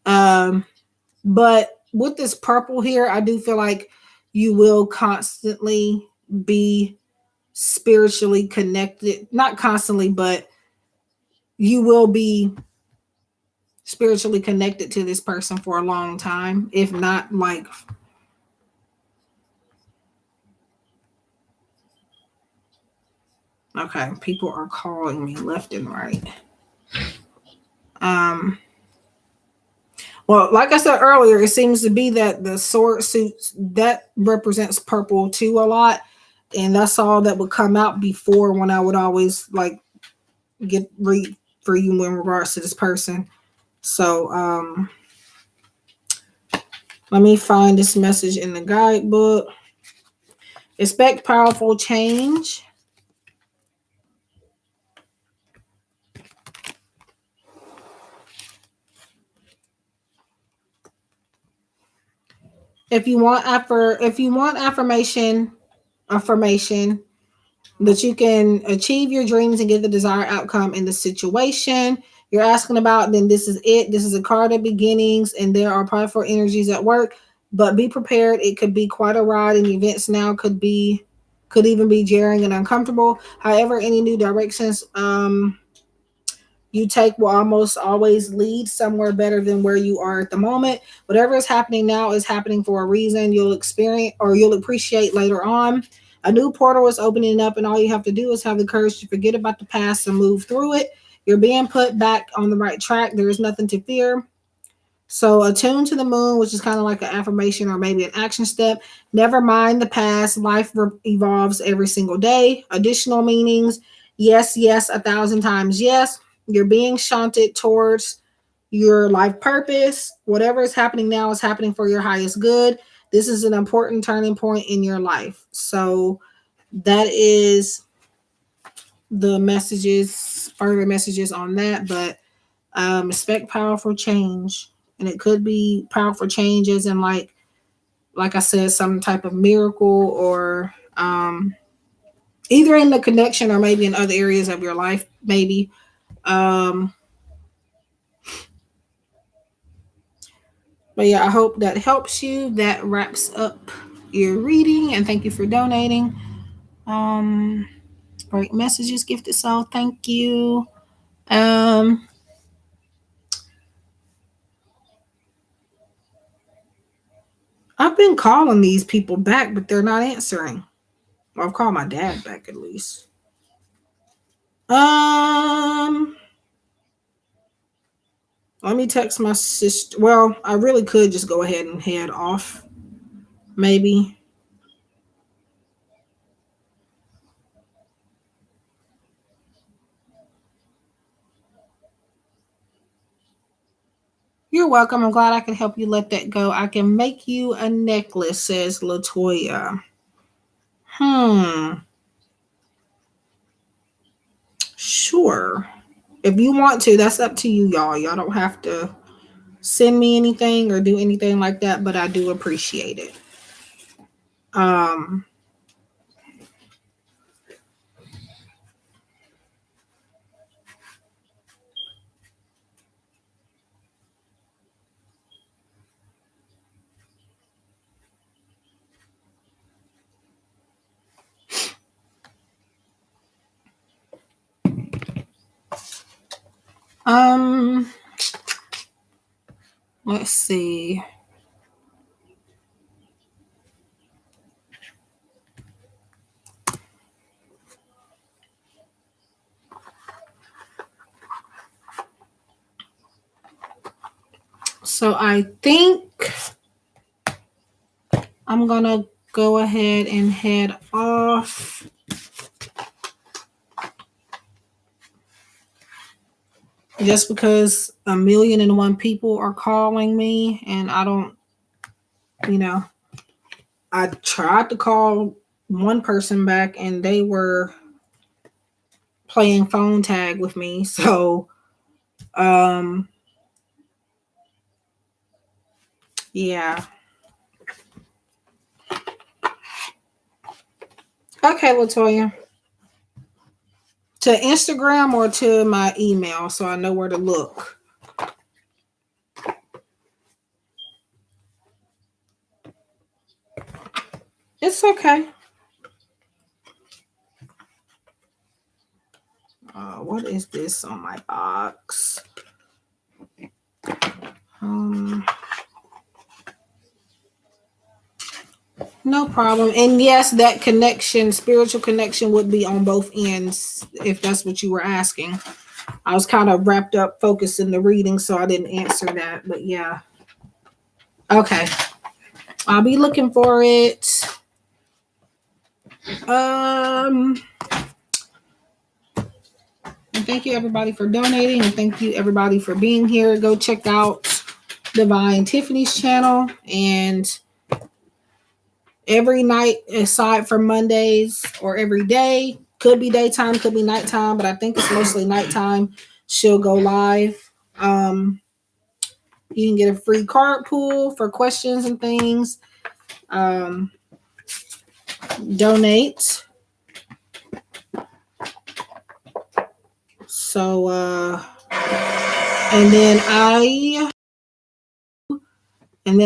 But with this purple here, I do feel like you will constantly be spiritually connected, not constantly, but you will be spiritually connected to this person for a long time, if not like, okay, people are calling me left and right. Um, well, like I said earlier, it seems to be that the sword suits that represents purple too a lot, and that's all that would come out before when I would always like get read for you in regards to this person. So let me find this message in the guidebook. Expect powerful change. If you want affirmation that you can achieve your dreams and get the desired outcome in the situation you're asking about, then this is it. This is a card of beginnings, and there are powerful energies at work. But be prepared; it could be quite a ride, and events now could even be jarring and uncomfortable. However, any new directions you take will almost always lead somewhere better than where you are at the moment. Whatever is happening now is happening for a reason. You'll experience or you'll appreciate later on. A new portal is opening up, and all you have to do is have the courage to forget about the past and move through it. You're being put back on the right track. There is nothing to fear. So, attune to the moon, which is kind of like an affirmation or maybe an action step. Never mind the past. Life evolves every single day. Additional meanings. Yes, yes, 1,000 times yes. You're being shunted towards your life purpose. Whatever is happening now is happening for your highest good. This is an important turning point in your life. So, that is the messages, further messages on that. But expect powerful change, and it could be powerful changes and like I said, some type of miracle or either in the connection or maybe in other areas of your life, maybe. Um, but yeah, I hope that helps you. That wraps up your reading, and thank you for donating. Um, Great messages gifted, so thank you. Um, I've been calling these people back, but they're not answering. Well, I've called my dad back at least. Um, Let me text my sister. Well, I really could just go ahead and head off. Maybe. You're welcome. I'm glad I could help you let that go. I can make you a necklace, says Latoya. Hmm. Sure. If you want to, that's up to you, y'all. Y'all don't have to send me anything or do anything like that, but I do appreciate it. Um, um, let's see. So I think I'm gonna go ahead and head off. Just because 1,000,001 people are calling me and I don't, you know, I tried to call one person back and they were playing phone tag with me. So, um, yeah. Okay, Latoya. To Instagram or to my email so I know where to look. It's okay. What is this on my box? No problem. And yes, that connection, spiritual connection, would be on both ends, if that's what you were asking. I was kind of wrapped up, focused in the reading, so I didn't answer that. But yeah. Okay. I'll be looking for it. And thank you everybody for donating, and thank you everybody for being here. Go check out Divine Tiffany's channel, and every night aside from Mondays, or every day, could be daytime, could be nighttime, but I think it's mostly nighttime, she'll go live. You can get a free card pool for questions and things. Donate. So and then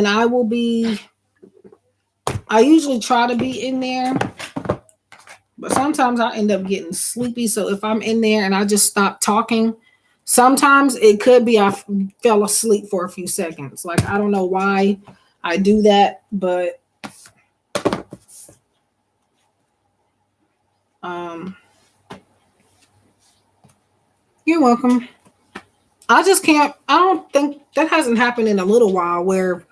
I will be, I usually try to be in there, but sometimes I end up getting sleepy. So if I'm in there and I just stop talking, sometimes it could be I fell asleep for a few seconds. Like, I don't know why I do that, but you're welcome. I just can't, I don't think that hasn't happened in a little while where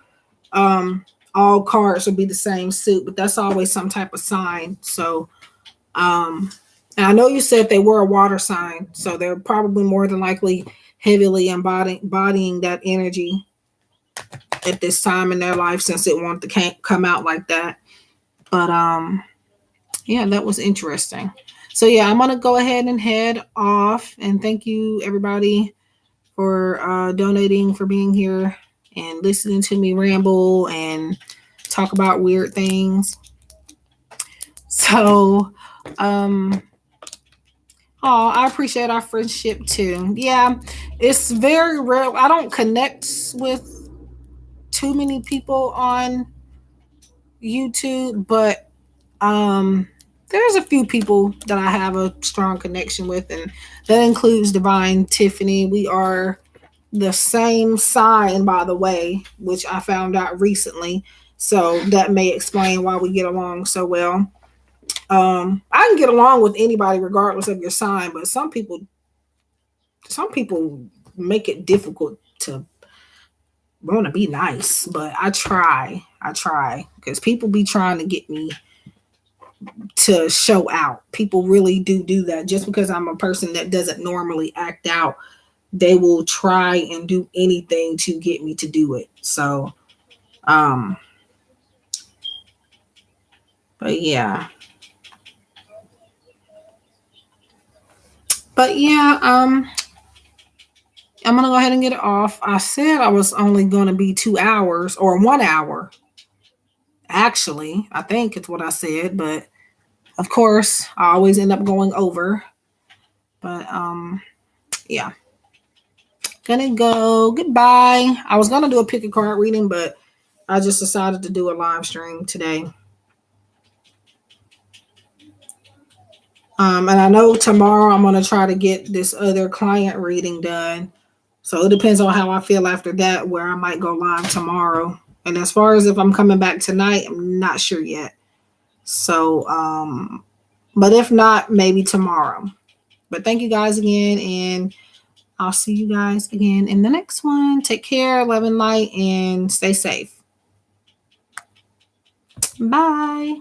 all cards will be the same suit, but that's always some type of sign. So and I know you said they were a water sign, so they're probably more than likely heavily embodying that energy at this time in their life, since it wanted to come out like that. But yeah, that was interesting. So yeah, I'm gonna go ahead and head off, and thank you everybody for donating, for being here and listening to me ramble and talk about weird things. So I appreciate our friendship too. Yeah, it's very rare. I don't connect with too many people on YouTube, but there's a few people that I have a strong connection with, and that includes Divine Tiffany. We are the same sign, by the way, which I found out recently. So that may explain why we get along so well. I can get along with anybody regardless of your sign, but some people make it difficult to want to be nice. But I try because people be trying to get me to show out. People really do that. Just because I'm a person that doesn't normally act out, they will try and do anything to get me to do it. So but yeah. I'm gonna go ahead and get it off. I said I was only gonna be 2 hours, or 1 hour. Actually, I think it's what I said, but of course I always end up going over. But yeah. Gonna go. Goodbye. I was gonna do a pick a card reading, but I just decided to do a live stream today. And I know tomorrow I'm gonna try to get this other client reading done. So it depends on how I feel after that, where I might go live tomorrow. And as far as if I'm coming back tonight, I'm not sure yet. So, but if not, maybe tomorrow. But thank you guys again, and I'll see you guys again in the next one. Take care, love and light, and stay safe. Bye.